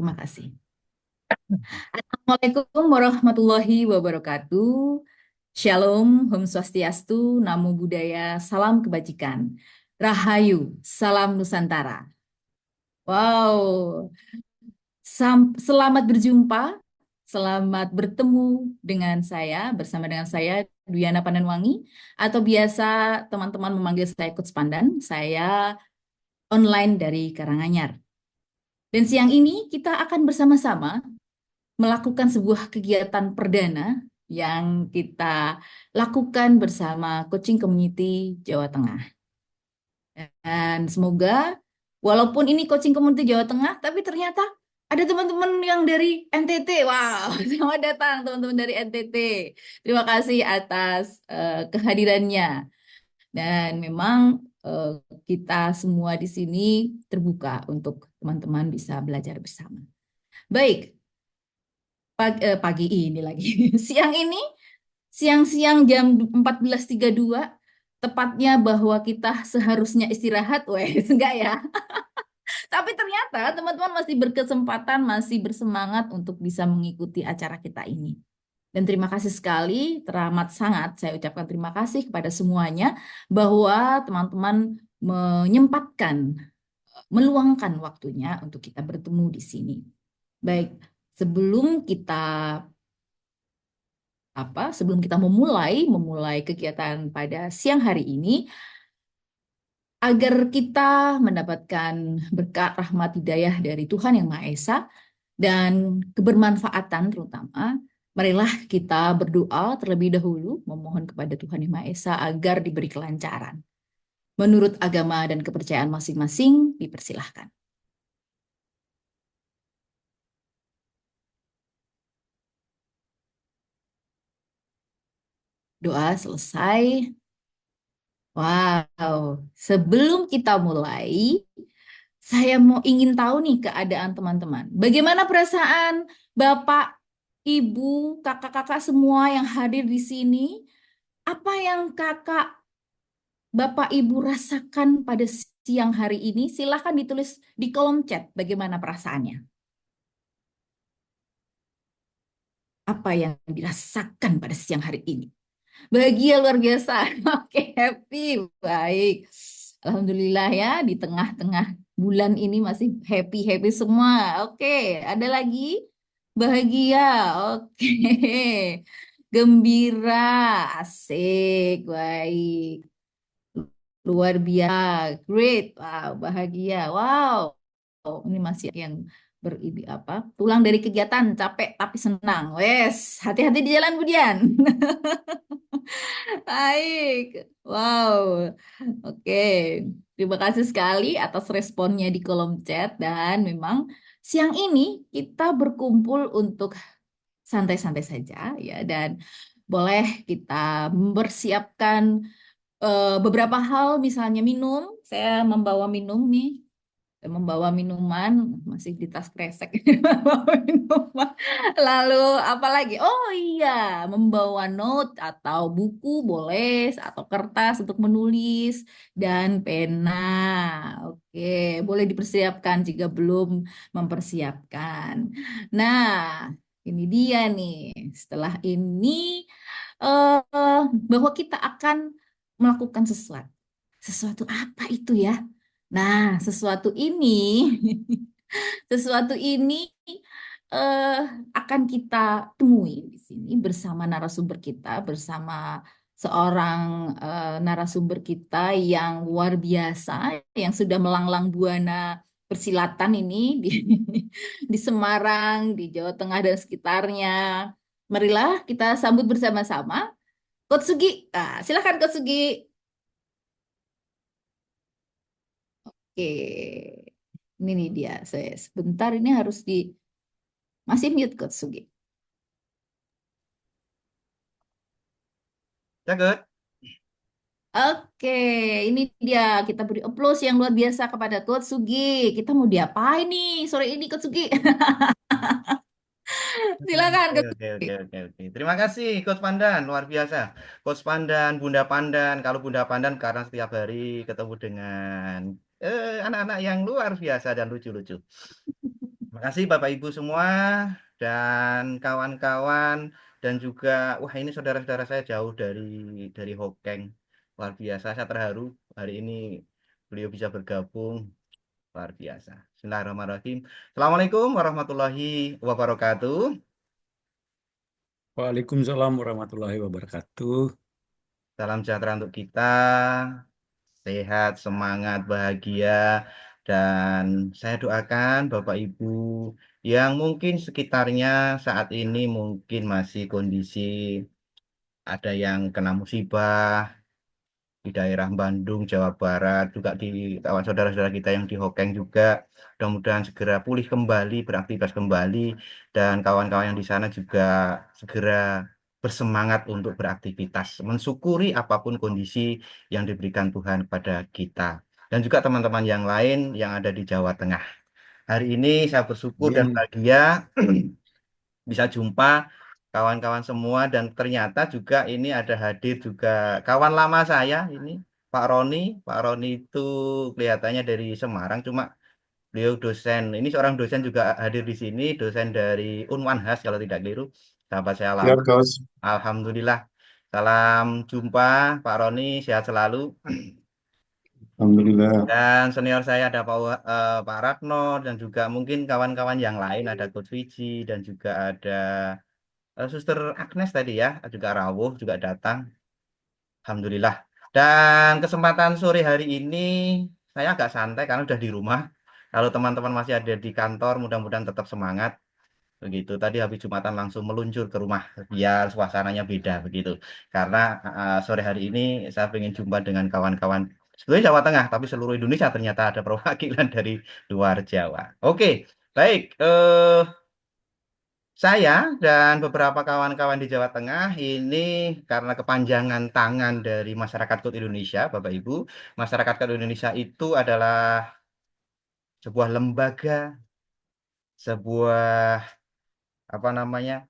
Terima kasih. Assalamualaikum warahmatullahi wabarakatuh. Shalom, Om Swastiastu, Namo Buddhaya, Salam Kebajikan. Rahayu, Salam Nusantara. Wow, selamat berjumpa, selamat bertemu bersama dengan saya, Duyana Pandanwangi, atau biasa teman-teman memanggil saya Coach Pandan. Saya online dari Karanganyar. Dan siang ini kita akan bersama-sama melakukan sebuah kegiatan perdana yang kita lakukan bersama Coaching Community Jawa Tengah. Dan semoga walaupun ini Coaching Community Jawa Tengah, tapi ternyata ada teman-teman yang dari NTT. Wow, selamat datang teman-teman dari NTT. Terima kasih atas kehadirannya. Dan memang kita semua di sini terbuka untuk teman-teman bisa belajar bersama. Baik, pagi ini lagi. Siang-siang jam 14.32, tepatnya bahwa kita seharusnya istirahat, wes enggak ya. Tapi ternyata teman-teman masih berkesempatan, masih bersemangat untuk bisa mengikuti acara kita ini. Dan terima kasih sekali, teramat sangat saya ucapkan terima kasih kepada semuanya bahwa teman-teman menyempatkan, meluangkan waktunya untuk kita bertemu di sini. Baik, sebelum kita sebelum kita memulai kegiatan pada siang hari ini, agar kita mendapatkan berkat rahmat hidayah dari Tuhan Yang Maha Esa dan kebermanfaatan terutama, marilah kita berdoa terlebih dahulu memohon kepada Tuhan Yang Maha Esa agar diberi kelancaran. Menurut agama dan kepercayaan masing-masing, dipersilahkan. Doa selesai. Wow, sebelum kita mulai, saya ingin tahu nih keadaan teman-teman. Bagaimana perasaan Bapak, Ibu, kakak-kakak semua yang hadir di sini? Apa yang Bapak, Ibu rasakan pada siang hari ini? Silahkan ditulis di kolom chat bagaimana perasaannya. Apa yang dirasakan pada siang hari ini? Bahagia luar biasa. Oke, happy. Baik. Alhamdulillah ya, di tengah-tengah bulan ini masih happy-happy semua. Oke, ada lagi? Bahagia. Oke. Gembira. Asik. Baik. Luar biasa. Great. Wow, bahagia. Wow. Ini masih yang pulang dari kegiatan capek tapi senang. Wes, hati-hati di jalan Budian. Baik, wow, oke. Terima kasih sekali atas responnya di kolom chat. Dan memang siang ini kita berkumpul untuk santai-santai saja ya. Dan boleh kita mempersiapkan beberapa hal, misalnya minum. Saya membawa minum nih, membawa minuman, masih di tas kresek. Membawa minuman. Lalu apa lagi? Oh iya, membawa note atau buku boleh, atau kertas untuk menulis, dan pena. Oke, boleh dipersiapkan jika belum mempersiapkan. Nah, ini dia nih. Setelah ini bahwa kita akan melakukan sesuatu. Sesuatu apa itu ya? Nah, sesuatu ini eh, akan kita temui di sini bersama narasumber kita, bersama seorang narasumber kita yang luar biasa, yang sudah melanglang buana persilatan ini di di Semarang, di Jawa Tengah dan sekitarnya. Marilah kita sambut bersama-sama Coach Sugi. Ah, silakan Coach Sugi. Oke. Ini nih dia. Saya sebentar ini harus di masih mute Coach Sugi. Ya, good. Oke, ini dia kita beri applause yang luar biasa kepada Coach Sugi. Kita mau diapain nih sore ini Coach Sugi? Silakan Oke, Coach oke, Sugi. oke, oke, oke. Terima kasih, Coach Pandan. Luar biasa. Coach Pandan, Bunda Pandan. Kalau Bunda Pandan karena setiap hari ketemu dengan anak-anak yang luar biasa dan lucu-lucu. Makasih Bapak Ibu semua dan kawan-kawan dan juga wah ini saudara-saudara saya jauh dari Hokeng. Luar biasa, saya terharu hari ini beliau bisa bergabung. Luar biasa. Bismillahirrahmanirrahim. Assalamualaikum warahmatullahi wabarakatuh. Waalaikumsalam warahmatullahi wabarakatuh. Salam sejahtera untuk kita, sehat, semangat, bahagia, dan saya doakan Bapak Ibu yang mungkin sekitarnya saat ini mungkin masih kondisi ada yang kena musibah di daerah Bandung, Jawa Barat, juga di kawan saudara-saudara kita yang di Hokeng juga. Mudah-mudahan segera pulih kembali, beraktivitas kembali, dan kawan-kawan yang di sana juga segera bersemangat untuk beraktivitas, mensyukuri apapun kondisi yang diberikan Tuhan kepada kita. Dan juga teman-teman yang lain yang ada di Jawa Tengah. Hari ini saya bersyukur dan Amin. bahagia bisa jumpa kawan-kawan semua dan ternyata juga ini ada hadir juga kawan lama saya ini Pak Roni. Pak Roni itu kelihatannya dari Semarang cuma beliau dosen. Ini seorang dosen juga hadir di sini, dosen dari Unwanhas kalau tidak keliru. Sahabat saya Ya, lama. Coach. Alhamdulillah. Salam jumpa Pak Roni, sehat selalu. Alhamdulillah. Dan senior saya ada Pak Ratno dan juga mungkin kawan-kawan yang lain ada Coach Wiji dan juga ada Suster Agnes tadi ya, juga rawuh juga datang. Alhamdulillah. Dan kesempatan sore hari ini saya agak santai karena udah di rumah. Kalau teman-teman masih ada di kantor, mudah-mudahan tetap semangat. Begitu. Tadi habis Jumatan langsung meluncur ke rumah biar suasananya beda begitu. Karena sore hari ini saya ingin jumpa dengan kawan-kawan sebetulnya Jawa Tengah, tapi seluruh Indonesia ternyata ada perwakilan dari luar Jawa. Oke, baik. Saya dan beberapa kawan-kawan di Jawa Tengah ini karena kepanjangan tangan dari Masyarakat Kode Indonesia, Bapak Ibu. Masyarakat Kode Indonesia itu adalah sebuah lembaga, sebuah apa namanya,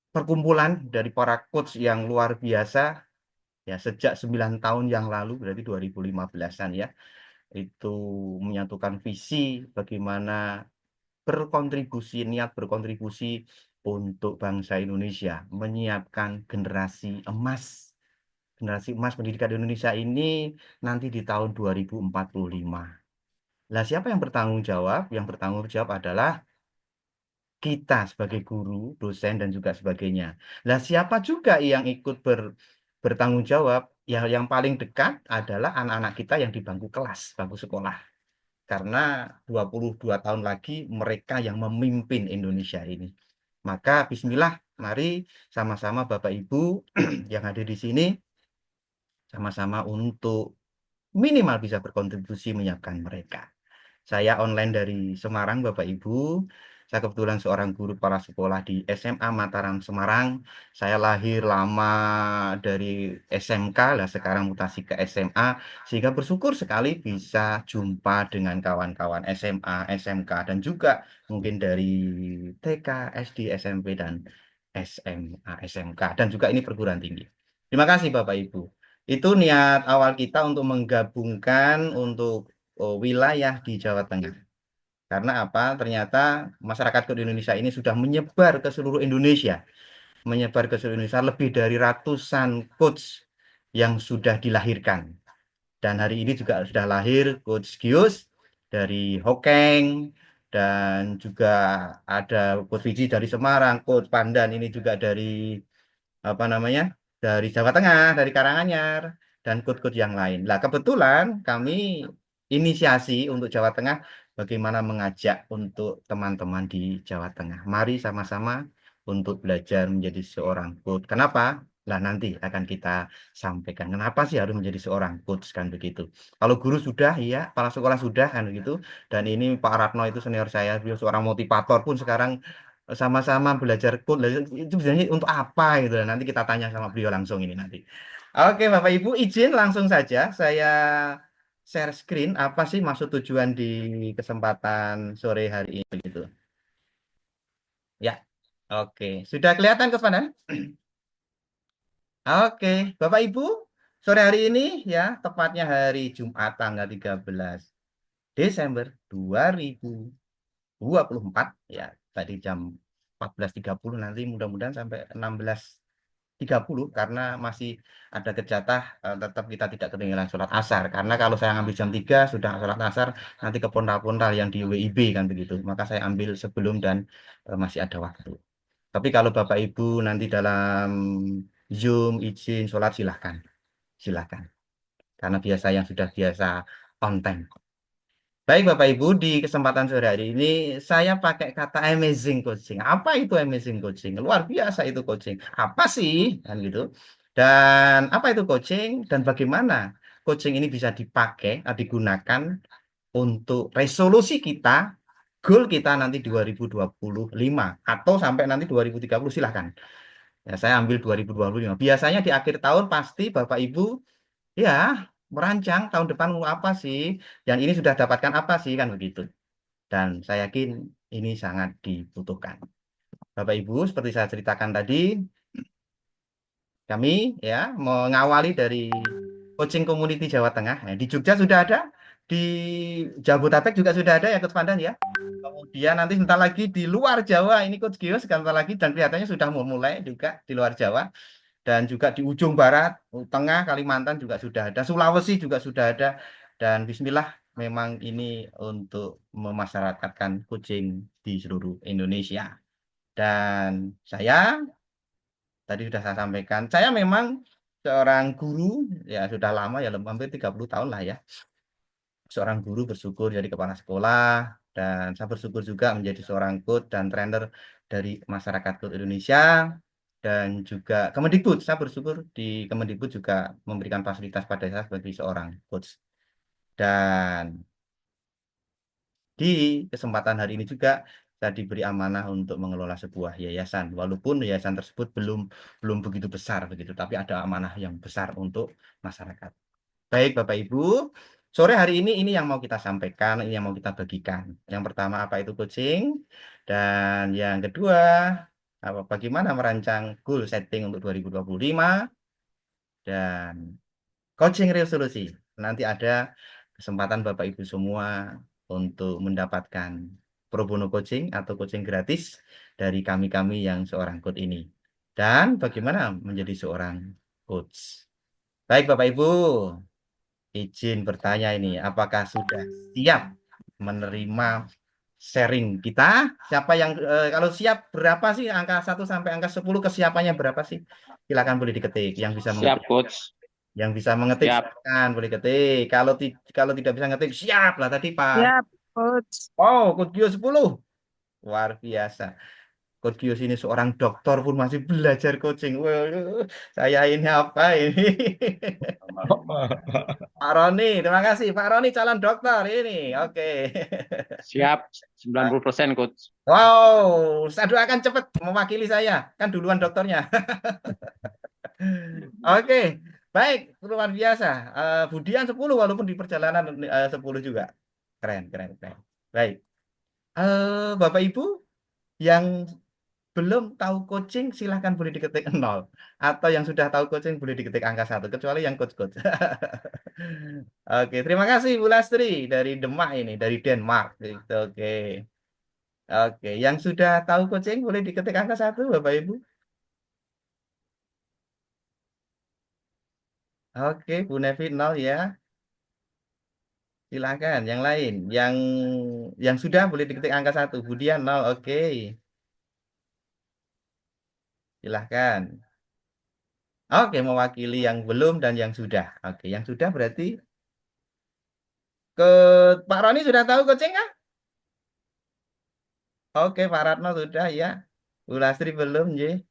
perkumpulan dari para coach yang luar biasa ya sejak 9 tahun yang lalu berarti 2015-an ya. Itu menyatukan visi bagaimana niat berkontribusi untuk bangsa Indonesia, menyiapkan generasi emas pendidikan di Indonesia ini nanti di tahun 2045. Lah, siapa yang bertanggung jawab? Yang bertanggung jawab adalah kita sebagai guru, dosen, dan juga sebagainya. Lah, siapa juga yang ikut bertanggung jawab? Ya, yang paling dekat adalah anak-anak kita yang di bangku kelas, bangku sekolah. Karena 22 tahun lagi mereka yang memimpin Indonesia ini. Maka bismillah, mari sama-sama Bapak Ibu yang ada di sini sama-sama untuk minimal bisa berkontribusi menyiapkan mereka. Saya online dari Semarang, Bapak Ibu. Saya kebetulan seorang guru kepala sekolah di SMA Mataram, Semarang. Saya lahir lama dari SMK, lah sekarang mutasi ke SMA, sehingga bersyukur sekali bisa jumpa dengan kawan-kawan SMA, SMK, dan juga mungkin dari TK, SD, SMP, dan SMA, SMK, dan juga ini perguruan tinggi. Terima kasih Bapak Ibu. Itu niat awal kita untuk menggabungkan untuk wilayah di Jawa Tengah. Karena apa? Ternyata masyarakat di Indonesia ini sudah menyebar ke seluruh Indonesia. Menyebar ke seluruh Indonesia lebih dari ratusan coach yang sudah dilahirkan. Dan hari ini juga sudah lahir Coach Gius dari Hokeng, dan juga ada Coach Viji dari Semarang, Coach Pandan ini juga dari apa namanya, dari Jawa Tengah, dari Karanganyar, dan kut-kut yang lain. Nah, kebetulan kami inisiasi untuk Jawa Tengah bagaimana mengajak untuk teman-teman di Jawa Tengah. Mari sama-sama untuk belajar menjadi seorang coach. Kenapa? Lah, nanti akan kita sampaikan. Kenapa sih harus menjadi seorang coach kan begitu. Kalau guru sudah, iya, kepala sekolah sudah kan begitu. Dan ini Pak Ratno itu senior saya, beliau seorang motivator pun sekarang sama-sama belajar code. Lah, itu sebenarnya untuk apa gitu. Nanti kita tanya sama beliau langsung ini nanti. Oke, Bapak Ibu, izin langsung saja saya share screen apa sih maksud tujuan di kesempatan sore hari ini gitu. Ya. Oke, sudah kelihatan ke sana? Oke, Bapak Ibu, sore hari ini ya, tepatnya hari Jumat tanggal 13 Desember 2025. 24 ya, tadi jam 14.30 nanti mudah-mudahan sampai 16.30 karena masih ada kejatah, tetap kita tidak ketinggalan sholat asar, karena kalau saya ambil jam 3 sudah sholat asar nanti ke pontal-pontal yang di WIB kan begitu, maka saya ambil sebelum dan masih ada waktu. Tapi kalau Bapak Ibu nanti dalam Zoom izin sholat, silahkan, silahkan, karena biasa yang sudah biasa on time. Baik Bapak Ibu, di kesempatan sore hari ini saya pakai kata amazing coaching. Apa itu amazing coaching? Luar biasa itu coaching. Apa sih? Kan gitu. Dan apa itu coaching dan bagaimana coaching ini bisa dipakai, digunakan untuk resolusi kita, goal kita nanti 2025 atau sampai nanti 2030, silahkan. Ya, saya ambil 2025. Biasanya di akhir tahun pasti Bapak Ibu ya merancang tahun depan mau apa sih, yang ini sudah dapatkan apa sih, kan begitu. Dan saya yakin ini sangat dibutuhkan. Bapak Ibu, seperti saya ceritakan tadi, kami ya mengawali dari coaching community Jawa Tengah. Di Jogja sudah ada, di Jabodetabek juga sudah ada ya Coach Pandan ya. Kemudian nanti sebentar lagi di luar Jawa ini Coach Gios sebentar lagi, dan kelihatannya sudah mulai juga di luar Jawa, dan juga di ujung barat, tengah Kalimantan juga sudah ada, Sulawesi juga sudah ada, dan Bismillah memang ini untuk memasyarakatkan coaching di seluruh Indonesia. Dan saya tadi sudah saya sampaikan, saya memang seorang guru ya, sudah lama ya, hampir 30 tahun lah ya, seorang guru, bersyukur jadi kepala sekolah, dan saya bersyukur juga menjadi seorang coach dan trainer dari masyarakat coach Indonesia, dan juga Kemendikbud. Saya bersyukur di Kemendikbud juga memberikan fasilitas pada saya sebagai seorang coach. Dan di kesempatan hari ini juga saya diberi amanah untuk mengelola sebuah yayasan, walaupun yayasan tersebut belum belum begitu besar begitu, tapi ada amanah yang besar untuk masyarakat. Baik Bapak Ibu, sore hari ini yang mau kita sampaikan, ini yang mau kita bagikan. Yang pertama apa itu coaching, dan yang kedua bagaimana merancang goal setting untuk 2025, dan coaching resolusi. Nanti ada kesempatan Bapak Ibu semua untuk mendapatkan pro bono coaching atau coaching gratis dari kami-kami yang seorang coach ini. Dan bagaimana menjadi seorang coach. Baik Bapak Ibu, izin bertanya ini, apakah sudah siap menerima sharing kita? Siapa yang kalau siap, berapa sih angka 1 sampai angka 10, kesiapannya berapa sih? Silakan boleh diketik. Yang bisa Siap, mengetik, Coach. Siap. Silakan boleh ketik. Kalau tidak bisa ngetik, siap lah tadi Pak. Siap, Coach. Oh, Coach Gio 10. Luar biasa. Coach Gio ini seorang dokter pun masih belajar coaching. Waduh, saya ini apa ini? Pak Roni, terima kasih. Pak Roni calon dokter ini. Oke. Siap, 90%, Coach. Wow, saya doakan cepat mewakili saya. Kan duluan dokternya. Oke, baik. Luar biasa. Budian 10 walaupun di perjalanan 10 juga. Keren, keren, keren. Baik. Bapak Ibu yang belum tahu coaching silahkan boleh diketik 0, atau yang sudah tahu coaching boleh diketik angka 1, kecuali yang coach-coach. Oke, terima kasih Bu Lastri dari Demak ini, dari Denmark gitu. Oke. Oke, yang sudah tahu coaching boleh diketik angka 1 Bapak Ibu. Oke, Bu Nevi 0 ya. Silakan yang lain, yang sudah boleh diketik angka 1. Budian 0. Oke. Silahkan. Oke, mewakili yang belum dan yang sudah. Oke, yang sudah berarti ke Pak Roni sudah tahu coaching kah? Oke, Pak Ratno sudah ya. Bu Lastri belum, ya.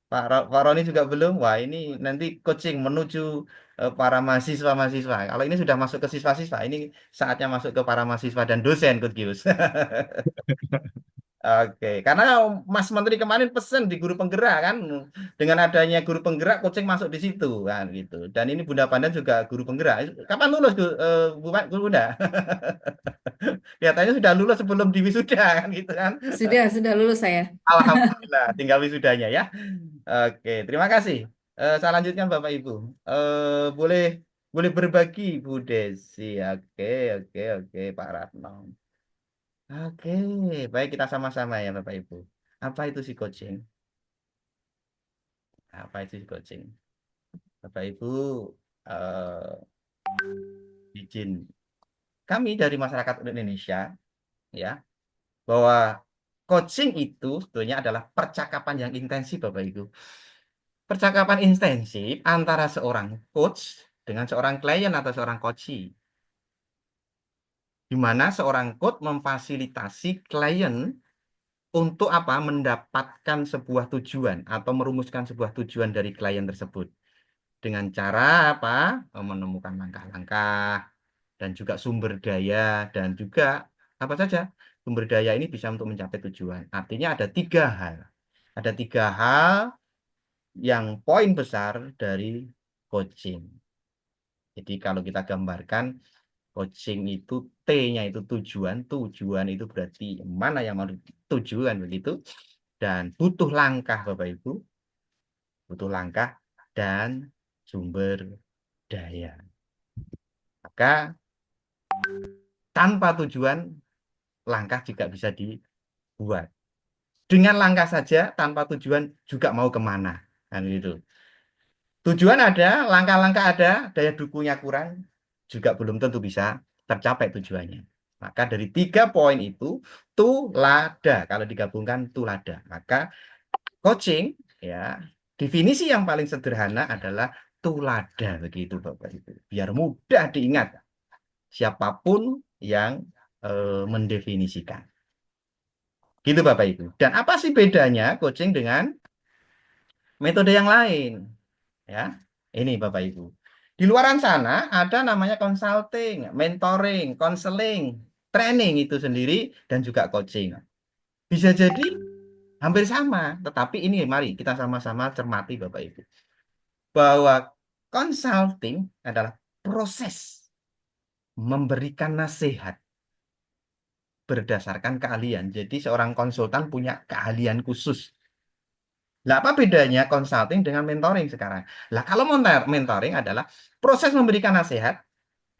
Pak Roni juga belum. Wah, ini nanti coaching menuju para mahasiswa-mahasiswa. Kalau ini sudah masuk ke siswa-siswa, ini saatnya masuk ke para mahasiswa dan dosen, Coach Gius. Oke, karena Mas Menteri kemarin pesen di guru penggerak kan, dengan adanya guru penggerak, coaching masuk di situ kan gitu. Dan ini Bunda Pandan juga guru penggerak. Kapan lulus Bu Bunda? Kelihatannya sudah lulus sebelum di wisuda kan gitu kan. Sudah lulus saya. Alhamdulillah, tinggal wisudanya ya. Oke, terima kasih. Saya lanjutkan Bapak Ibu. Boleh boleh berbagi Bu Desi. Oke, oke, oke, Pak Ratno. Oke, baik kita sama-sama ya Bapak Ibu. Apa itu si coaching? Apa itu si coaching? Bapak Ibu, eh, izin kami dari masyarakat Indonesia ya, bahwa coaching itu sebetulnya adalah percakapan yang intensif Bapak Ibu. Percakapan intensif antara seorang coach dengan seorang klien atau seorang coachee, di mana seorang coach memfasilitasi klien untuk apa? Mendapatkan sebuah tujuan atau merumuskan sebuah tujuan dari klien tersebut dengan cara apa? Menemukan langkah-langkah dan juga sumber daya dan juga apa saja sumber daya ini bisa untuk mencapai tujuan. Artinya ada tiga hal. Ada tiga hal yang poin besar dari coaching. Jadi kalau kita gambarkan coaching itu T-nya itu tujuan, tujuan itu berarti mana yang mau tujuan begitu, dan butuh langkah Bapak Ibu, butuh langkah dan sumber daya. Maka tanpa tujuan langkah juga bisa dibuat. Dengan langkah saja tanpa tujuan juga mau kemana kan gitu. Tujuan ada, langkah-langkah ada, daya dukungnya kurang, juga belum tentu bisa tercapai tujuannya. Maka dari 3 poin itu, tulada. Kalau digabungkan tulada. Maka coaching, ya, definisi yang paling sederhana adalah tulada. Begitu Bapak Ibu. Biar mudah diingat siapapun yang mendefinisikan. Gitu Bapak Ibu. Dan apa sih bedanya coaching dengan metode yang lain? Ya, ini Bapak Ibu. Di luaran sana ada namanya consulting, mentoring, counseling, training itu sendiri dan juga coaching. Bisa jadi hampir sama, tetapi ini mari kita sama-sama cermati Bapak Ibu. Bahwa consulting adalah proses memberikan nasihat berdasarkan keahlian. Jadi seorang konsultan punya keahlian khusus. Lah, apa bedanya consulting dengan mentoring sekarang? Lah, kalau mentoring adalah proses memberikan nasihat,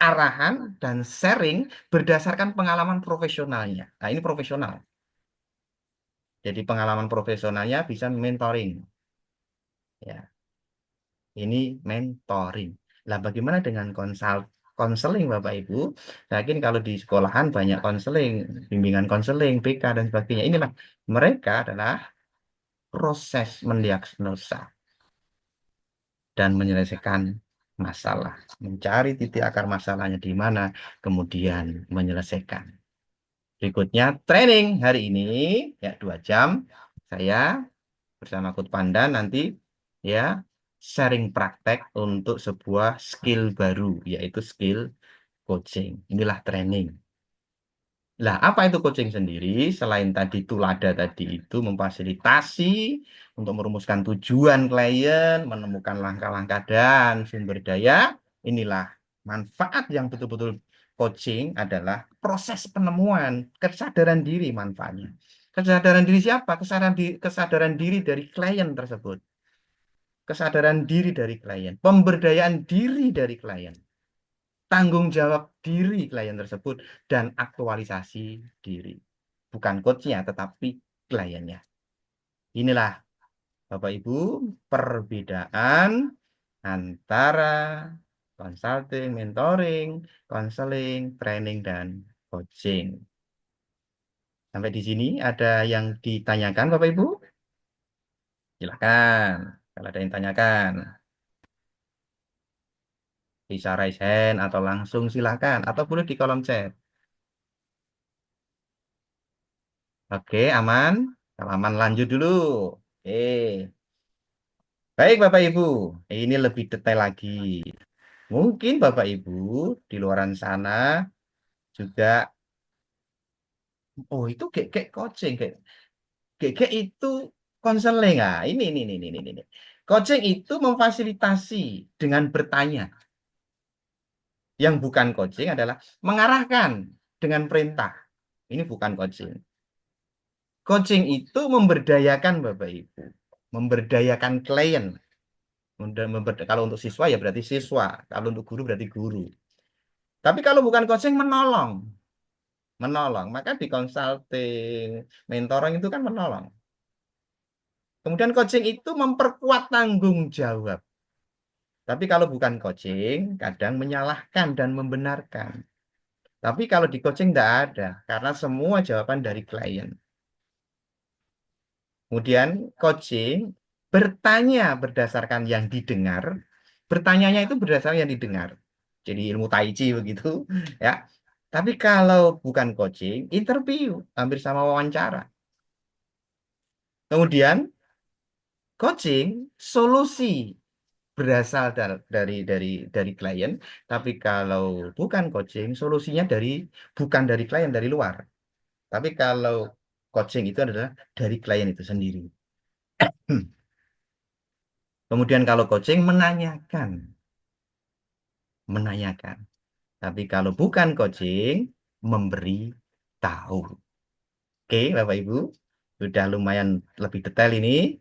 arahan, dan sharing berdasarkan pengalaman profesionalnya. Nah, ini profesional. Jadi pengalaman profesionalnya bisa mentoring. Ya, ini mentoring. Lah, bagaimana dengan konseling Bapak Ibu? Saya yakin kalau di sekolahan banyak konseling, bimbingan konseling, BK, dan sebagainya. Inilah mereka adalah proses mendiagnosa dan menyelesaikan masalah, mencari titik akar masalahnya di mana, kemudian menyelesaikan. Berikutnya training hari ini ya 2 jam saya bersama Coach Pandan nanti ya sharing praktek untuk sebuah skill baru yaitu skill coaching. Inilah training. Lah, apa itu coaching sendiri? Selain tadi tulada tadi itu memfasilitasi untuk merumuskan tujuan klien, menemukan langkah-langkah dan sumber daya. Inilah manfaat yang betul-betul coaching adalah proses penemuan kesadaran diri manfaatnya. Kesadaran diri siapa? Kesadaran diri dari klien tersebut. Kesadaran diri dari klien, pemberdayaan diri dari klien, tanggung jawab diri klien tersebut, dan aktualisasi diri. Bukan coachnya, tetapi kliennya. Inilah, Bapak Ibu, perbedaan antara consulting, mentoring, counseling, training, dan coaching. Sampai di sini ada yang ditanyakan, Bapak Ibu? Silakan, kalau ada yang tanyakan. Bisa raise hand atau langsung silakan, atau boleh di kolom chat. Oke, aman? Kalau aman lanjut dulu. Oke. Baik Bapak Ibu, ini lebih detail lagi. Mungkin Bapak Ibu di luaran sana juga, oh itu kayak coaching, kayak itu konseling. Ah, ini. Coaching itu memfasilitasi dengan bertanya. Yang bukan coaching adalah mengarahkan dengan perintah. Ini bukan coaching. Coaching itu memberdayakan Bapak Ibu, memberdayakan klien. Kalau untuk siswa ya berarti siswa, kalau untuk guru berarti guru. Tapi kalau bukan coaching menolong. menolong. Maka di consulting, mentoring itu kan menolong. Kemudian coaching itu memperkuat tanggung jawab. Tapi kalau bukan coaching, kadang menyalahkan dan membenarkan. Tapi kalau di coaching tidak ada, karena semua jawaban dari klien. Kemudian coaching bertanya berdasarkan yang didengar, bertanyanya itu berdasarkan yang didengar. Jadi ilmu tai chi begitu, ya. Tapi kalau bukan coaching, interview, hampir sama wawancara. Kemudian coaching solusi berasal dari klien, tapi kalau bukan coaching, solusinya bukan dari klien, dari luar. Tapi kalau coaching itu adalah dari klien itu sendiri. Kemudian kalau coaching menanyakan. Tapi kalau bukan coaching, memberi tahu. Oke, Bapak Ibu, sudah lumayan lebih detail ini.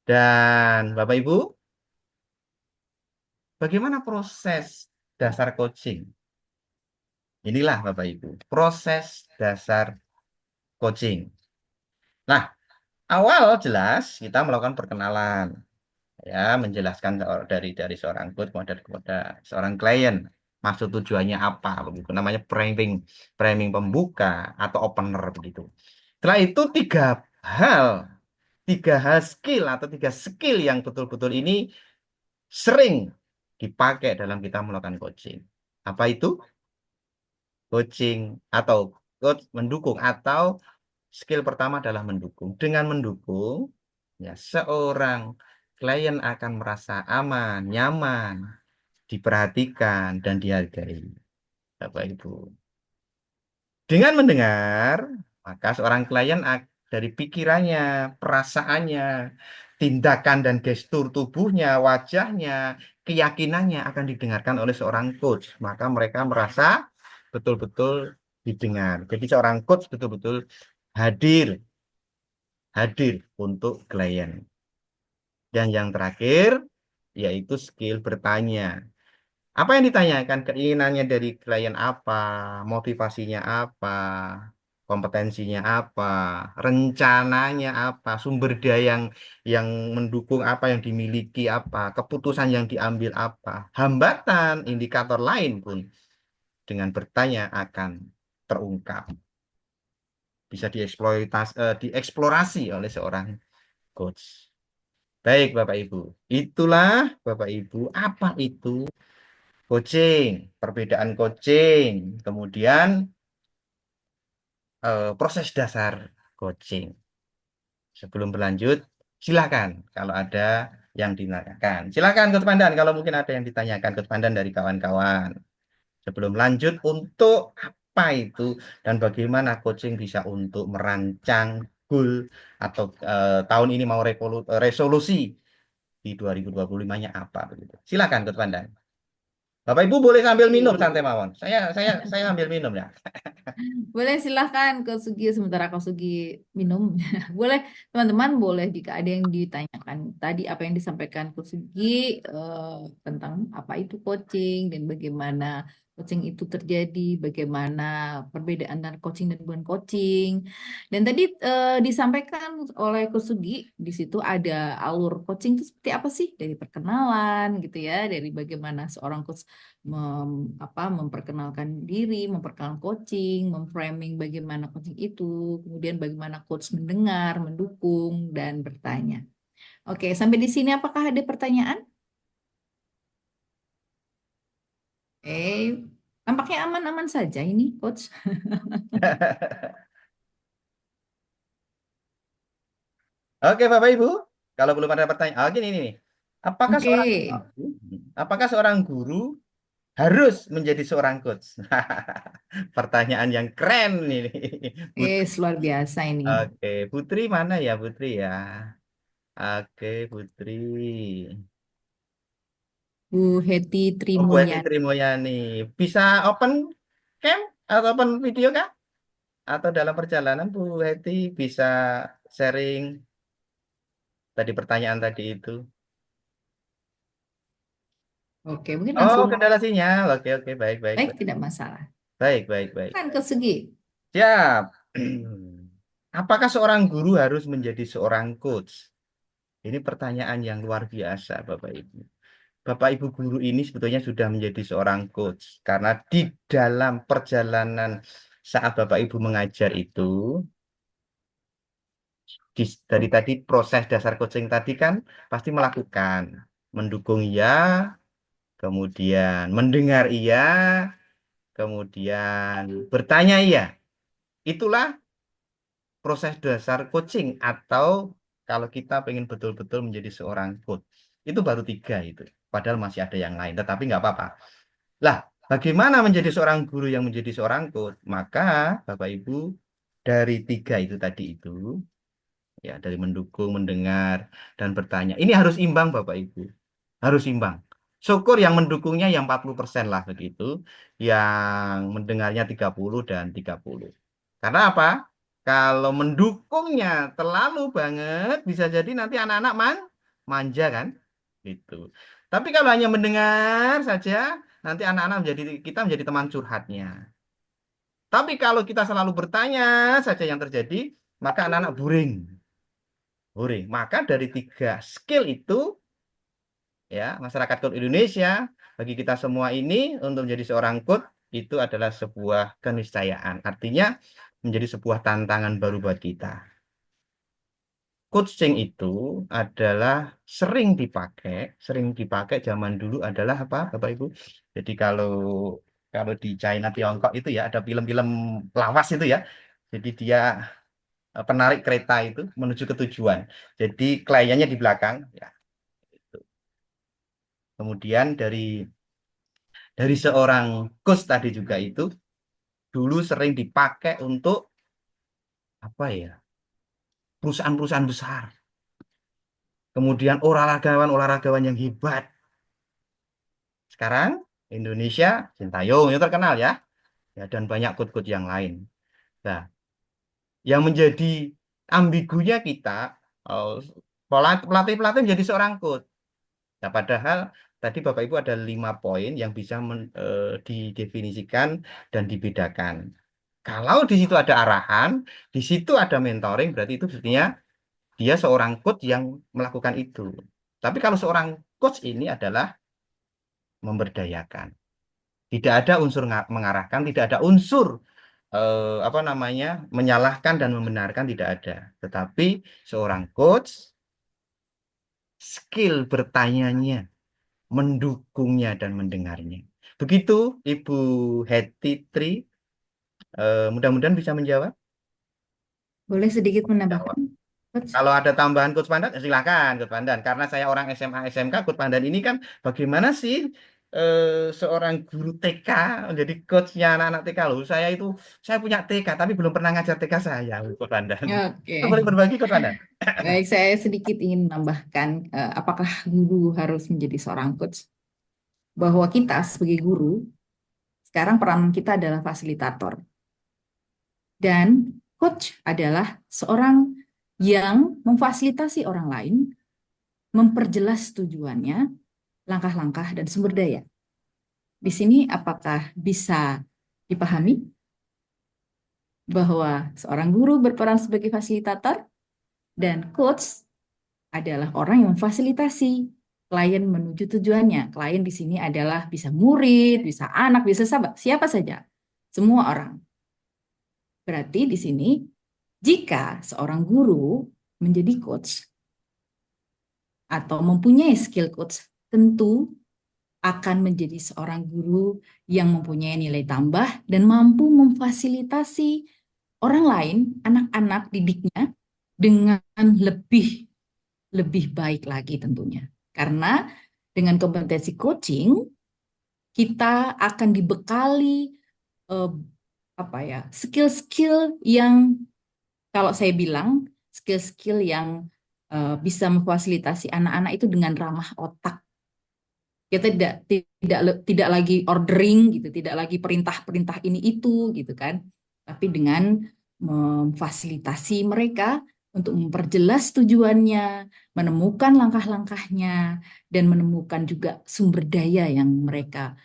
Dan Bapak Ibu, bagaimana proses dasar coaching? Inilah Bapak Ibu, proses dasar coaching. Nah, awal jelas kita melakukan perkenalan, ya, menjelaskan dari seorang coach kepada seorang klien. Maksud tujuannya apa begitu. Namanya framing pembuka atau opener begitu. Setelah itu hal, tiga hal skill atau tiga skill yang betul-betul ini sering dipakai dalam kita melakukan coaching. Apa itu? Coaching atau coach mendukung atau skill pertama adalah mendukung. Dengan mendukung, ya seorang klien akan merasa aman, nyaman, diperhatikan dan dihargai. Bapak Ibu. Dengan mendengar, maka seorang klien dari pikirannya, perasaannya, tindakan dan gestur tubuhnya, wajahnya, keyakinannya akan didengarkan oleh seorang coach. Maka mereka merasa betul-betul didengar. Jadi seorang coach betul-betul hadir, hadir untuk klien. Dan yang terakhir, yaitu skill bertanya. Apa yang ditanyakan? Keinginannya dari klien apa? Motivasinya apa? Kompetensinya apa? Rencananya apa? Sumber daya yang mendukung apa yang dimiliki apa? Keputusan yang diambil apa? Hambatan, indikator lain pun dengan bertanya akan terungkap. Bisa dieksplorasi oleh seorang coach. Baik, Bapak Ibu. Itulah, Bapak Ibu, apa itu coaching, perbedaan coaching, kemudian proses dasar coaching. Sebelum berlanjut, silakan kalau ada yang ditanyakan. Silakan Coach Pandan kalau mungkin ada yang ditanyakan Coach Pandan dari kawan-kawan. Sebelum lanjut, untuk apa itu dan bagaimana coaching bisa untuk merancang goal atau tahun ini mau resolusi di 2025-nya apa begitu. Silakan Coach Pandan. Bapak Ibu boleh sambil minum santai mawon. Saya sambil minum ya. Boleh silahkan ke Sugi sementara Kak Sugi minum. Boleh teman-teman boleh jika ada yang ditanyakan tadi apa yang disampaikan Kak Sugi tentang apa itu coaching dan bagaimana coaching itu terjadi, bagaimana perbedaan antara coaching dan bukan coaching. Dan tadi disampaikan oleh Kak Sugi di situ ada alur coaching itu seperti apa sih dari perkenalan gitu ya, dari bagaimana seorang coach memperkenalkan diri, memperkenalkan coaching, memframing bagaimana coaching itu, kemudian bagaimana coach mendengar, mendukung, dan bertanya. Oke, sampai di sini apakah ada pertanyaan? Nampaknya aman-aman saja ini, coach. Oke, Bapak Ibu, kalau belum ada pertanyaan, gini nih. Apakah Oke, seorang apakah seorang guru harus menjadi seorang coach? Pertanyaan yang keren ini. luar biasa ini. Oke, Putri mana ya Putri ya? Oke, Putri. Bu Heti Oh, Bu Eti Trimoyan. Trimoyani. Bisa open cam atau open video kah? Atau dalam perjalanan Bu Heti bisa sharing tadi pertanyaan tadi itu. Oke, mungkin Oh, langsung kendala sinyal. Oke, oke, baik, baik, baik, baik. tidak masalah. Baik, baik, baik. Kan ke segi. Siap. Apakah seorang guru harus menjadi seorang coach? Ini pertanyaan yang luar biasa, Bapak Ibu. Bapak Ibu guru ini sebetulnya sudah menjadi seorang coach karena di dalam perjalanan saat Bapak Ibu mengajar itu, dari tadi proses dasar coaching tadi kan pasti melakukan mendukung iya, kemudian mendengar iya, kemudian bertanya iya. Itulah proses dasar coaching atau kalau kita pengen betul-betul menjadi seorang coach. Itu baru 3 itu. Padahal masih ada yang lain, tetapi nggak apa-apa. Lah, bagaimana menjadi seorang guru yang menjadi seorang coach? Maka Bapak Ibu dari 3 itu tadi itu, ya dari mendukung, mendengar, dan bertanya. Ini harus imbang Bapak Ibu. Harus imbang. Syukur yang mendukungnya yang 40% lah begitu. Yang mendengarnya 30 dan 30. Karena apa? Kalau mendukungnya terlalu banget, bisa jadi nanti anak-anak manja kan? Gitu. Tapi kalau hanya mendengar saja, nanti anak-anak kita menjadi teman curhatnya. Tapi kalau kita selalu bertanya saja yang terjadi, maka anak-anak boring. Boring. Maka dari 3 skill itu, ya masyarakat coach Indonesia bagi kita semua ini untuk menjadi seorang coach itu adalah sebuah keniscayaan. Artinya menjadi sebuah tantangan baru buat kita. Coaching itu adalah sering dipakai zaman dulu adalah apa, Bapak Ibu? Jadi kalau kalau di China Tiongkok itu ya ada film-film lawas itu ya. Jadi dia penarik kereta itu menuju ke tujuan. Jadi kliennya di belakang ya. Kemudian dari seorang coach tadi juga itu dulu sering dipakai untuk apa ya? Perusahaan-perusahaan besar. Kemudian olahragawan yang hebat. Sekarang Indonesia, Sintayong itu terkenal ya. Ya dan banyak coach-coach yang lain. Nah, yang menjadi ambigunya kita eh, pelatih-pelatih menjadi seorang coach. Nah, padahal tadi Bapak Ibu ada 5 poin yang bisa didefinisikan dan dibedakan. Kalau di situ ada arahan, di situ ada mentoring, berarti itu sebenarnya dia seorang coach yang melakukan itu. Tapi kalau seorang coach ini adalah memberdayakan. Tidak ada unsur mengarahkan, tidak ada unsur apa namanya menyalahkan dan membenarkan, tidak ada. Tetapi seorang coach skill bertanyanya, mendukungnya dan mendengarnya. Begitu Ibu Hetty Tri, mudah-mudahan bisa menjawab. Boleh sedikit Jawab. menambahkan, Coach? Kalau ada tambahan Coach Pandan, silakan Coach Pandan. Karena saya orang SMA SMK, Coach Pandan ini kan bagaimana sih seorang guru TK menjadi coachnya anak-anak TK loh. Saya punya TK tapi belum pernah ngajar TK saya, Coach Pandan. Boleh Oke. berbagi Coach Pandan? Baik, saya sedikit ingin menambahkan, apakah guru harus menjadi seorang coach? Bahwa kita sebagai guru, sekarang peran kita adalah fasilitator. Dan coach adalah seorang yang memfasilitasi orang lain, memperjelas tujuannya, langkah-langkah, dan sumber daya. Di sini apakah bisa dipahami bahwa seorang guru berperan sebagai fasilitator dan coach adalah orang yang memfasilitasi klien menuju tujuannya. Klien di sini adalah bisa murid, bisa anak, bisa sahabat, siapa saja. Semua orang. Berarti di sini jika seorang guru menjadi coach atau mempunyai skill coach, tentu akan menjadi seorang guru yang mempunyai nilai tambah dan mampu memfasilitasi orang lain, anak-anak didiknya dengan lebih lebih baik lagi tentunya. Karena dengan kompetensi coaching kita akan dibekali eh, apa ya, skill-skill yang kalau saya bilang skill-skill yang bisa memfasilitasi anak-anak itu dengan ramah otak. Kita tidak lagi ordering gitu, tidak lagi perintah-perintah ini itu gitu kan. Tapi dengan memfasilitasi mereka untuk memperjelas tujuannya, menemukan langkah-langkahnya, dan menemukan juga sumber daya yang mereka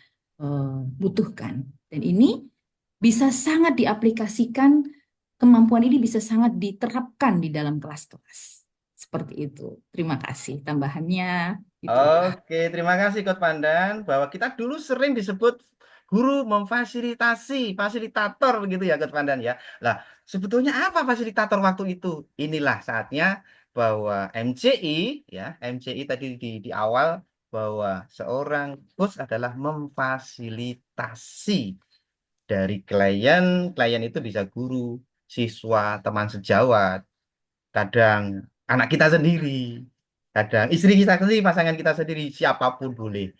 butuhkan. Dan ini bisa sangat diaplikasikan, kemampuan ini bisa sangat diterapkan di dalam kelas-kelas. Seperti itu. Terima kasih tambahannya. Itu ya. Oke, terima kasih Coach Pandan bahwa kita dulu sering disebut guru memfasilitasi, fasilitator begitu ya Coach Pandan ya. Lah, sebetulnya apa fasilitator waktu itu? Inilah saatnya bahwa MCI ya, MCI tadi di awal bahwa seorang coach adalah memfasilitasi dari klien, klien itu bisa guru, siswa, teman sejawat, kadang anak kita sendiri, kadang istri kita sendiri, pasangan kita sendiri, siapapun boleh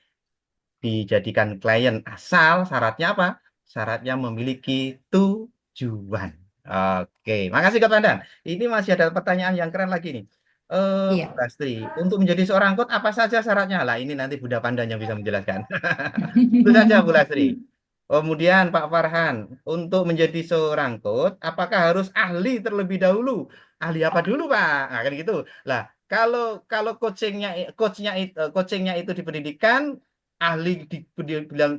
dijadikan klien asal syaratnya apa? Syaratnya memiliki tujuan. Oke, makasih Kak Pandan. Ini masih ada pertanyaan yang keren lagi nih. Bu Iya. Lastri, untuk menjadi seorang coach apa saja syaratnya? Lah, ini nanti Bunda Pandan yang bisa menjelaskan. Itu saja Bu Lastri. Kemudian Pak Farhan, untuk menjadi seorang coach, apakah harus ahli terlebih dahulu? Ahli apa dulu, Pak? Nah, kan gitu. Lah, kalau coachingnya itu di pendidikan, ahli di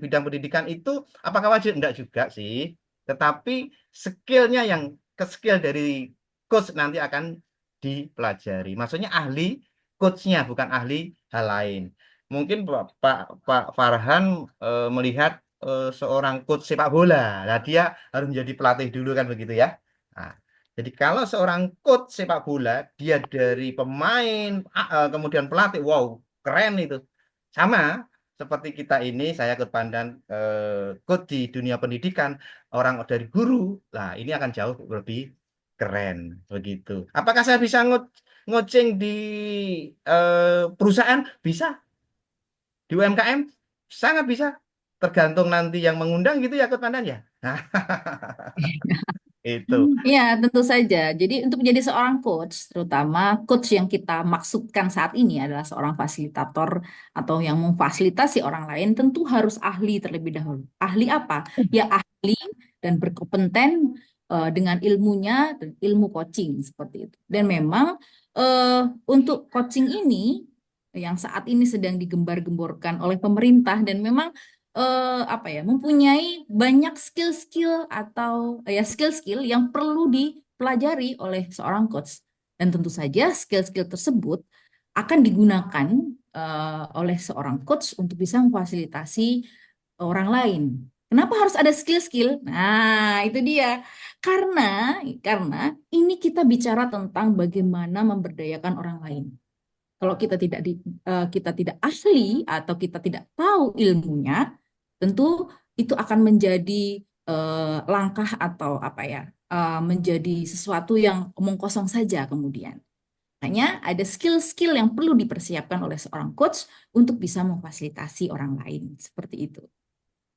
bidang pendidikan itu apakah wajib? Enggak juga sih. Tetapi skill dari coach nanti akan dipelajari. Maksudnya ahli coachnya bukan ahli hal lain. Mungkin Pak Farhan melihat seorang coach sepak bola. Nah, dia harus menjadi pelatih dulu kan begitu ya. Nah, jadi kalau seorang coach sepak bola, dia dari pemain kemudian pelatih, wow, keren itu. Sama seperti kita ini, saya Coach Pandan coach di dunia pendidikan, orang dari guru, lah ini akan jauh lebih keren begitu. Apakah saya bisa ngoceng di perusahaan? Bisa. Di UMKM sangat bisa. Tergantung nanti yang mengundang gitu ya Coach Pandan ya. Nah, itu. Ya, tentu saja. Jadi untuk menjadi seorang coach, terutama coach yang kita maksudkan saat ini adalah seorang fasilitator atau yang memfasilitasi orang lain, tentu harus ahli terlebih dahulu. Ahli apa? Ya ahli dan berkompeten dengan ilmunya dan ilmu coaching seperti itu. Dan memang eh, untuk coaching ini yang saat ini sedang digembar-gemborkan oleh pemerintah dan memang apa ya, mempunyai banyak skill-skill atau ya skill-skill yang perlu dipelajari oleh seorang coach. Dan tentu saja skill-skill tersebut akan digunakan oleh seorang coach untuk bisa memfasilitasi orang lain. Kenapa harus ada skill-skill? Nah, itu dia. Karena ini kita bicara tentang bagaimana memberdayakan orang lain. Kalau kita tidak ahli atau kita tidak tahu ilmunya, tentu itu akan menjadi langkah atau apa ya, menjadi sesuatu yang omong kosong saja kemudian. Hanya ada skill-skill yang perlu dipersiapkan oleh seorang coach untuk bisa memfasilitasi orang lain seperti itu.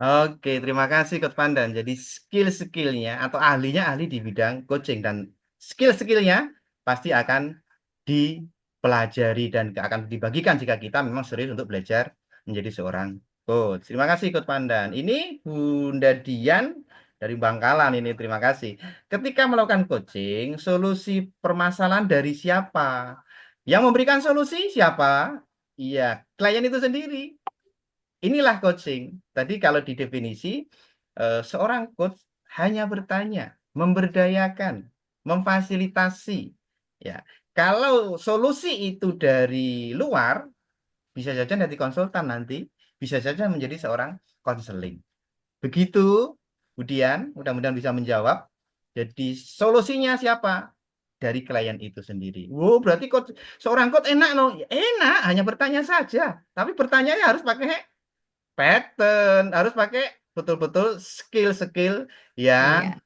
Oke, terima kasih Coach Pandan. Jadi skill-skillnya atau ahlinya ahli di bidang coaching dan skill-skillnya pasti akan dipelajari dan akan dibagikan jika kita memang serius untuk belajar menjadi seorang coach. Terima kasih Coach Pandan. Ini Bunda Dian dari Bangkalan ini terima kasih. Ketika melakukan coaching, solusi permasalahan dari siapa? Yang memberikan solusi siapa? Iya, klien itu sendiri. Inilah coaching. Tadi kalau di definisi, seorang coach hanya bertanya, memberdayakan, memfasilitasi. Ya, kalau solusi itu dari luar, bisa saja nanti konsultan nanti, bisa saja menjadi seorang konseling. Begitu, kemudian mudah-mudahan bisa menjawab. Jadi solusinya siapa? Dari klien itu sendiri. Wow, berarti seorang coach enak loh. Ya, enak, hanya bertanya saja. Tapi pertanyaannya harus pakai pattern, harus pakai betul-betul skill-skill yang Iya,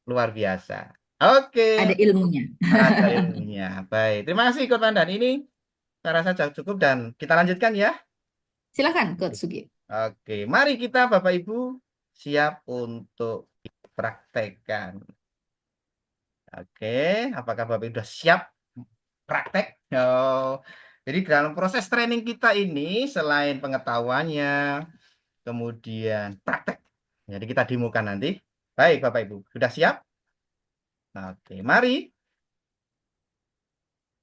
luar biasa. Oke, ada ilmunya. ada ilmunya. Baik, terima kasih Coach Pandan. Ini saya rasa cukup dan kita lanjutkan ya. Silakan, Coach Sugi. Oke, mari kita Bapak Ibu siap untuk praktekkan. Oke, apakah Bapak Ibu sudah siap praktek? Oh, jadi dalam proses training kita ini selain pengetahuannya, kemudian praktek. Jadi kita demokan nanti. Baik, Bapak Ibu, sudah siap? Oke, mari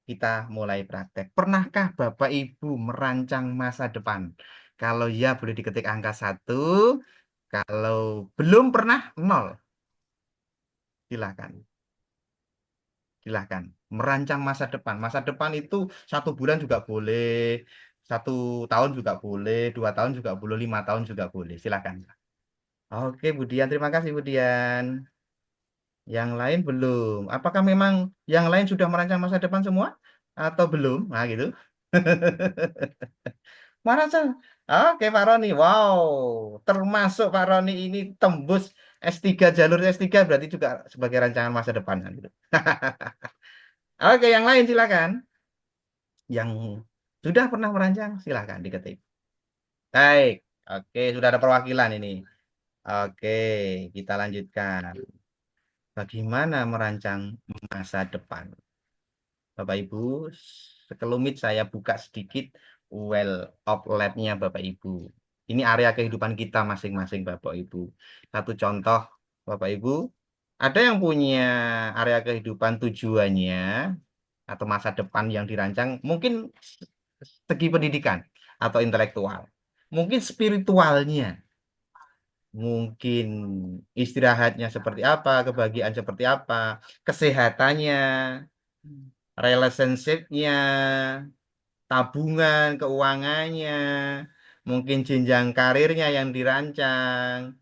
kita mulai praktek. Pernahkah Bapak Ibu merancang masa depan? Kalau ya, boleh diketik angka 1. Kalau belum pernah, 0. Silakan. Silakan. Merancang masa depan. Masa depan itu 1 bulan juga boleh, 1 tahun juga boleh, 2 tahun juga boleh, 5 tahun juga boleh. Silakan. Oke, Budian. Terima kasih, Budian. Yang lain belum. Apakah memang yang lain sudah merancang masa depan semua? Atau belum? Nah, gitu. Marathon. Oke, Pak Roni. Wow. Termasuk Pak Roni ini tembus S3, jalur S3 berarti juga sebagai rancangan masa depan. Kan, gitu. Oke, yang lain silakan. Yang sudah pernah merancang, silakan diketik. Baik. Oke, sudah ada perwakilan ini. Oke, kita lanjutkan. Bagaimana merancang masa depan? Bapak Ibu, sekelumit saya buka sedikit well of lab-nya Bapak Ibu. Ini area kehidupan kita masing-masing Bapak Ibu. Satu contoh Bapak Ibu, ada yang punya area kehidupan tujuannya atau masa depan yang dirancang mungkin segi pendidikan atau intelektual. Mungkin spiritualnya, mungkin istirahatnya seperti apa, kebahagiaan seperti apa, kesehatannya, relationship-nya, tabungan, keuangannya, mungkin jenjang karirnya yang dirancang,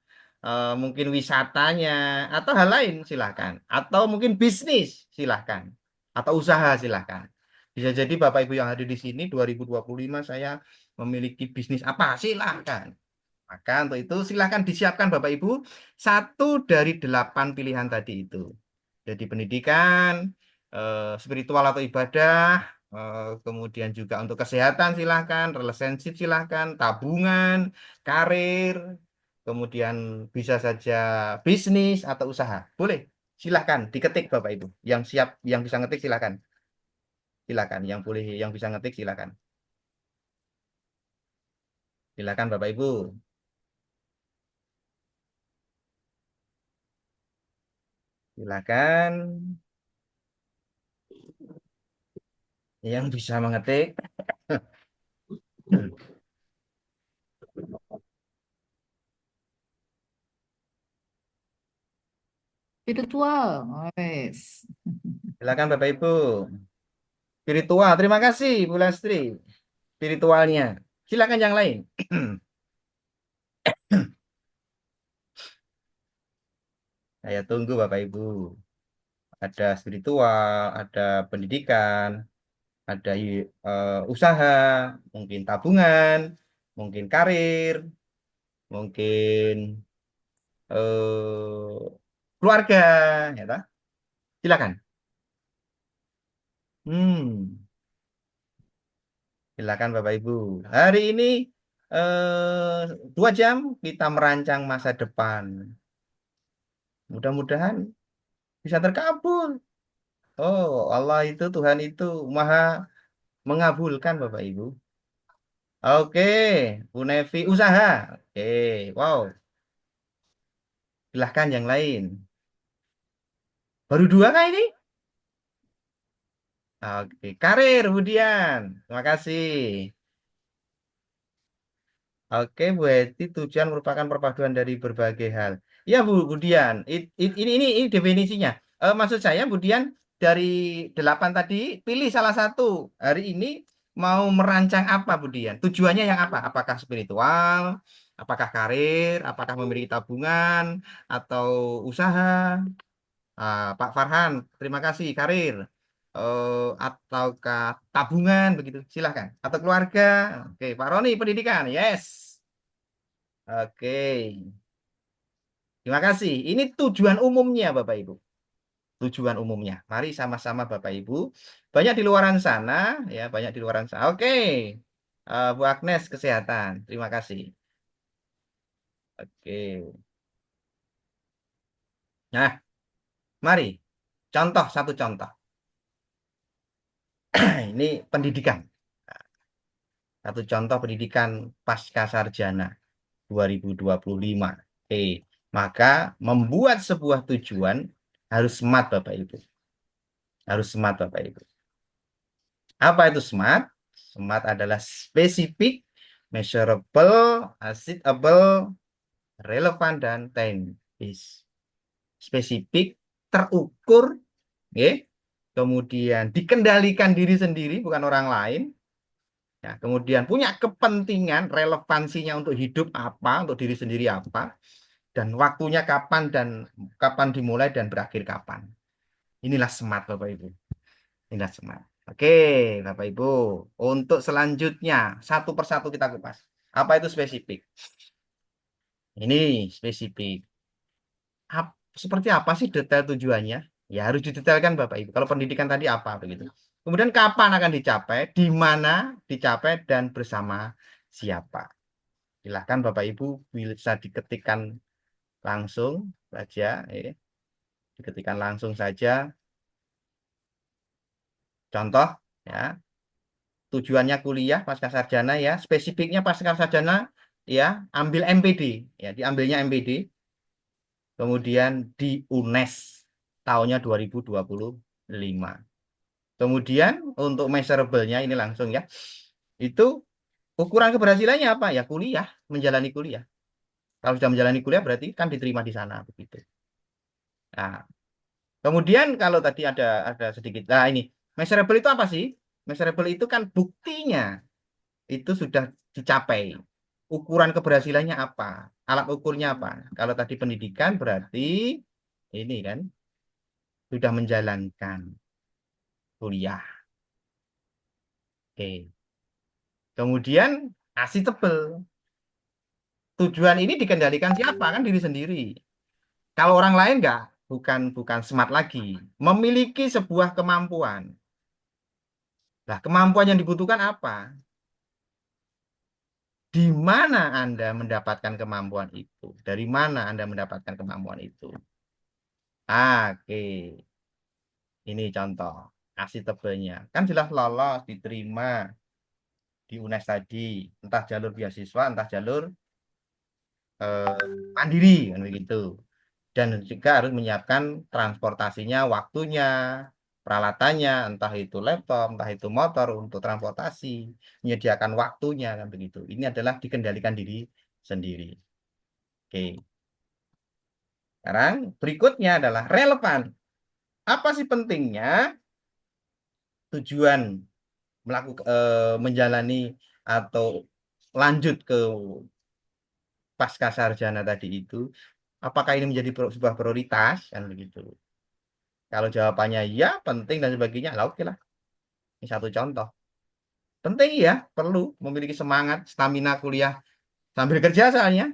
mungkin wisatanya, atau hal lain silahkan. Atau mungkin bisnis silahkan. Atau usaha silahkan. Bisa jadi Bapak Ibu yang hadir di sini 2025 saya memiliki bisnis apa silahkan. Maka untuk itu silahkan disiapkan Bapak Ibu 1 dari 8 pilihan tadi itu. Jadi pendidikan, spiritual atau ibadah, kemudian juga untuk kesehatan silahkan, relationship silahkan, tabungan, karir, kemudian bisa saja bisnis atau usaha. Boleh, silahkan diketik Bapak Ibu. Yang siap, yang bisa ngetik silahkan. Silahkan, yang boleh, yang bisa ngetik silahkan. Silahkan Bapak Ibu. Silahkan yang bisa mengetik. Spiritual. Wes. Silakan Bapak Ibu. Spiritual. Terima kasih Bu Lastri. Spiritualnya. Silakan yang lain. Saya tunggu Bapak Ibu. Ada spiritual, ada pendidikan, ada usaha, mungkin tabungan, mungkin karir, mungkin keluarga, ya toh? Silakan. Hmm, silakan Bapak Ibu. Hari ini 2 jam kita merancang masa depan. Mudah-mudahan bisa terkabul. Oh, Allah itu, Tuhan itu maha mengabulkan Bapak Ibu. Oke, Bu Nevi usaha. Oke, wow. Silahkan yang lain. Baru 2 kah ini? Oke, karir Budian. Terima kasih. Oke, Bu Eti, tujuan merupakan perpaduan dari berbagai hal. Ya, Bu Budian, ini definisinya. Maksud saya, Budian, dari 8 tadi, pilih salah satu. Hari ini mau merancang apa, Budian? Tujuannya yang apa? Apakah spiritual? Apakah karir? Apakah memiliki tabungan? Atau usaha? Pak Farhan, terima kasih. Karir? Ataukah tabungan, begitu? Silahkan. Atau keluarga? Oke, Pak Roni, pendidikan. Yes. Oke, terima kasih. Ini tujuan umumnya, Bapak Ibu. Tujuan umumnya. Mari sama-sama, Bapak Ibu. Banyak di luaran sana, ya, banyak di luaran sana. Oke, Bu Agnes, kesehatan. Terima kasih. Oke. Nah, mari. Contoh, satu contoh. Ini pendidikan. Satu contoh pendidikan pasca sarjana 2025. Oke, maka membuat sebuah tujuan harus smart, Bapak Ibu. Harus smart, Bapak Ibu. Apa itu SMART? SMART adalah spesifik, measurable, achievable, relevan dan time based. Spesifik, terukur, ya. Kemudian dikendalikan diri sendiri, bukan orang lain. Ya, kemudian punya kepentingan, relevansinya untuk hidup apa, untuk diri sendiri apa, dan waktunya kapan dan kapan dimulai dan berakhir kapan. Inilah smart, Bapak Ibu. Inilah smart. Oke, Bapak Ibu. Untuk selanjutnya, satu persatu kita kupas. Apa itu spesifik? Ini spesifik. Seperti apa sih detail tujuannya? Ya harus didetailkan Bapak Ibu. Kalau pendidikan tadi apa begitu. Kemudian kapan akan dicapai, di mana dicapai, dan bersama siapa. Silakan Bapak Ibu bisa diketikkan langsung saja. Diketikkan langsung saja. Contoh, ya. Tujuannya kuliah pasca sarjana ya. Spesifiknya pasca sarjana ya, ambil MPD. Ya, diambilnya MPD. Kemudian di UNES tahunnya 2025. Kemudian untuk measurable-nya ini langsung ya. Itu ukuran keberhasilannya apa? Ya kuliah, menjalani kuliah. Kalau sudah menjalani kuliah berarti kan diterima di sana begitu. Nah, kemudian kalau tadi ada sedikit. Nah, ini measurable itu apa sih? Measurable itu kan buktinya itu sudah dicapai. Ukuran keberhasilannya apa? Alat ukurnya apa? Kalau tadi pendidikan berarti ini kan sudah menjalankan kuliah. Oke. Kemudian ASI tebel. Tujuan ini dikendalikan siapa? Kan diri sendiri. Kalau orang lain enggak, bukan smart lagi. Memiliki sebuah kemampuan. Nah, kemampuan yang dibutuhkan apa? Di mana Anda mendapatkan kemampuan itu? Dari mana Anda mendapatkan kemampuan itu? Oke. Ini contoh. ASI tebelnya. Kan jelas lolos, diterima di UNES tadi. Entah jalur beasiswa, entah jalur mandiri kan begitu. Dan juga harus menyiapkan transportasinya, waktunya, peralatannya, entah itu laptop, entah itu motor untuk transportasi, menyediakan waktunya kan begitu. Ini adalah dikendalikan diri sendiri. Oke. Sekarang berikutnya adalah relevan. Apa sih pentingnya tujuan menjalani atau lanjut ke pasca sarjana tadi itu? Apakah ini menjadi sebuah prioritas kan begitu? Kalau jawabannya ya, penting dan sebagainya, lah oke lah. Ini satu contoh. Penting ya, perlu memiliki semangat, stamina kuliah sambil kerja soalnya.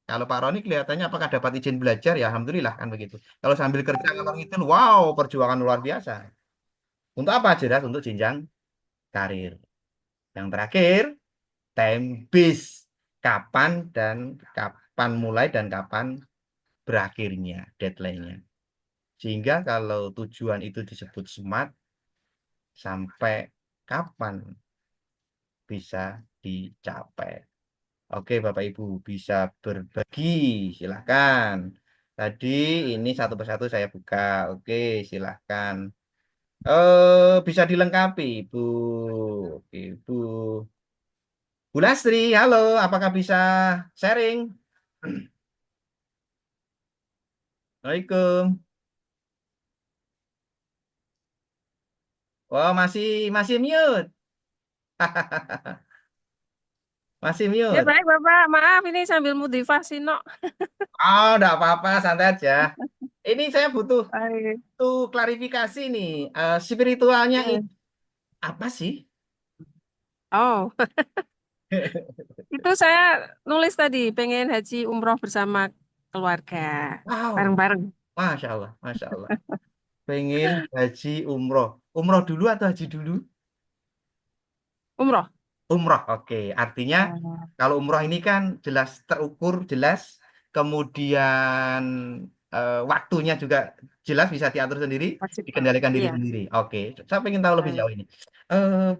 Kalau Pak Roni kelihatannya apakah dapat izin belajar, ya Alhamdulillah kan begitu. Kalau sambil kerja ngalor itu, wow, perjuangan luar biasa. Untuk apa? Jelas untuk jenjang karir. Yang terakhir, time base. Kapan mulai dan kapan berakhirnya, deadline-nya. Sehingga kalau tujuan itu disebut smart, sampai kapan bisa dicapai. Oke, Bapak Ibu bisa berbagi, silahkan. Tadi ini satu persatu saya buka. Oke, silahkan. Bisa dilengkapi, Bu. Oke, Bu Lastri, halo, apakah bisa sharing? Waalaikumsalam. Oh, masih mute. Masih Ya mute. baik Bapak, maaf ini sambil motivasi no. Oh, enggak apa-apa, santai aja. Ini saya butuh Baik. klarifikasi nih. Spiritualnya Ya. itu apa sih? Oh, itu saya nulis tadi pengen haji umroh bersama keluarga Wow, bareng-bareng. Masya Allah, Masya Allah. Pengen haji umroh. Umroh dulu atau haji dulu? Umroh. Umroh, oke. Artinya Oh, kalau umroh ini kan jelas terukur, jelas. Kemudian waktunya juga jelas bisa diatur sendiri, maksimal. dikendalikan diri Iya. sendiri. Oke, saya pengen tahu lebih Baik. jauh ini.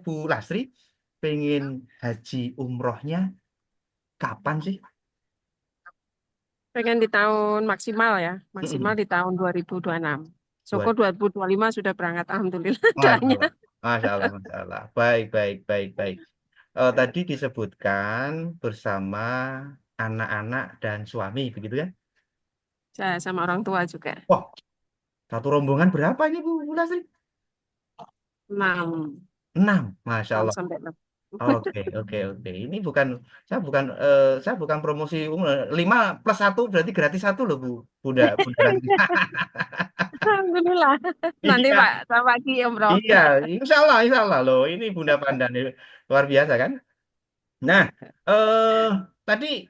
Bu Lasri, pengen haji umrohnya kapan sih? Pengen di tahun maksimal ya, maksimal Mm-mm. di tahun 2026. Dua- Syukur 2025 sudah berangkat, alhamdulillah Masya doanya. Allah, Masya Allah, Masya Allah. Baik, baik, baik, baik. Tadi disebutkan bersama anak-anak, dan suami, begitu kan? Saya sama orang tua juga. Wah, satu rombongan berapa ini Bu Lastri? 6, 6, Masya 6 Allah. sampai 6. Oke, oke, oke. Ini bukan, saya bukan promosi umum. 5 plus 1 berarti gratis 1 loh, Bunda, Bunda Lastri. Alhamdulillah. Nanti Iya, Pak, sama pagi umroh. iya, insya Allah loh. Ini Bunda Pandan ini luar biasa kan? Nah, tadi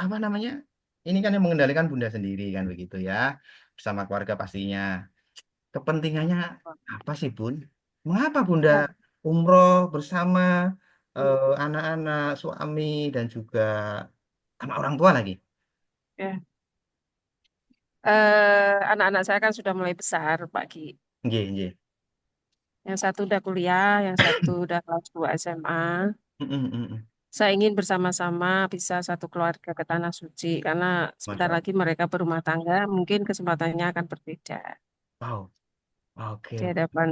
apa namanya? Ini kan yang mengendalikan Bunda sendiri kan begitu ya, bersama keluarga pastinya. Kepentingannya apa sih, Bun? Mengapa Bunda Ya. umroh bersama anak-anak, suami, dan juga sama orang tua lagi? Ya. Anak-anak saya kan sudah mulai besar, Pak Ki. Nggih, nggih. Yang satu udah kuliah, yang satu udah kelas 2 SMA. Mm, mm, mm, mm. Saya ingin bersama-sama bisa satu keluarga ke Tanah Suci karena sebentar Masya Allah. lagi mereka berumah tangga, mungkin kesempatannya akan berbeda. Wow. Oke, Di oke. hadapan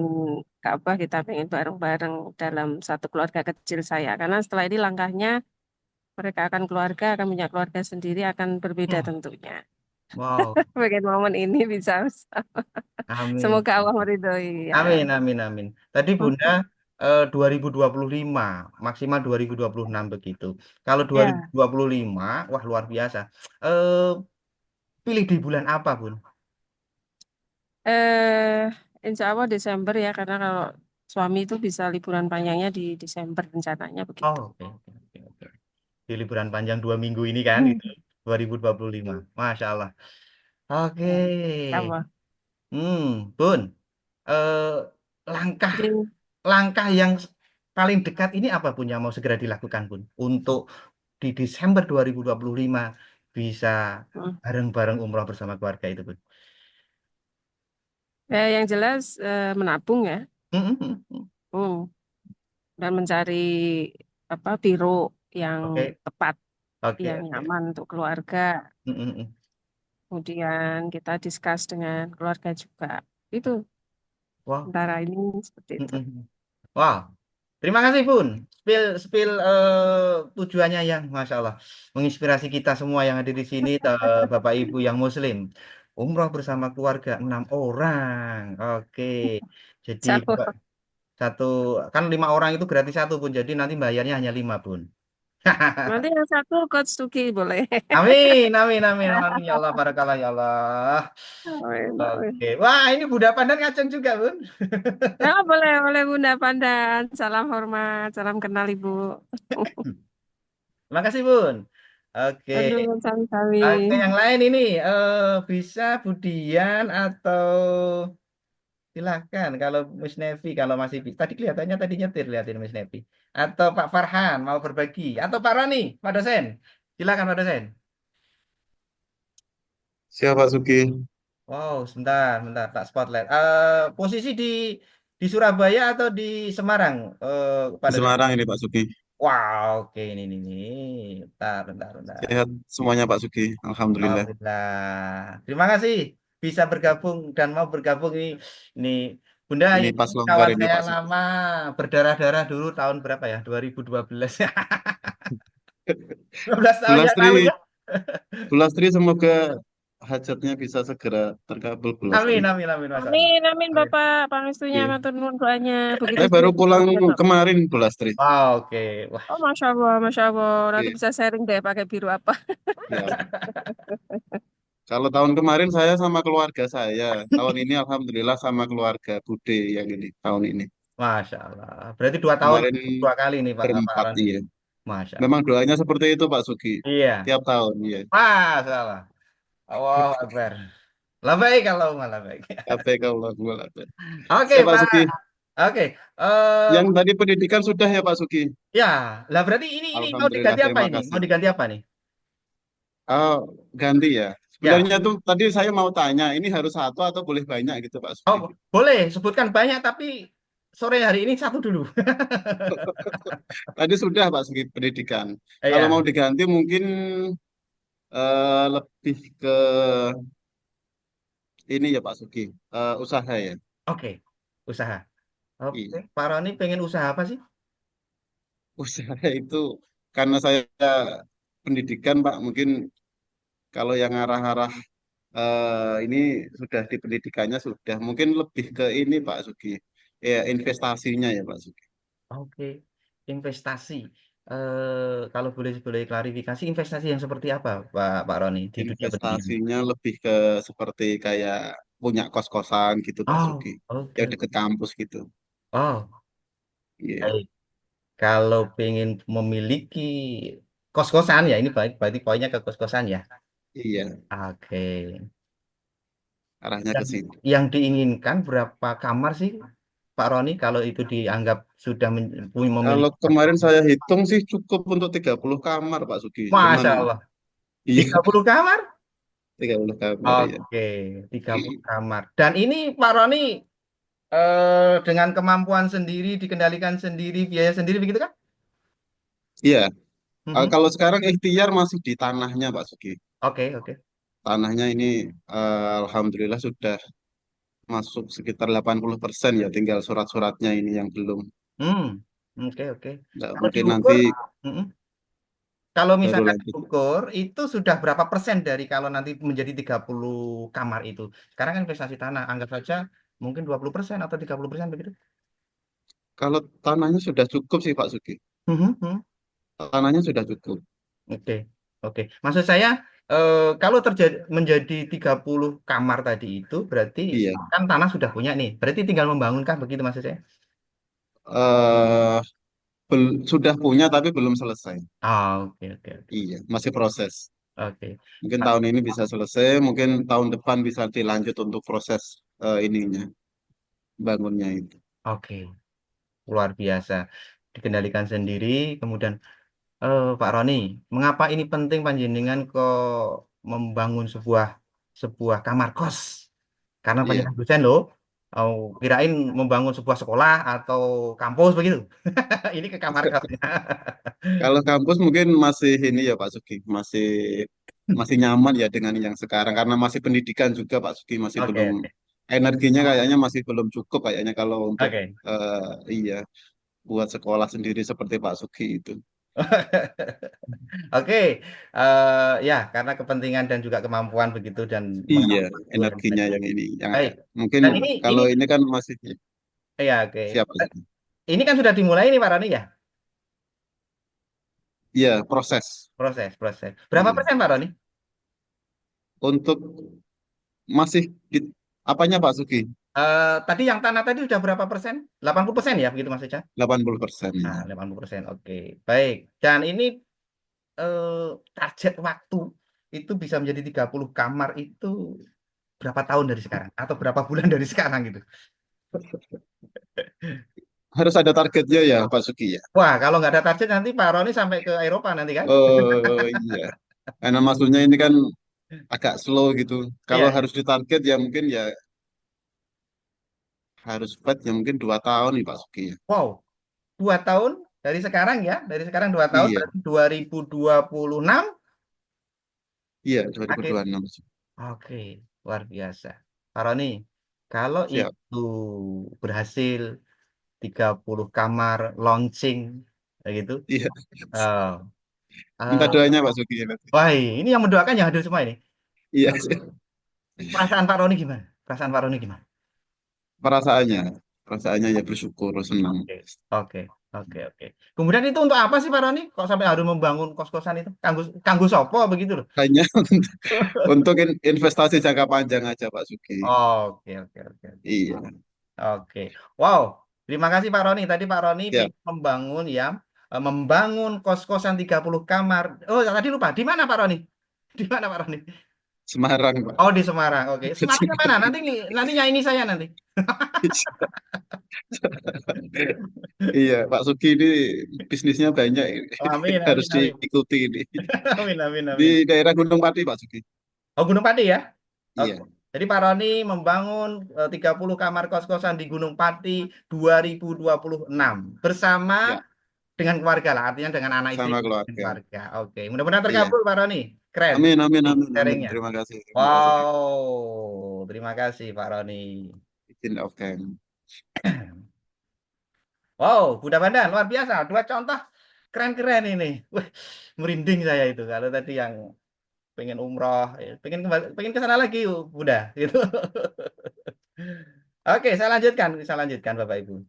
Ka'bah kita pengen bareng-bareng dalam satu keluarga kecil saya. Karena setelah ini langkahnya mereka akan keluarga, akan punya keluarga sendiri, akan berbeda Hmm, tentunya. wow. Pengen momen ini bisa. Amin. Semoga Allah meridhoi ya. Amin, amin, amin. Tadi Bunda 2025, maksimal 2026 begitu. Kalau Ya, 2025, wah luar biasa. Eh, pilih di bulan apa, Bun? eh, insya Allah Desember ya, karena kalau suami itu bisa liburan panjangnya di Desember rencananya Oh, begitu. oke, oke, oke, oke. Di liburan panjang 2 minggu ini kan, Hmm. itu 2025. Masya Allah. Oke. Ya, insya Allah. Bun, eh, langkah Jadi, langkah yang paling dekat ini apa Bun yang mau segera dilakukan, Bun? Untuk di Desember 2025 bisa hmm. bareng-bareng umroh bersama keluarga itu, Bun. Yang jelas menabung ya. Hmm, hmm, hmm, hmm. Hmm. Dan mencari apa biro yang Oke, tepat, oke, yang oke. nyaman untuk keluarga. Hmm, hmm, hmm. Kemudian kita discuss dengan keluarga juga. Itu Wow. antara ini seperti Hmm, itu. hmm, hmm. Wow. Terima kasih, Bun. Spill tujuannya yang Masya Allah menginspirasi kita semua yang ada di sini, Bapak Ibu yang Muslim. Umroh bersama keluarga 6 orang. Oke. Jadi Siapa? satu kan 5 orang itu gratis satu Bun. Jadi nanti bayarnya hanya 5 Bun. Nanti yang satu Coach Tuki boleh. Amin, amin, amin, amin ya Allah, barakallah ya Allah. Amin, Oke, amin. wah ini Buddha Pandan ngaceng juga Bun. Ya, boleh, boleh Bunda Pandan. Salam hormat, salam kenal Ibu. Terima kasih Bun. Oke, Aduh, sami-sami. oke yang lain ini bisa Budian atau silahkan kalau Miss Nevi kalau masih tadi kelihatannya tadi nyetir lihatin Miss Nevi atau Pak Farhan mau berbagi atau Pak Rani, Pak dosen. Silakan Pak dosen. Siap Pak Suki Wow, sebentar, sebentar, tak spotlight. Posisi di Surabaya atau di Semarang, di pada saya. Semarang ini Pak Suki. Wow, oke, ini, nih. Bentar, bentar, bentar. Sehat semuanya Pak Suki. Alhamdulillah. Alhamdulillah. Terima kasih bisa bergabung dan mau bergabung ini. Ini Bunda, Ini ini pas longgar kawan ini saya Pak Suki. lama, berdarah-darah dulu tahun berapa ya? 2012. 12 tahun Bu yang lalu Lastri, ya. Bu Lastri semoga hajatnya bisa segera terkabul Bu Lastri. Amin, amin, amin, Masya Allah. Amin, amin Amin. Bapak. Pangestunya, Oke. matur nuwun doanya. Begitu Saya pun baru kita pulang juga doa. kemarin Bu Lastri. Oke. Wah, Oh, Masya Allah, Masya Allah. Nanti Oke. bisa sharing deh pakai biru apa. Ya. Kalau tahun kemarin saya sama keluarga saya. Tahun ini Alhamdulillah sama keluarga Bude yang ini tahun ini. Masya Allah. Berarti 2 tahun Kemarin 2 kali nih Pak berempat Rani. iya. Masya Allah. Memang doanya seperti itu Pak Suki. Iya. Tiap tahun iya. Masya Allah. Allahu Akbar. Labai kalau malah baik. KPK Allah. Oke, Siap Pak Pak. Suki. Oke. Yang tadi pendidikan sudah ya Pak Suki? Ya, lah berarti ini mau Alhamdulillah, diganti apa terima ini? Mau kasih. diganti apa nih? Oh, ganti ya. Ya. Sebenarnya tuh tadi saya mau tanya, ini harus satu atau boleh banyak gitu Pak Oh, Suki? boleh sebutkan banyak tapi sore hari ini satu dulu. Tadi sudah Pak Suki pendidikan. Kalau mau Iya. diganti mungkin lebih ke ini ya Pak Suki, usaha ya. Oke. Usaha. Oke. Iya. Pak Roni pengen usaha apa sih? Usaha itu karena saya pendidikan Pak, mungkin kalau yang arah-arah ini sudah di pendidikannya sudah mungkin lebih ke ini Pak Sugi. Ya investasinya ya Pak Sugi. Oke, investasi. Kalau boleh boleh klarifikasi, investasi yang seperti apa, Pak Roni, di dunia pendidikan? Investasinya lebih ke seperti kayak punya kos-kosan gitu Pak Oh, Sugi. Yang oke. deket kampus gitu. Oh, Iya, baik. Kalau pengen memiliki kos-kosan ya, ini baik, berarti poinnya ke kos-kosan ya. iya, Oke. arahnya ke Yang, situ. yang diinginkan berapa kamar sih, Pak Roni, kalau itu dianggap sudah Kalau memiliki kemarin kos-kosan? saya hitung sih cukup untuk 30 kamar Pak Sugi. Cuman Masya Allah, iya 30 kamar? 30 kamar ya. Oke, 30 kamar. Dan ini Pak Roni dengan kemampuan sendiri, dikendalikan sendiri, biaya sendiri begitu kan? Iya, Mhm. kalau sekarang ikhtiar masih di tanahnya Pak Sugi. Oke, oke. Tanahnya ini alhamdulillah sudah masuk sekitar 80% ya, tinggal surat-suratnya ini yang belum. Hmm, oke, oke. Nah, Kalau mungkin nanti diukur, mhm. Kalau baru misalkan lanjut. diukur, itu sudah berapa persen dari kalau nanti menjadi 30 kamar itu? Sekarang kan investasi tanah, anggap saja mungkin 20% atau 30% begitu. Kalau tanahnya sudah cukup sih Pak Sugi. Mhm, mhm. Tanahnya sudah cukup. Oke, oke. Maksud saya, kalau terjadi menjadi 30 kamar tadi itu, berarti Iya. kan tanah sudah punya nih. Berarti tinggal membangunkah begitu maksud saya? eh sudah punya tapi belum selesai. Ah, oke, oke, oke. Iya, masih proses. Oke. Mungkin Ah, tahun ini bisa selesai, mungkin tahun depan bisa dilanjut untuk proses ininya, bangunnya itu. oke, luar biasa. Dikendalikan sendiri, kemudian Pak Roni, mengapa ini penting panjenengan kok membangun sebuah sebuah kamar kos? Karena Iya. panjenengan dosen loh. Oh, kirain membangun sebuah sekolah atau kampus begitu. Ini ke kamar kosnya. Kalau kampus mungkin masih ini ya Pak Sugi, masih masih nyaman ya dengan yang sekarang karena masih pendidikan juga Pak Sugi masih Oke, belum oke. energinya kayaknya masih belum cukup kayaknya kalau untuk Oke. iya buat sekolah sendiri seperti Pak Sugi itu. Oke, ya karena kepentingan dan juga kemampuan begitu dan Iya, mengawal dan energinya sebagainya. yang ini yang Baik. mungkin Dan ini kalau ini kan masih ya oke. siapa? Ini kan sudah dimulai nih Pak Roni ya, Iya, proses. proses proses. Berapa Iya. persen Pak Roni? Untuk masih apanya Pak Sugi? Tadi yang tanah tadi sudah berapa persen? 80% ya begitu maksudnya? 80%. Nah, 80%. Oke. Baik. Dan ini eh, target waktu itu bisa menjadi 30 kamar itu berapa tahun dari sekarang atau berapa bulan dari sekarang gitu. Harus ada targetnya ya Pak Sugi ya. Wah, kalau nggak ada target nanti Pak Roni sampai ke Eropa nanti kan? Oh iya. Karena maksudnya ini kan agak slow gitu. Kalau Iya. harus ditarget ya mungkin ya harus fight ya mungkin 2 tahun nih Pak Suki ya. Wow, 2 tahun dari sekarang ya, dari sekarang 2 tahun Iya, berarti 2026 iya akhir. 2026. Oke, luar biasa. Pak Roni, kalau Siap. itu berhasil 30 kamar launching kayak gitu. Iya, eh, minta eh, doanya Pak Suki ya nanti. wah, ini yang mendoakan yang hadir semua ini. Iya, Perasaan Pak Roni gimana? Perasaan Pak Roni gimana? perasaannya, perasaannya ya bersyukur, senang. Oke, oke, oke, oke. Kemudian itu untuk apa sih Pak Roni? Kok sampai harus membangun kos-kosan itu? Kanggo, kanggo sopo begitu loh. Hanya untuk investasi jangka panjang aja Pak Suki. Oke, oke, oke. Iya, Oke. Wow, terima kasih Pak Roni. Tadi Pak Roni siap. pengen membangun ya, membangun kos-kosan 30 kamar. Oh, tadi lupa. Di mana Pak Roni? Di mana Pak Roni? Semarang Pak. Oh, di Semarang. Oke. Semarangnya mana? Nanti nanti nyanyi saya nanti. Iya, Pak Suki ini bisnisnya banyak ini. Amin, Harus amin, amin. diikuti ini. Amin, amin, Di amin. daerah Gunung Pati Pak Suki. Oh, Gunung Pati ya? Oke. Iya, Jadi Pak Roni membangun 30 kamar kos-kosan di Gunung Pati 2026 bersama ya, dengan keluarga lah, artinya dengan anak istri sama dan keluarga. keluarga. Oke, mudah-mudahan Iya. terkabul Pak Roni. Keren. Amin, amin, Ini amin, amin. sharingnya. Terima kasih, terima kasih. Wow, terima kasih Pak Roni. Izin oke. Wow, Buddha Bandan luar biasa. Dua contoh Keren-keren ini. Wah, merinding saya itu kalau tadi yang pengen umroh, pengen kembali, pengen ke sana lagi, udah gitu. Oke, saya lanjutkan Bapak Ibu.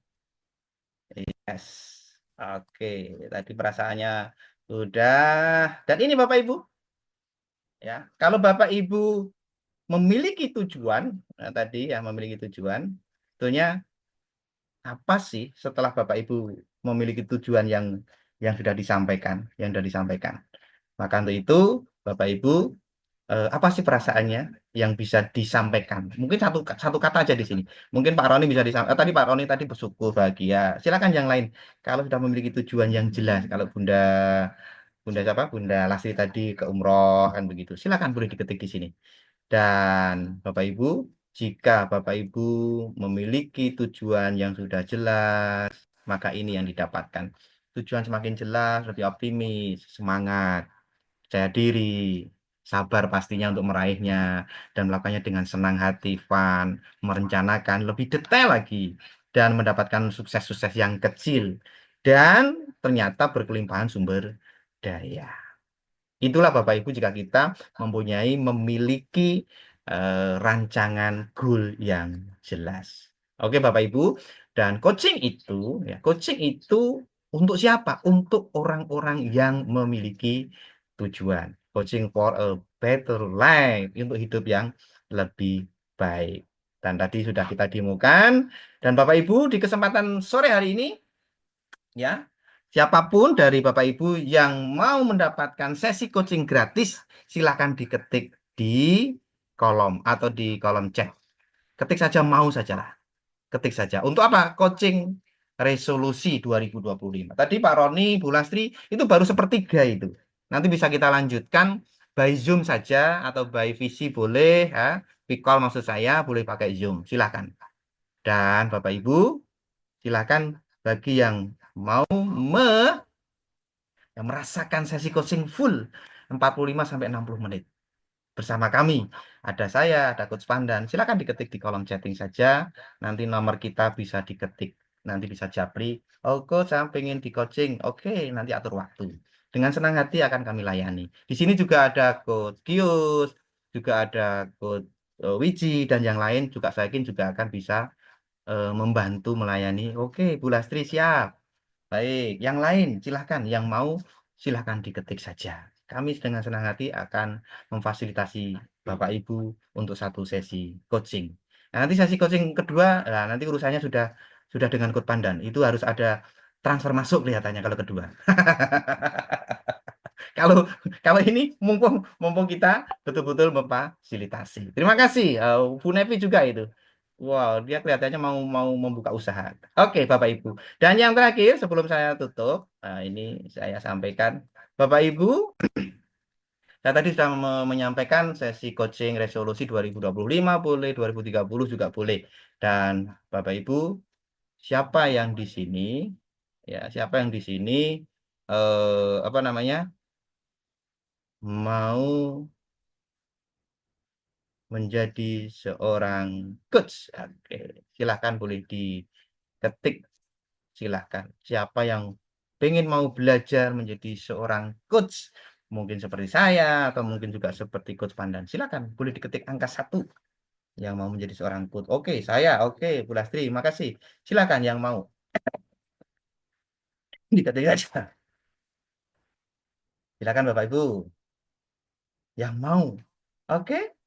Yes. Oke, tadi perasaannya udah. Dan ini Bapak Ibu, ya, kalau Bapak Ibu memiliki tujuan, nah, tadi ya memiliki tujuan, tentunya apa sih setelah Bapak Ibu memiliki tujuan yang sudah disampaikan, Maka untuk itu Bapak Ibu apa sih perasaannya yang bisa disampaikan? Mungkin satu kata aja di sini. Mungkin Pak Roni bisa disampaikan. Tadi Pak Roni tadi bersyukur, bahagia. Silakan yang lain. Kalau sudah memiliki tujuan yang jelas, kalau Bunda siapa? Bunda Lasri tadi ke umroh kan begitu. Silakan boleh diketik di sini. Dan Bapak Ibu, jika Bapak Ibu memiliki tujuan yang sudah jelas, maka ini yang didapatkan. Tujuan semakin jelas, lebih optimis, semangat, percaya diri, sabar pastinya untuk meraihnya, dan melakukannya dengan senang hati, fun, merencanakan lebih detail lagi, dan mendapatkan sukses-sukses yang kecil, dan ternyata berkelimpahan sumber daya. Itulah Bapak Ibu jika kita memiliki rancangan goal yang jelas. Oke Bapak Ibu, dan coaching itu untuk siapa? Untuk orang-orang yang memiliki tujuan. Coaching for a better life, untuk hidup yang lebih baik. Dan tadi sudah kita demokan. Dan Bapak Ibu di kesempatan sore hari ini, ya, siapapun dari Bapak Ibu yang mau mendapatkan sesi coaching gratis, silakan diketik di kolom atau di kolom chat. Ketik saja, mau sajalah. Ketik saja. Untuk apa? Coaching resolusi 2025. Tadi Pak Roni, Bu Lastri, itu baru sepertiga itu. Nanti bisa kita lanjutkan by Zoom saja atau by VC boleh, ya. Via call maksud saya, boleh pakai Zoom. Silakan. Dan Bapak Ibu, silakan bagi yang mau merasakan sesi coaching full 45 sampai 60 menit bersama kami. Ada saya, ada Coach Pandan. Silakan diketik di kolom chatting saja. Nanti nomor kita bisa diketik. Nanti bisa japri. Oh, Coach, saya pengen di coaching. Oke, nanti atur waktu. Dengan senang hati akan kami layani. Di sini juga ada Coach Gius, juga ada Coach Wiji, dan yang lain juga saya yakin juga akan bisa membantu melayani. Oke, Bu Lastri siap. Baik, yang lain silahkan, yang mau silahkan diketik saja. Kami dengan senang hati akan memfasilitasi Bapak Ibu untuk satu sesi coaching. Nah, nanti sesi coaching kedua, nah, nanti urusannya sudah dengan Coach Pandan. Itu harus ada transfer masuk kelihatannya kalau kedua. Kalau kalau ini mumpung mumpung kita betul-betul memfasilitasi. Terima kasih, Bu Nevi juga itu. Wow, dia kelihatannya mau mau membuka usaha. Oke, Bapak Ibu. Dan yang terakhir sebelum saya tutup, ini saya sampaikan, Bapak Ibu, saya tadi sudah menyampaikan sesi coaching resolusi 2025 boleh, 2030 juga boleh. Dan Bapak Ibu, siapa yang di sini, siapa yang di sini apa namanya, mau menjadi seorang coach? Oke, silahkan boleh diketik. Silahkan. Siapa yang pengen mau belajar menjadi seorang coach, mungkin seperti saya atau mungkin juga seperti Coach Pandan, silakan boleh diketik angka 1 yang mau menjadi seorang coach. Oke, saya, oke, Bu Lastri, makasih. Silakan yang mau diketik aja. Silakan Bapak Ibu yang mau. Oke,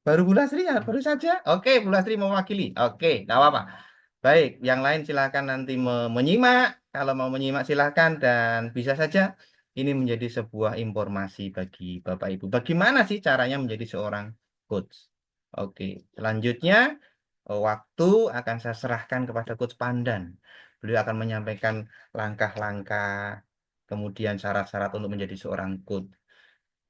baru Bu Lastri ya, baru saja. Oke, Bu Lastri mewakili. Oke, tidak apa-apa. Baik, yang lain silakan nanti menyimak. Kalau mau menyimak silakan, dan bisa saja ini menjadi sebuah informasi bagi Bapak Ibu. Bagaimana sih caranya menjadi seorang coach? Oke, selanjutnya waktu akan saya serahkan kepada Coach Pandan. Beliau akan menyampaikan langkah-langkah, kemudian syarat-syarat untuk menjadi seorang coach.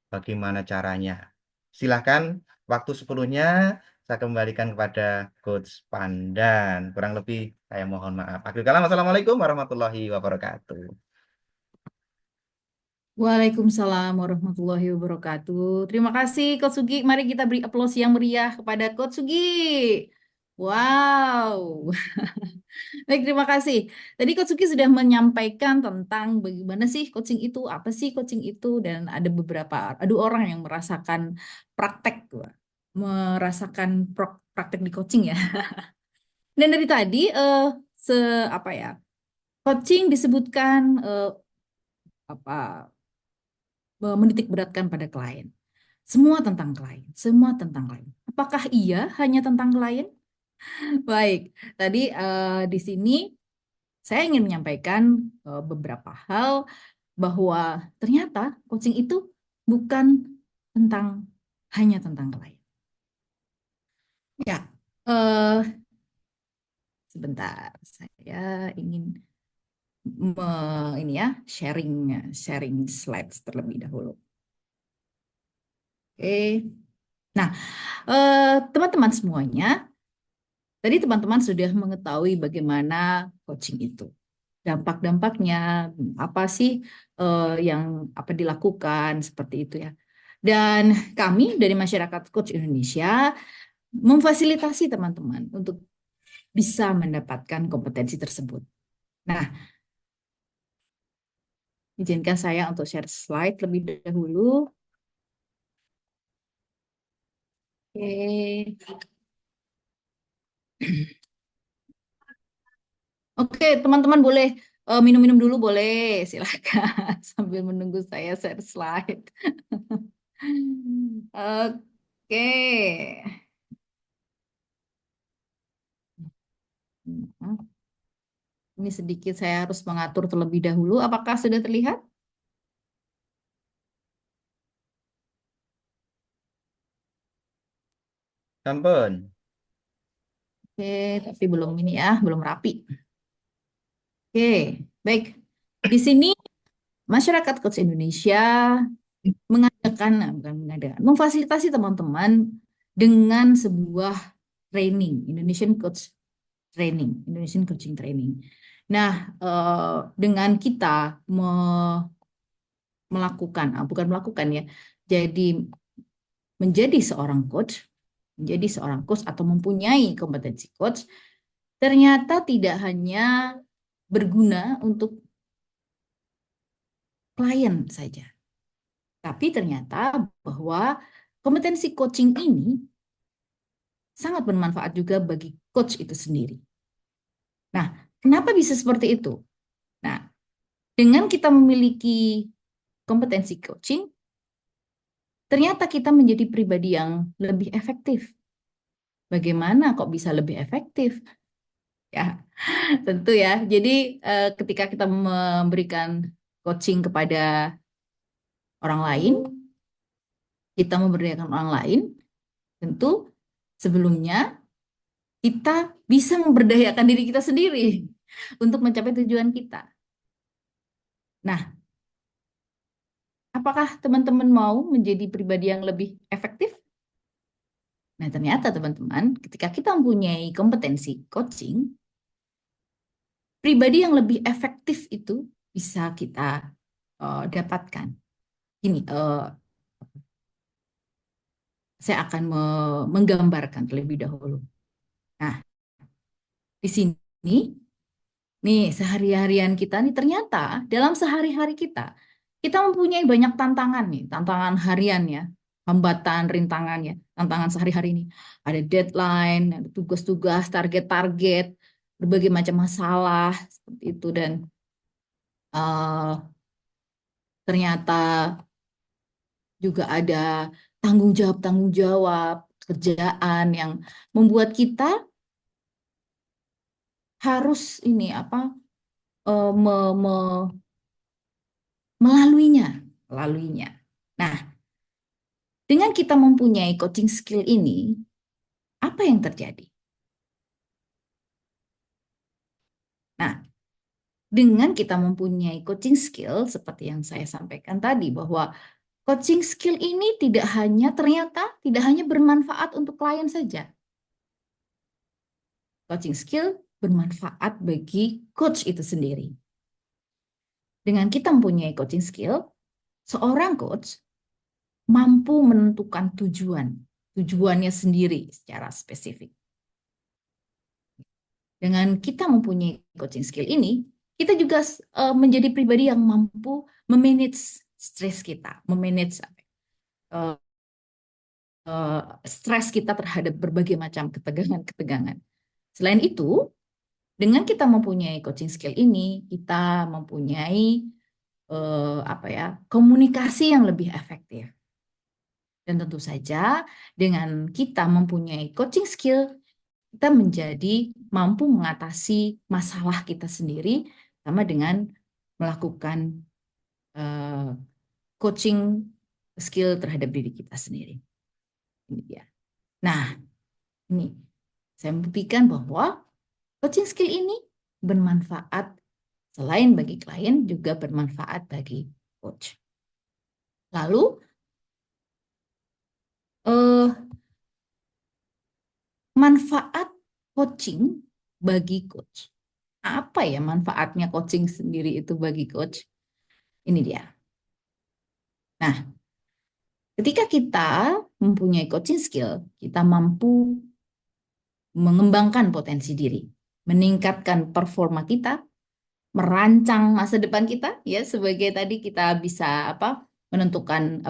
Bagaimana caranya? Silakan, waktu sepenuhnya saya kembalikan kepada Coach Pandan. Kurang lebih saya mohon maaf. Akhir kalam, Assalamualaikum warahmatullahi wabarakatuh. Waalaikumsalam warahmatullahi wabarakatuh. Terima kasih Coach Sugi. Mari kita beri aplaus yang meriah kepada Coach Sugi. Wow. Baik, terima kasih. Tadi Coach Suki sudah menyampaikan tentang bagaimana sih coaching itu, apa sih coaching itu, dan ada orang yang merasakan praktek, merasakan praktek di coaching ya. Dan dari tadi se apa ya, coaching disebutkan apa menitik beratkan pada klien. Semua tentang klien, semua tentang klien. Apakah iya hanya tentang klien? Baik, tadi di sini saya ingin menyampaikan beberapa hal bahwa ternyata coaching itu bukan tentang hanya tentang klien. Ya, sebentar, saya ingin ini ya sharing sharing slides terlebih dahulu. Oke, nah teman-teman semuanya, tadi teman-teman sudah mengetahui bagaimana coaching itu. Dampak-dampaknya apa sih yang apa dilakukan seperti itu ya. Dan kami dari Masyarakat Coach Indonesia memfasilitasi teman-teman untuk bisa mendapatkan kompetensi tersebut. Nah, izinkan saya untuk share slide lebih dahulu. Oke. Oke, teman-teman boleh minum-minum dulu boleh, silakan sambil menunggu saya share slide. Oke. Ini sedikit saya harus mengatur terlebih dahulu. Apakah sudah terlihat? Sampun. Oke, tapi belum ini ya, belum rapi. Oke, baik. Di sini Masyarakat Coach Indonesia memfasilitasi teman-teman dengan sebuah training, Indonesian Indonesian Coaching Training. Nah, dengan kita melakukan, bukan melakukan ya, jadi menjadi seorang coach atau mempunyai kompetensi coach, ternyata tidak hanya berguna untuk klien saja, tapi ternyata bahwa kompetensi coaching ini sangat bermanfaat juga bagi coach itu sendiri. Nah, kenapa bisa seperti itu? Nah, dengan kita memiliki kompetensi coaching, ternyata kita menjadi pribadi yang lebih efektif. Bagaimana kok bisa lebih efektif? Ya, tentu ya. Jadi ketika kita memberikan coaching kepada orang lain, kita memberdayakan orang lain, tentu sebelumnya kita bisa memberdayakan diri kita sendiri untuk mencapai tujuan kita. Nah, apakah teman-teman mau menjadi pribadi yang lebih efektif? Nah, ternyata teman-teman, ketika kita mempunyai kompetensi coaching, pribadi yang lebih efektif itu bisa kita dapatkan. Ini saya akan menggambarkan terlebih dahulu. Nah, di sini, nih sehari-harian kita nih ternyata dalam sehari-hari kita mempunyai banyak tantangan nih, tantangan harian ya, hambatan, rintangan ya, tantangan sehari-hari ini. Ada deadline, ada tugas-tugas, target-target, berbagai macam masalah seperti itu dan ternyata juga ada tanggung jawab kerjaan yang membuat kita harus ini apa melaluinya. Nah, dengan kita mempunyai coaching skill ini, apa yang terjadi? Nah, dengan kita mempunyai coaching skill seperti yang saya sampaikan tadi bahwa coaching skill ini ternyata tidak hanya bermanfaat untuk klien saja. Coaching skill bermanfaat bagi coach itu sendiri. Dengan kita mempunyai coaching skill, seorang coach mampu menentukan tujuannya sendiri secara spesifik. Dengan kita mempunyai coaching skill ini, kita juga menjadi pribadi yang mampu memanage stres kita, memanage uh, stres kita terhadap berbagai macam ketegangan-ketegangan. Selain itu, dengan kita mempunyai coaching skill ini, kita mempunyai komunikasi yang lebih efektif. Dan tentu saja dengan kita mempunyai coaching skill, kita menjadi mampu mengatasi masalah kita sendiri sama dengan melakukan coaching skill terhadap diri kita sendiri. Ini dia. Nah, ini saya membuktikan bahwa coaching skill ini bermanfaat selain bagi klien juga bermanfaat bagi coach. Lalu manfaat coaching bagi coach. Apa ya manfaatnya coaching sendiri itu bagi coach? Ini dia. Nah, ketika kita mempunyai coaching skill, kita mampu mengembangkan potensi diri, meningkatkan performa kita, merancang masa depan kita, ya sebagai tadi kita bisa menentukan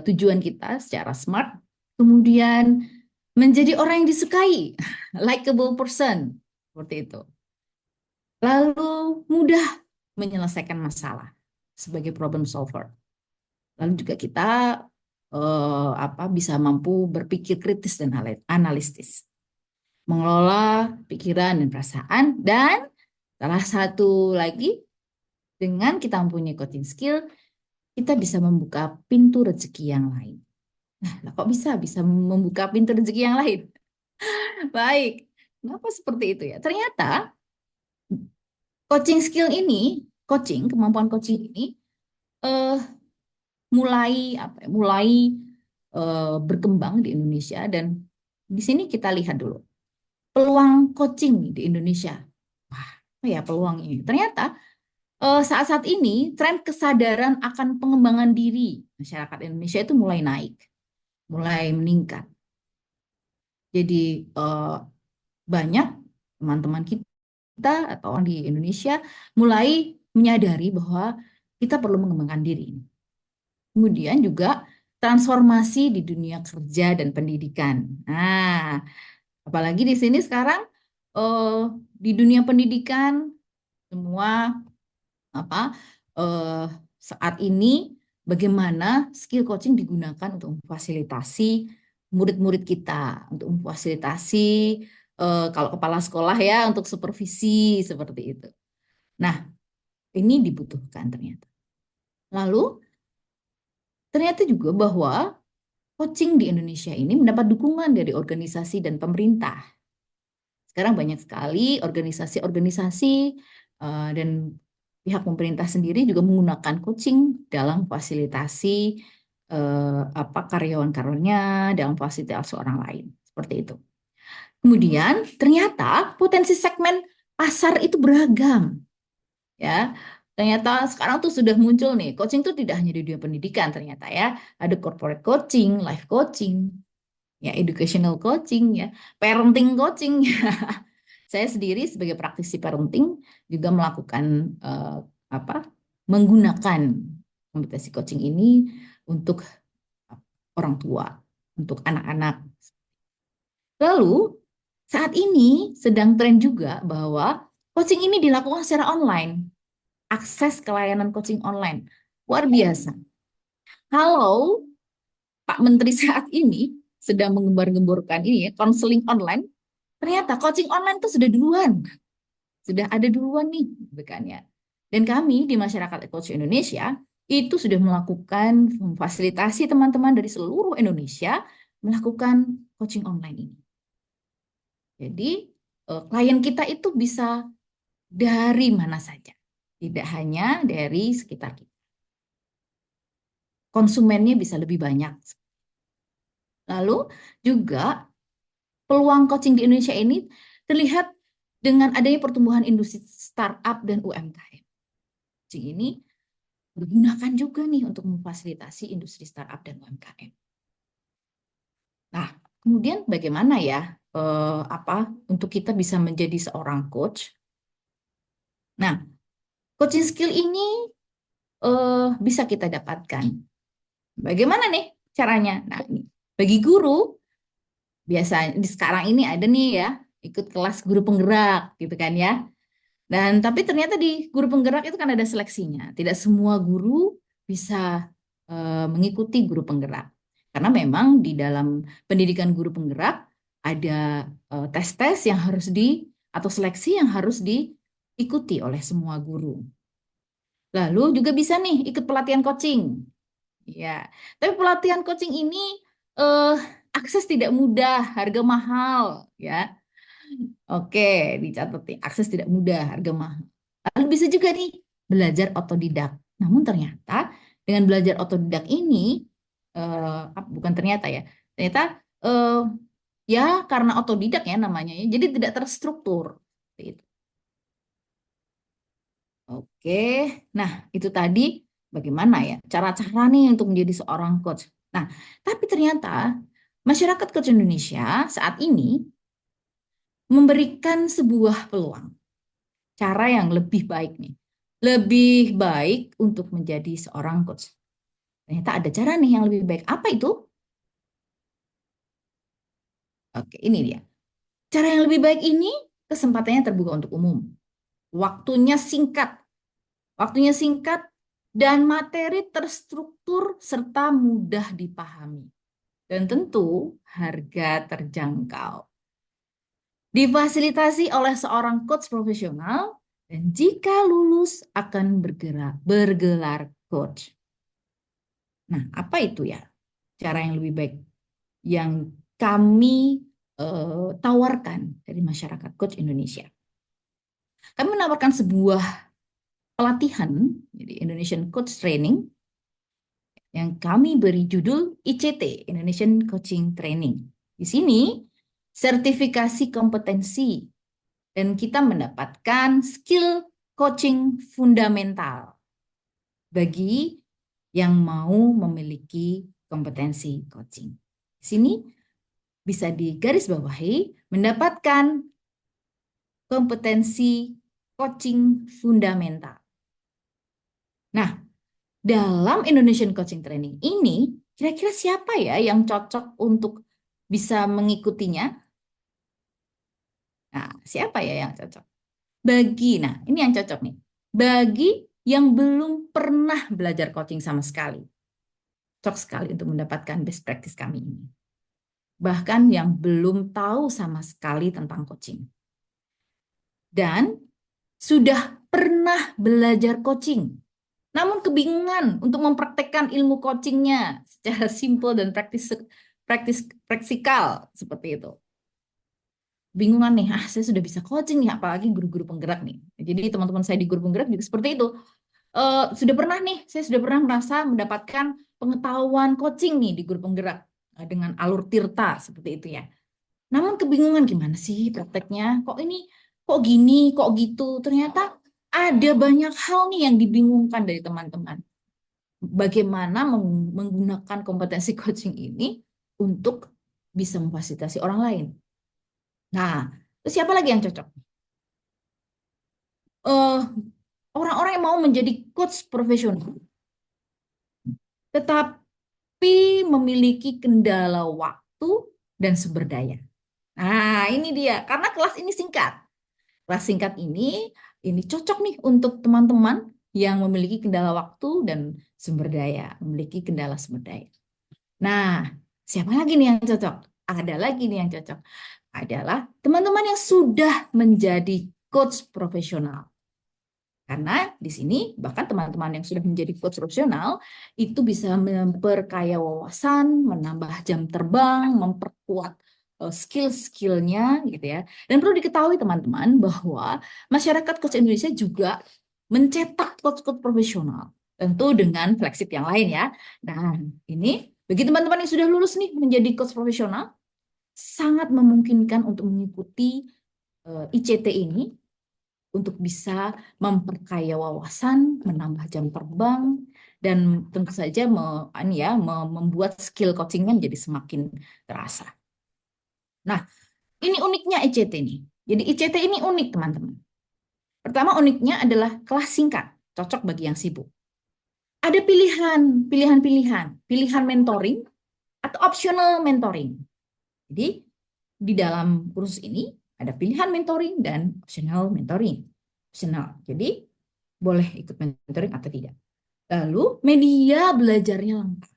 tujuan kita secara smart, kemudian menjadi orang yang disukai, likable person, seperti itu. Lalu mudah menyelesaikan masalah sebagai problem solver. Lalu juga kita bisa mampu berpikir kritis dan analitis, mengelola pikiran dan perasaan, dan salah satu lagi, dengan kita mempunyai coaching skill, kita bisa membuka pintu rezeki yang lain. Nah, kok bisa membuka pintu rezeki yang lain? Baik, kenapa seperti itu ya? Ternyata coaching skill ini, kemampuan coaching ini mulai berkembang di Indonesia, dan di sini kita lihat dulu peluang coaching di Indonesia. Wah, apa ya peluang ini? Ternyata saat-saat ini tren kesadaran akan pengembangan diri masyarakat Indonesia itu mulai naik, mulai meningkat. Jadi banyak teman-teman kita atau orang di Indonesia mulai menyadari bahwa kita perlu mengembangkan diri. Kemudian juga transformasi di dunia kerja dan pendidikan. Nah, apalagi di sini sekarang di dunia pendidikan semua saat ini bagaimana skill coaching digunakan untuk memfasilitasi murid-murid kita, untuk memfasilitasi kalau kepala sekolah ya untuk supervisi seperti itu. Nah, ini dibutuhkan ternyata. Lalu ternyata juga bahwa coaching di Indonesia ini mendapat dukungan dari organisasi dan pemerintah. Sekarang banyak sekali organisasi-organisasi dan pihak pemerintah sendiri juga menggunakan coaching dalam fasilitasi karyawan-karyawannya, dalam fasilitasi orang lain, seperti itu. Kemudian ternyata potensi segmen pasar itu beragam, ya. Ternyata sekarang tuh sudah muncul nih, coaching tuh tidak hanya di dunia pendidikan ternyata ya, ada corporate coaching, life coaching, ya educational coaching, ya parenting coaching. Saya sendiri sebagai praktisi parenting juga melakukan menggunakan kompetensi coaching ini untuk orang tua, untuk anak-anak. Lalu saat ini sedang tren juga bahwa coaching ini dilakukan secara online. Akses ke layanan coaching online. Luar biasa. Kalau Pak Menteri saat ini sedang mengembar-gemborkan ini ya, konseling online, ternyata coaching online itu sudah duluan. Sudah ada duluan nih, bukan ya. Dan kami di Masyarakat Coach Indonesia itu sudah melakukan memfasilitasi teman-teman dari seluruh Indonesia melakukan coaching online ini. Jadi klien kita itu bisa dari mana saja, tidak hanya dari sekitar kita. Konsumennya bisa lebih banyak. Lalu juga peluang coaching di Indonesia ini terlihat dengan adanya pertumbuhan industri startup dan UMKM. Coaching ini digunakan juga nih untuk memfasilitasi industri startup dan UMKM. Nah, kemudian bagaimana ya untuk kita bisa menjadi seorang coach? Nah, coaching skill ini bisa kita dapatkan. Bagaimana nih caranya? Nah, ini bagi guru biasanya di sekarang ini ada nih ya, ikut kelas guru penggerak gitu kan ya. Dan tapi ternyata di guru penggerak itu kan ada seleksinya. Tidak semua guru bisa mengikuti guru penggerak. Karena memang di dalam pendidikan guru penggerak ada tes-tes yang harus atau seleksi yang harus diikuti oleh semua guru. Lalu juga bisa nih ikut pelatihan coaching. Ya, tapi pelatihan coaching ini eh, akses tidak mudah, harga mahal ya. Oke, dicatat nih, akses tidak mudah, harga mahal. Lalu bisa juga nih belajar otodidak. Namun ternyata dengan belajar otodidak ini, bukan ternyata ya, ternyata ya karena otodidak ya namanya, ya, jadi tidak terstruktur. Seperti itu. Oke, nah itu tadi bagaimana ya cara-cara nih untuk menjadi seorang coach. Nah, tapi ternyata masyarakat coach Indonesia saat ini memberikan sebuah peluang, cara yang lebih baik nih. Lebih baik untuk menjadi seorang coach. Ternyata ada cara nih yang lebih baik. Apa itu? Oke, ini dia. Cara yang lebih baik ini kesempatannya terbuka untuk umum. Waktunya singkat. Waktunya singkat dan materi terstruktur serta mudah dipahami. Dan tentu harga terjangkau. Difasilitasi oleh seorang coach profesional dan jika lulus akan bergelar coach. Nah, apa itu ya cara yang lebih baik yang kami tawarkan dari masyarakat coach Indonesia? Kami menawarkan sebuah pelatihan, jadi Indonesian Coach Training, yang kami beri judul ICT, Indonesian Coaching Training. Di sini, sertifikasi kompetensi, dan kita mendapatkan skill coaching fundamental bagi yang mau memiliki kompetensi coaching. Di sini bisa digarisbawahi mendapatkan kompetensi coaching fundamental. Nah, dalam Indonesian Coaching Training ini, kira-kira siapa ya yang cocok untuk bisa mengikutinya? Nah, siapa ya yang cocok? Nah, ini yang cocok nih. Bagi yang belum pernah belajar coaching sama sekali. Cocok sekali untuk mendapatkan best practice kami ini. Bahkan yang belum tahu sama sekali tentang coaching. Dan sudah pernah belajar coaching, namun kebingungan untuk mempraktekkan ilmu coachingnya secara simpel dan praktikal seperti itu. Bingungan nih, saya sudah bisa coaching nih, apalagi guru-guru penggerak nih. Jadi teman-teman saya di guru penggerak juga seperti itu. Saya sudah pernah merasa mendapatkan pengetahuan coaching nih di guru penggerak dengan alur tirta seperti itu ya. Namun kebingungan gimana sih prakteknya? Kok gini, kok gitu? Ternyata ada banyak hal nih yang dibingungkan dari teman-teman. Bagaimana menggunakan kompetensi coaching ini untuk bisa memfasilitasi orang lain. Nah, terus siapa lagi yang cocok? Orang-orang yang mau menjadi coach profesional, tetapi memiliki kendala waktu dan sumber daya. Nah, ini dia. Karena kelas ini singkat. Kelas singkat ini cocok nih untuk teman-teman yang memiliki kendala waktu dan sumber daya, memiliki kendala sumber daya. Nah, siapa lagi nih yang cocok? Ada lagi nih yang cocok. Adalah teman-teman yang sudah menjadi coach profesional. Karena di sini bahkan teman-teman yang sudah menjadi coach profesional itu bisa memperkaya wawasan, menambah jam terbang, memperkuat skill-skillnya gitu ya. Dan perlu diketahui teman-teman bahwa masyarakat coach Indonesia juga mencetak coach-coach profesional. Tentu dengan flagship yang lain ya. Nah ini bagi teman-teman yang sudah lulus nih menjadi coach profesional, sangat memungkinkan untuk mengikuti ICT ini untuk bisa memperkaya wawasan, menambah jam terbang, dan tentu saja membuat skill coachingnya menjadi semakin terasa. Nah, ini uniknya ICT nih. Jadi ICT ini unik, teman-teman. Pertama, uniknya adalah kelas singkat, cocok bagi yang sibuk. Ada pilihan mentoring atau optional mentoring. Jadi, di dalam kursus ini ada pilihan mentoring dan optional mentoring. Optional. Jadi, boleh ikut mentoring atau tidak. Lalu, media belajarnya lengkap.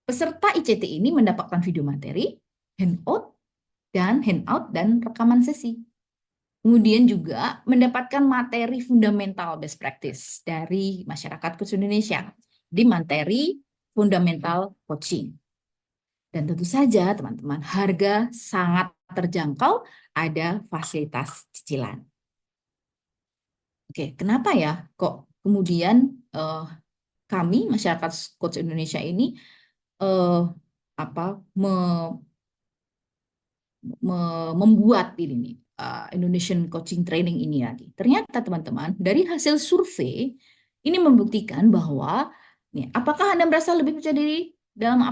Peserta ICT ini mendapatkan video materi, handout, dan rekaman sesi. Kemudian juga mendapatkan materi fundamental best practice dari masyarakat coach Indonesia di materi fundamental coaching. Dan tentu saja teman-teman, harga sangat terjangkau, ada fasilitas cicilan. Oke, kenapa ya kok kemudian kami masyarakat coach Indonesia ini membuat ini nih Indonesian Coaching Training ini lagi. Ternyata teman-teman, dari hasil survei ini membuktikan bahwa nih, apakah Anda merasa lebih percaya diri dalam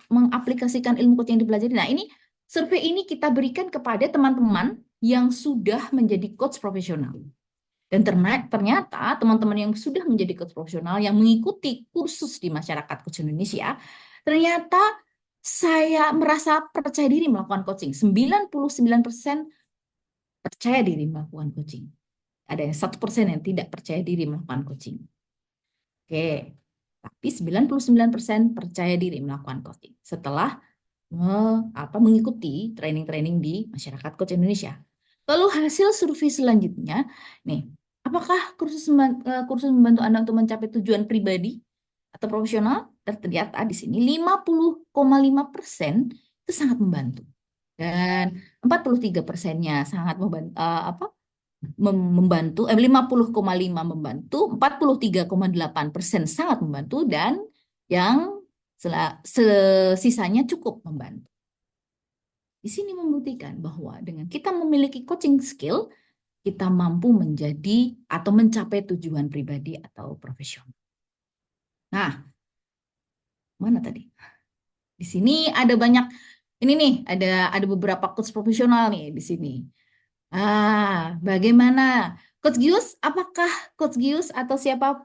mengaplikasikan ilmu coaching yang dipelajari? Nah, ini survei ini kita berikan kepada teman-teman yang sudah menjadi coach profesional. Dan ternyata teman-teman yang sudah menjadi coach profesional yang mengikuti kursus di masyarakat coach Indonesia, ternyata saya merasa percaya diri melakukan coaching. 99% percaya diri melakukan coaching. Ada yang 1% yang tidak percaya diri melakukan coaching. Oke, tapi 99% percaya diri melakukan coaching setelah mengikuti training-training di masyarakat coach Indonesia. Lalu hasil survei selanjutnya, nih, apakah kursus membantu Anda untuk mencapai tujuan pribadi atau profesional? Ternyata di sini 50,5% itu sangat membantu. Dan 43%-nya sangat membantu, 50,5 membantu, 43,8% sangat membantu, dan yang sisanya cukup membantu. Di sini membuktikan bahwa dengan kita memiliki coaching skill, kita mampu menjadi atau mencapai tujuan pribadi atau profesional. Nah, mana tadi? Di sini ada banyak, ini nih, ada beberapa coach profesional nih di sini. Bagaimana? Coach Gius, apakah Coach Gius atau siapa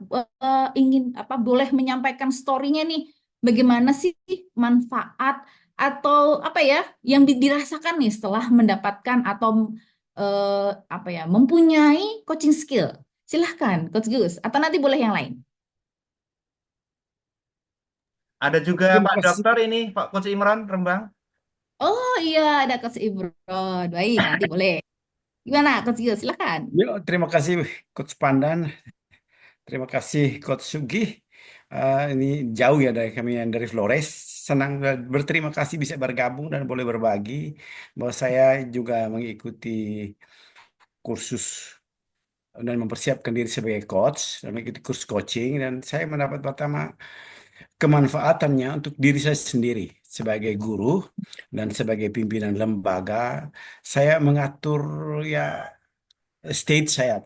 ingin boleh menyampaikan story-nya nih? Bagaimana sih manfaat atau yang dirasakan nih setelah mendapatkan atau mempunyai coaching skill? Silahkan, Coach Gius, atau nanti boleh yang lain. Ada juga Terima Pak kasih. Dokter ini, Pak Coach Imran Rembang. Oh iya, ada Coach Ibron. Baik, nanti boleh. Gimana, Coach Gius? Silahkan. Yuk, terima kasih Coach Pandan. Terima kasih Coach Sugi. Ini jauh ya dari kami yang dari Flores. Senang dan berterima kasih bisa bergabung dan boleh berbagi bahwa saya juga mengikuti kursus dan mempersiapkan diri sebagai coach dan mengikuti kursus coaching, dan saya mendapat pertama kemanfaatannya untuk diri saya sendiri sebagai guru dan sebagai pimpinan lembaga. Saya mengatur ya state saya,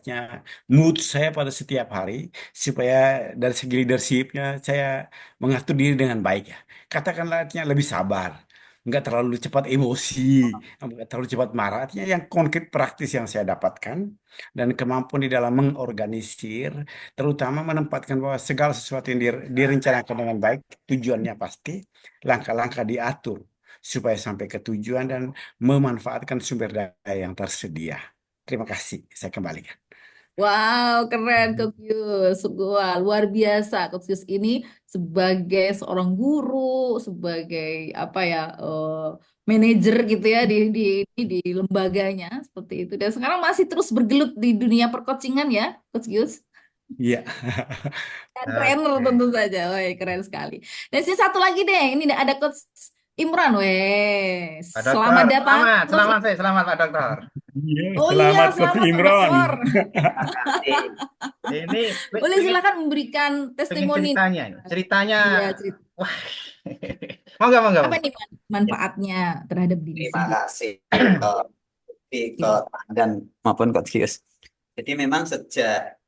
mood saya pada setiap hari supaya dari segi leadershipnya saya mengatur diri dengan baik ya. Katakanlah artinya lebih sabar, nggak terlalu cepat emosi, nggak terlalu cepat marah. Artinya yang konkret praktis yang saya dapatkan dan kemampuan di dalam mengorganisir, terutama menempatkan bahwa segala sesuatu yang direncanakan dengan baik, tujuannya pasti, langkah-langkah diatur supaya sampai ke tujuan dan memanfaatkan sumber daya yang tersedia. Terima kasih, saya kembalikan. Wow, keren Coach Yus. Wah, luar biasa Coach Yus ini sebagai seorang guru, sebagai manajer gitu ya di lembaganya seperti itu. Dan sekarang masih terus bergelut di dunia percoachingan ya, Coach Yus. Iya. Dan trainer Oke. tentu saja. Wah, keren sekali. Dan satu lagi deh, ini ada Coach Imran. Weh, Pak selamat Dokter, datang. selamat Pak Dokter. Iya, Oh iya, selamat Coach selamat Pak Imron. Dokter. Ini Boleh silakan memberikan pengen testimoni. ceritanya, Iya, cerita. wah, monggo. Apa nih manfaatnya terhadap diri Terima sendiri? kasih ke dan maupun Coach Gius. Jadi memang sejak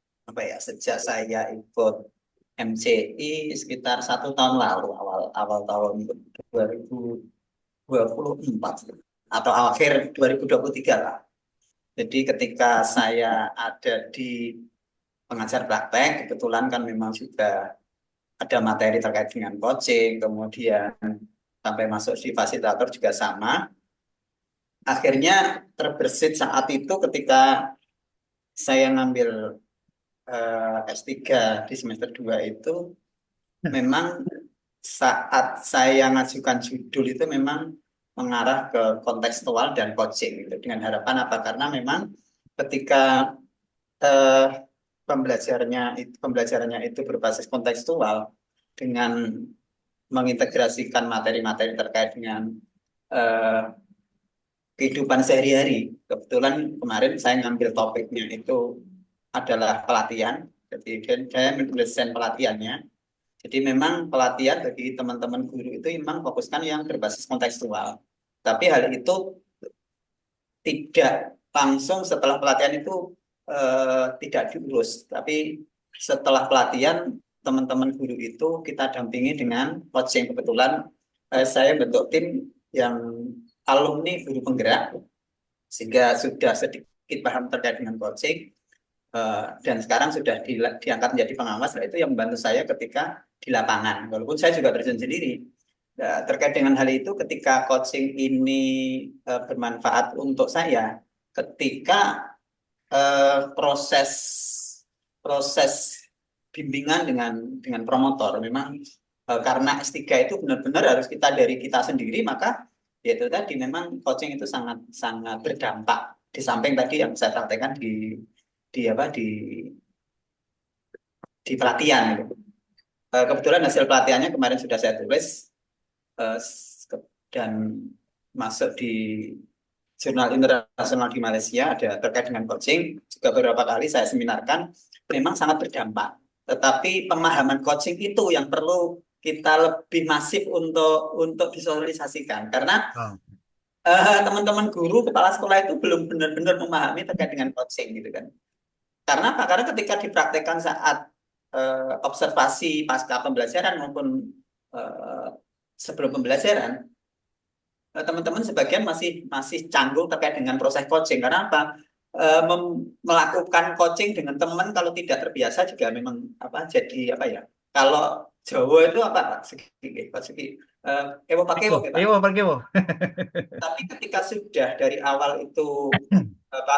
saya ikut MCI sekitar 1 tahun lalu, awal tahun 2020 2024 atau akhir 2023 lah. Jadi ketika saya ada di pengajar praktek, kebetulan kan memang juga ada materi terkait dengan coaching, kemudian sampai masuk di fasilitator juga sama. Akhirnya terbersit saat itu ketika saya ngambil S3 di semester 2 itu, memang saat saya ngajukan judul itu memang mengarah ke kontekstual dan coaching gitu. Dengan harapan apa? Karena memang ketika eh, pembelajarannya itu berbasis kontekstual dengan mengintegrasikan materi-materi terkait dengan eh, kehidupan sehari-hari. Kebetulan kemarin saya ngambil topiknya itu adalah pelatihan. Jadi saya mendesain pelatihannya. Jadi memang pelatihan bagi teman-teman guru itu memang fokuskan yang berbasis kontekstual. Tapi hal itu tidak langsung setelah pelatihan itu tidak diurus. Tapi setelah pelatihan teman-teman guru itu kita dampingi dengan coaching. Kebetulan saya bentuk tim yang alumni guru penggerak sehingga sudah sedikit paham terkait dengan coaching. Dan sekarang sudah diangkat menjadi pengawas. Nah, itu yang membantu saya ketika di lapangan. Walaupun saya juga terjun sendiri. Nah, terkait dengan hal itu, ketika coaching ini bermanfaat untuk saya, ketika proses proses bimbingan dengan promotor, memang karena S3 itu benar-benar harus kita dari kita sendiri, maka ya itu tadi memang coaching itu sangat sangat berdampak. Di samping tadi yang saya sampaikan di pelatihan gitu. Kebetulan hasil pelatihannya kemarin sudah saya tulis dan masuk di jurnal internasional di Malaysia, ada terkait dengan coaching. Juga beberapa kali saya seminarkan, memang sangat berdampak. Tetapi pemahaman coaching itu yang perlu kita lebih masif untuk visualisasikan. Karena teman-teman guru, kepala sekolah itu belum benar-benar memahami terkait dengan coaching gitu kan. Karena apa? Karena ketika dipraktekkan saat observasi pasca pembelajaran maupun sebelum pembelajaran, teman-teman sebagian masih canggung terkait dengan proses coaching. Karena apa? Melakukan coaching dengan teman kalau tidak terbiasa juga memang jadi apa ya? Kalau Jawa itu apa Pak Segi? Ewo pakai Ewo, Pak. Ewo pakai Ewo. Tapi ketika sudah dari awal itu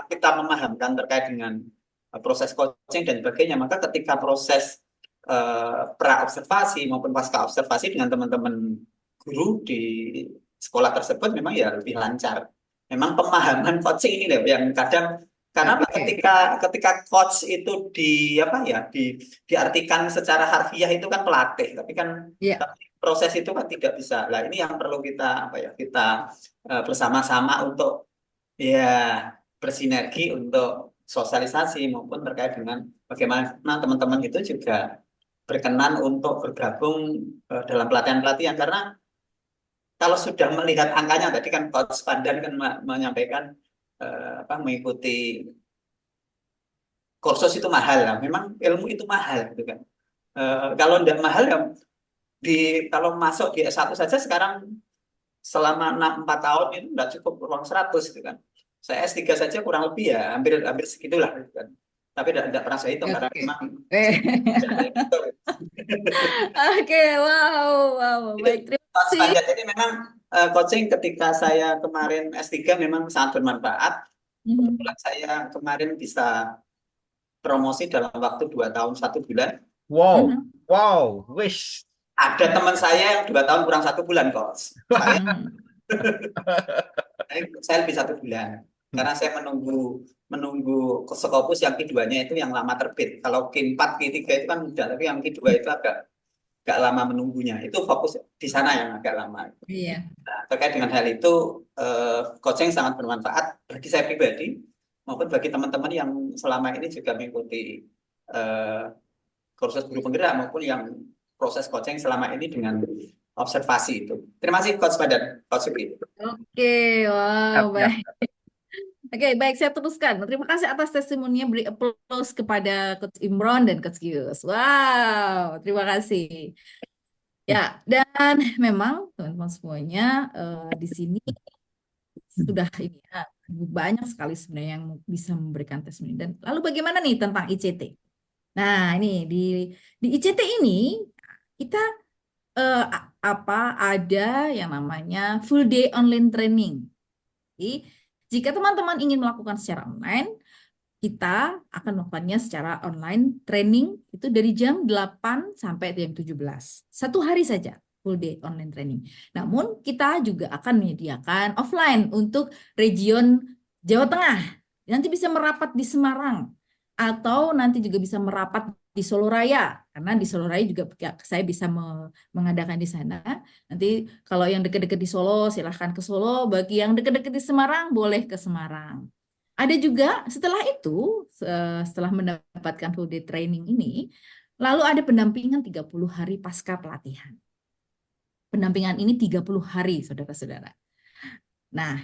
kita memahamkan terkait dengan proses coaching dan sebagainya, maka ketika proses pra-observasi maupun pasca observasi dengan teman-teman guru di sekolah tersebut memang ya lebih lancar. Memang pemahaman coaching ini loh yang kadang karena apa? Ketika coach itu diartikan secara harfiah itu kan pelatih, tapi kan tapi proses itu kan tidak bisa. Nah, ini yang perlu kita kita bersama-sama untuk ya bersinergi untuk sosialisasi maupun terkait dengan bagaimana teman-teman itu juga berkenan untuk bergabung dalam pelatihan-pelatihan. Karena kalau sudah melihat angkanya, tadi kan Coach Pandan kan menyampaikan mengikuti kursus itu mahal lah. Memang ilmu itu mahal gitu kan. Kalau tidak mahal ya kalau masuk di S1 saja sekarang selama 4 tahun itu tidak cukup uang 100 gitu kan. Saya S3 saja kurang lebih ya hampir segitulah gitu kan. Tapi tidak pernah saya hitung karena memang Oke, wow, baik, terima kasih. Jadi memang coaching ketika saya kemarin S3 memang sangat bermanfaat. Kebetulan saya kemarin bisa promosi dalam waktu 2 tahun 1 bulan. Wow, wish. Ada teman saya yang 2 tahun kurang 1 bulan, Coach. Saya lebih 1 bulan. Karena saya menunggu Scopus yang keduanya itu yang lama terbit. Kalau Q4, Q3 itu kan mudah, tapi yang kedua itu agak lama menunggunya. Itu fokus di sana yang agak lama. Iya. Nah, terkait dengan hal itu, coaching sangat bermanfaat bagi saya pribadi maupun bagi teman-teman yang selama ini juga mengikuti kursus guru penggerak maupun yang proses coaching selama ini dengan observasi itu. Terima kasih Coach Padan, Coach Sugi. Oke, wow, baik. Oke, baik, saya teruskan. Terima kasih atas testimoninya. Beri applause kepada Coach Imron dan Coach Gius. Wow, terima kasih. Ya, dan memang teman-teman semuanya di sini sudah ini ya, banyak sekali sebenarnya yang bisa memberikan tes ini. Dan lalu bagaimana nih tentang ICT? Nah, ini di ICT ini kita ada yang namanya full day online training. Jadi, jika teman-teman ingin melakukan secara online, kita akan melakukannya secara online training itu dari jam 8 sampai jam 17. Satu hari saja full day online training. Namun kita juga akan menyediakan offline untuk region Jawa Tengah. Nanti bisa merapat di Semarang atau nanti juga bisa merapat di Solo Raya karena di Solo Raya juga saya bisa mengadakan di sana. Nanti kalau yang dekat-dekat di Solo silahkan ke Solo, bagi yang dekat-dekat di Semarang boleh ke Semarang. Ada juga setelah itu, setelah mendapatkan full day training ini, lalu ada pendampingan 30 hari pasca pelatihan. Pendampingan ini 30 hari, saudara-saudara. Nah,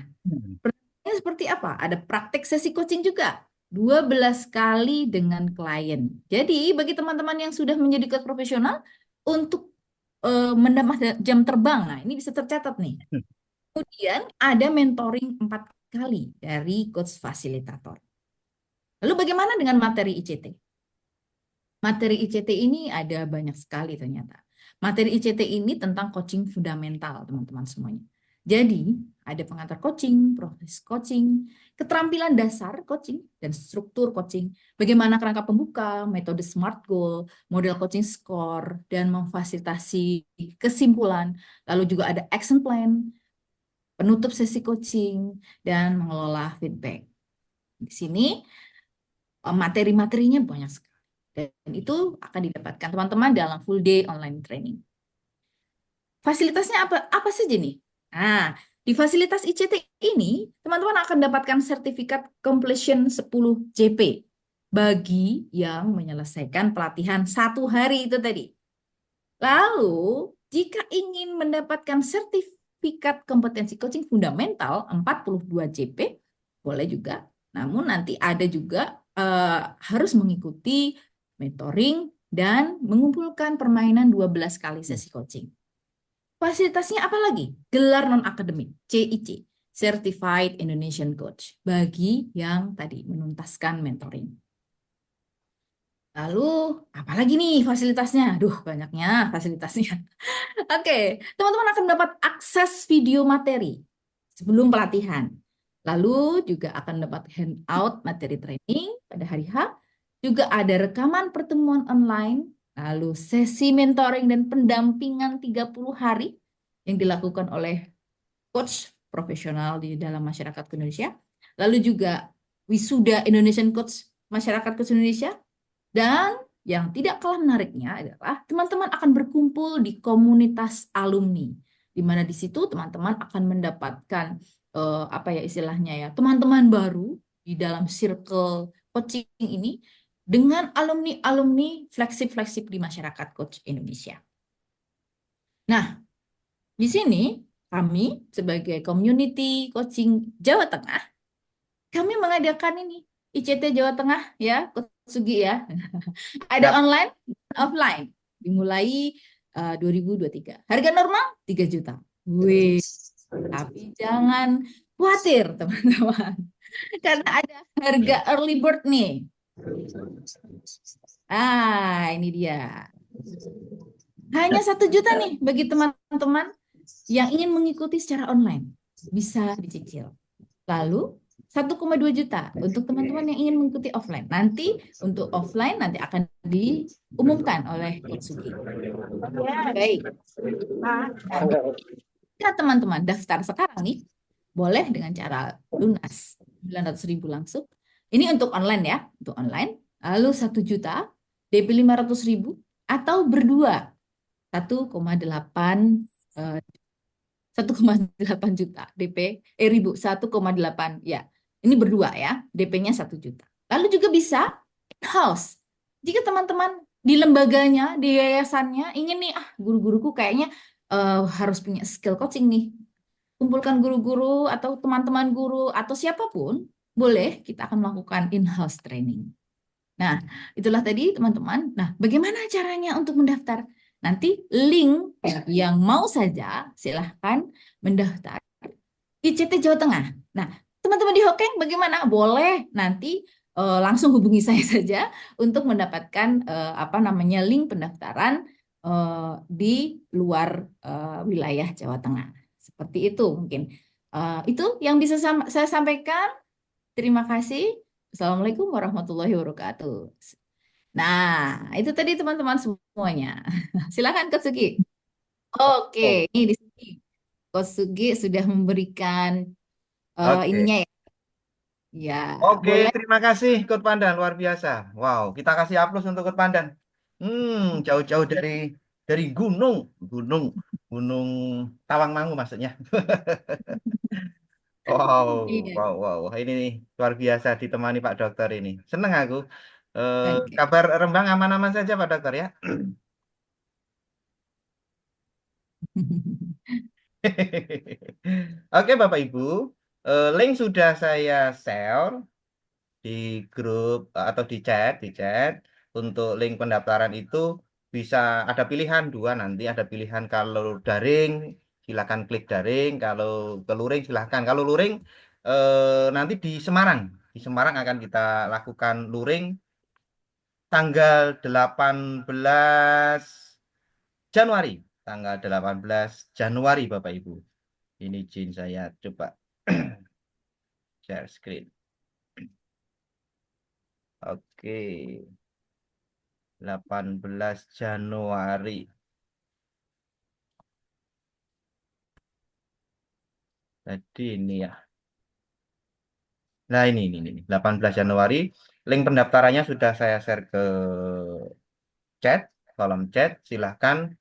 pendampingan seperti apa? Ada praktek sesi coaching juga. 12 kali dengan klien. Jadi, bagi teman-teman yang sudah menjadi coach profesional, untuk menambah jam terbang, nah ini bisa tercatat nih. Kemudian ada mentoring 4 kali dari coach fasilitator. Lalu bagaimana dengan materi ICT? Materi ICT ini ada banyak sekali ternyata. Materi ICT ini tentang coaching fundamental, teman-teman semuanya. Jadi, ada pengantar coaching, proses coaching, keterampilan dasar coaching, dan struktur coaching, bagaimana kerangka pembuka, metode SMART Goal, model coaching score, dan memfasilitasi kesimpulan. Lalu juga ada action plan, penutup sesi coaching, dan mengelola feedback. Di sini materi-materinya banyak sekali. Dan itu akan didapatkan teman-teman dalam full day online training. Fasilitasnya apa saja nih? Nah, di fasilitas ICT ini, teman-teman akan dapatkan sertifikat completion 10 JP bagi yang menyelesaikan pelatihan 1 hari itu tadi. Lalu, jika ingin mendapatkan sertifikat kompetensi coaching fundamental 42 JP, boleh juga. Namun nanti ada juga harus mengikuti mentoring dan mengumpulkan permainan 12 kali sesi coaching. Fasilitasnya apa lagi? Gelar non-akademik, CIC, Certified Indonesian Coach, bagi yang tadi menuntaskan mentoring. Lalu, apalagi nih fasilitasnya? Aduh, banyaknya fasilitasnya. Oke, teman-teman akan mendapat akses video materi sebelum pelatihan. Lalu juga akan dapat handout materi training pada hari H. Juga ada rekaman pertemuan online, lalu sesi mentoring dan pendampingan 30 hari yang dilakukan oleh coach profesional di dalam masyarakat Indonesia. Lalu juga wisuda Indonesian Coach Masyarakat Coach Indonesia. Dan yang tidak kalah menariknya adalah teman-teman akan berkumpul di komunitas alumni, di mana di situ teman-teman akan mendapatkan teman-teman baru di dalam circle coaching ini dengan alumni-alumni fleksib-fleksib di masyarakat Coach Indonesia. Nah, di sini kami sebagai community coaching Jawa Tengah, kami mengadakan ini ICT Jawa Tengah ya, Coach Sugi ya. Ada online, offline. Dimulai 2023. Harga normal 3 juta. Wih, tapi jangan khawatir teman-teman. Karena ada harga early bird nih. Ini dia. Hanya 1 juta nih bagi teman-teman yang ingin mengikuti secara online. Bisa dicicil. Lalu 1,2 juta untuk teman-teman yang ingin mengikuti offline. Nanti untuk offline nanti akan diumumkan oleh Coach Sugi. Baik. Jika teman-teman daftar sekarang nih, boleh dengan cara lunas 900.000 langsung. Ini untuk online ya, untuk online. Lalu 1 juta, DP 500.000 atau berdua 1,8 juta DP ribu 1,8 ya. Ini berdua ya, DP-nya 1 juta. Lalu juga bisa in-house. Jika teman-teman di lembaganya, di yayasannya ingin nih, guru-guruku kayaknya harus punya skill coaching nih. Kumpulkan guru-guru atau teman-teman guru atau siapapun, boleh kita akan melakukan in-house training. Nah, itulah tadi teman-teman. Nah, bagaimana caranya untuk mendaftar? Nanti link yang mau saja silahkan mendaftar ICT Jawa Tengah. Nah, teman-teman di Hokeng bagaimana? Boleh nanti langsung hubungi saya saja untuk mendapatkan apa namanya link pendaftaran di luar wilayah Jawa Tengah. Seperti itu mungkin. Itu yang bisa saya sampaikan. Terima kasih. Assalamualaikum warahmatullahi wabarakatuh. Nah, itu tadi teman-teman semuanya. Silakan Kak Sugi. Oke, Oh, ini di sini Kak Sugi sudah memberikan oke. ininya ya. Ya, Oke, boleh. terima kasih Coach Pandan, luar biasa. Wow, kita kasih aplaus untuk Coach Pandan. Jauh-jauh dari gunung, gunung, gunung Tawangmangu maksudnya. Wow, Iya. wow, wow. Wah, ini nih luar biasa ditemani Pak Dokter ini. Seneng aku. Oke. Kabar Rembang aman-aman saja Pak Dokter ya. Oke Bapak Ibu, link sudah saya share di grup atau di chat untuk link pendaftaran itu bisa ada pilihan dua nanti ada pilihan kalau daring silakan klik daring kalau ke luring silakan kalau luring nanti di Semarang akan kita lakukan luring tanggal 18 Januari tanggal 18 Januari Bapak Ibu ini izin saya coba share screen. Oke, 18 Januari. Jadi ini ya. Nah ini 18 Januari. Link pendaftarannya sudah saya share ke chat, kolom chat. Silahkan.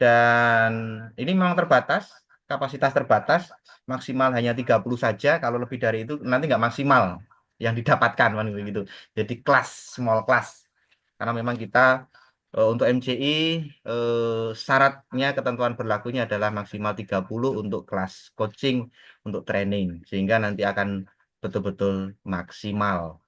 Dan ini memang terbatas, kapasitas terbatas, maksimal hanya 30 saja. Kalau lebih dari itu nanti nggak maksimal yang didapatkan, kan begitu. Jadi kelas, small class. Karena memang kita untuk MCI syaratnya ketentuan berlakunya adalah maksimal 30 untuk kelas coaching, untuk training. Sehingga nanti akan betul-betul maksimal.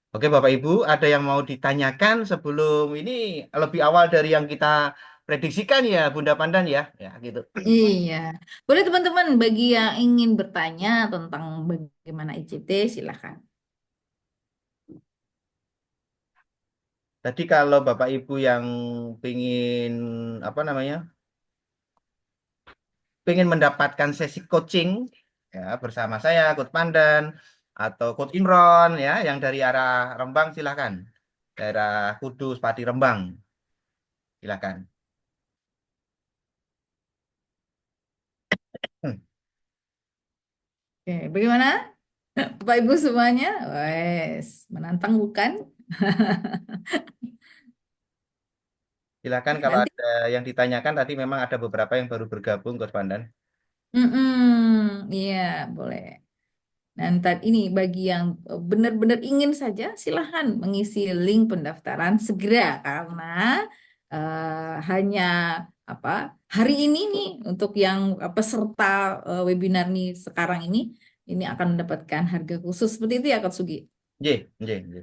Oke Bapak Ibu, ada yang mau ditanyakan sebelum ini lebih awal dari yang kita prediksikan ya Bunda Pandan ya? Ya gitu. Iya. Boleh teman-teman bagi yang ingin bertanya tentang bagaimana ICT silahkan. Tadi kalau Bapak Ibu yang pingin apa namanya? Pengen mendapatkan sesi coaching ya bersama saya Coach Pandan atau Coach Imron ya yang dari arah Rembang silakan. Daerah Kudus, Pati Rembang silakan. Hmm. Oke, bagaimana Bapak Ibu semuanya? Wes, menantang bukan? Silakan kalau Nanti, ada yang ditanyakan tadi memang ada beberapa yang baru bergabung Coach Pandan. iya boleh. Dan tadi ini bagi yang benar-benar ingin saja, silahkan mengisi link pendaftaran segera karena hanya apa hari ini nih untuk yang peserta webinar nih sekarang ini akan mendapatkan harga khusus seperti itu ya Kak Sugi. J, J, J.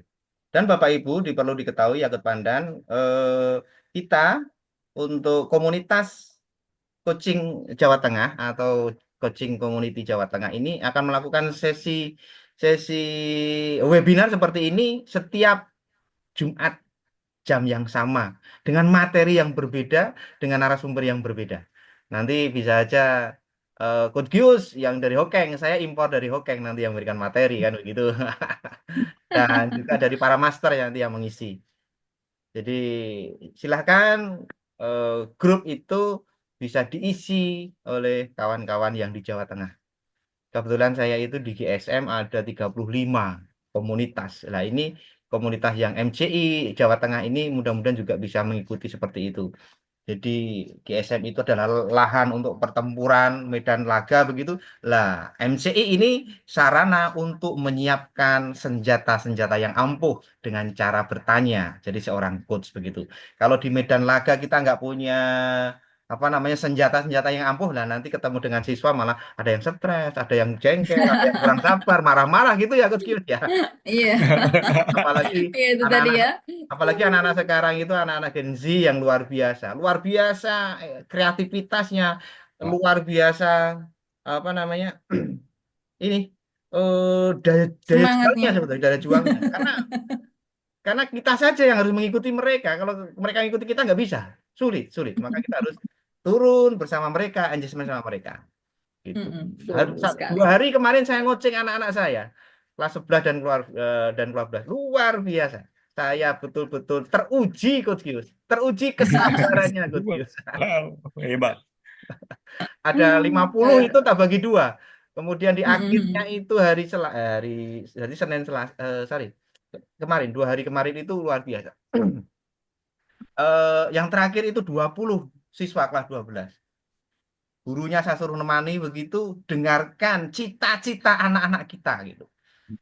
Dan Bapak Ibu perlu diketahui ya Coach Pandan kita untuk komunitas coaching Jawa Tengah atau coaching community Jawa Tengah ini akan melakukan sesi sesi webinar seperti ini setiap Jumat jam yang sama dengan materi yang berbeda dengan narasumber yang berbeda. Nanti bisa aja Coach Gius yang dari Hokeng, saya impor dari Hokeng nanti yang memberikan materi kan begitu. Dan juga dari para master yang nanti yang mengisi. Jadi silahkan eh, grup itu bisa diisi oleh kawan-kawan yang di Jawa Tengah. Kebetulan saya itu di GSM ada 35 komunitas. Nah ini komunitas yang MCI Jawa Tengah ini mudah-mudahan juga bisa mengikuti seperti itu. Jadi GSM itu adalah lahan untuk pertempuran, medan laga begitu. Lah, MCI ini sarana untuk menyiapkan senjata-senjata yang ampuh dengan cara bertanya. Jadi seorang coach begitu. Kalau di medan laga kita nggak punya apa namanya senjata-senjata yang ampuh. Nah, nanti ketemu dengan siswa malah ada yang stres, ada yang jengkel, ada yang kurang sabar, marah-marah gitu ya Coach Kius ya. Iya, Apalagi iya itu tadi anak-anak ya. apalagi anak-anak sekarang itu anak-anak Gen Z yang luar biasa kreativitasnya luar biasa apa namanya ini daya juangnya Semangatnya. sebetulnya daya juangnya karena kita saja yang harus mengikuti mereka. Kalau mereka mengikuti kita nggak bisa, sulit sulit. Maka kita harus turun bersama mereka, adjustment sama mereka. Gitu. Betul, betul sekali. 2 hari kemarin saya ngoceng anak-anak saya kelas 11 dan kelas 12 luar biasa. Saya betul-betul teruji Coach Gius, teruji kesabarannya Coach Gius. Wow, hebat. Ada 50 itu tak bagi 2. Kemudian di akhirnya Mm-mm. itu hari Senin sorry kemarin 2 hari kemarin itu luar biasa. Yang terakhir itu 20 siswa kelas 12. Gurunya saya suruh nemani begitu, dengarkan cita-cita anak-anak kita gitu.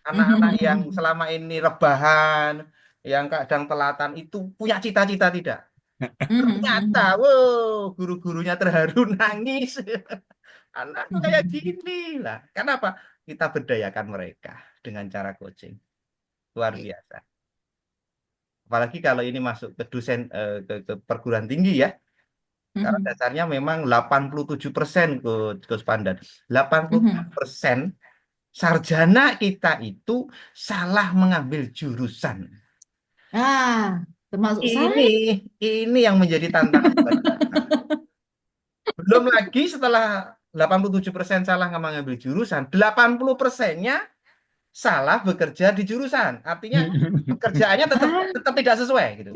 Anak-anak yang selama ini rebahan, yang kadang telatan itu punya cita-cita tidak. Ternyata, wow, guru-gurunya terharu nangis. Anakku kayak gini lah. Kenapa? Kita berdayakan mereka dengan cara coaching. Luar biasa. Apalagi kalau ini masuk ke dosen ke perguruan tinggi ya. Karena dasarnya memang 87% Coach Pandan. 87% sarjana kita itu salah mengambil jurusan. Ah, termasuk saya. Ini yang menjadi tantangan buat kita. Belum lagi setelah 87% salah mengambil jurusan, 80%-nya salah bekerja di jurusan. Artinya pekerjaannya tetap Ah, tetap tidak sesuai gitu.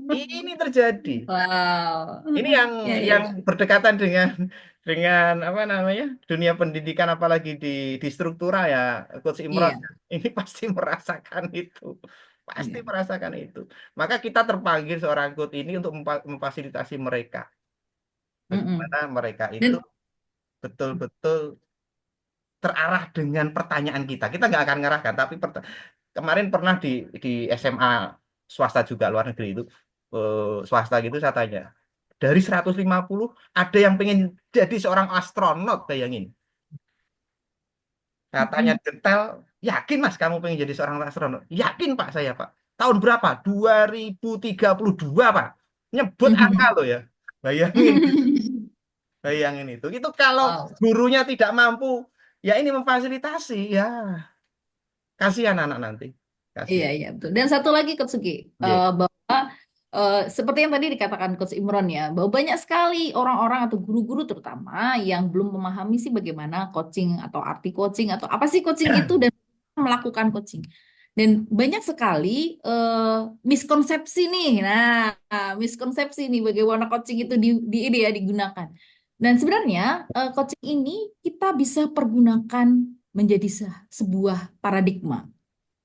Ini terjadi. wow. Ini yang Ya, ya, yang ya. berdekatan dengan apa namanya dunia pendidikan apalagi di struktura ya Coach Imron Iya, ini pasti merasakan itu pasti iya. merasakan itu maka kita terpanggil seorang coach ini untuk memfasilitasi mereka bagaimana mereka itu Dan betul-betul terarah dengan pertanyaan kita nggak akan ngarahkan tapi kemarin pernah di SMA swasta juga luar negeri itu swasta gitu saya tanya dari 150 ada yang pengen jadi seorang astronot bayangin. Katanya detail, yakin Mas kamu pengen jadi seorang astronot? Yakin Pak saya Pak. Tahun berapa? 2032 Pak. Nyebut angka loh ya. Bayangin, bayangin itu. Itu kalau wow. gurunya tidak mampu, ya ini memfasilitasi ya. Kasihan anak nanti. Iya, Kasihan. iya, betul. Dan satu lagi Coach Sugi, Iya. bahwa seperti yang tadi dikatakan Coach Imron ya, bahwa banyak sekali orang-orang atau guru-guru terutama yang belum memahami sih bagaimana coaching atau arti coaching atau apa sih coaching itu dan melakukan coaching. Dan banyak sekali miskonsepsi nih. Nah, miskonsepsi nih bagaimana coaching itu di ini ya digunakan. Dan sebenarnya coaching ini kita bisa pergunakan menjadi sebuah paradigma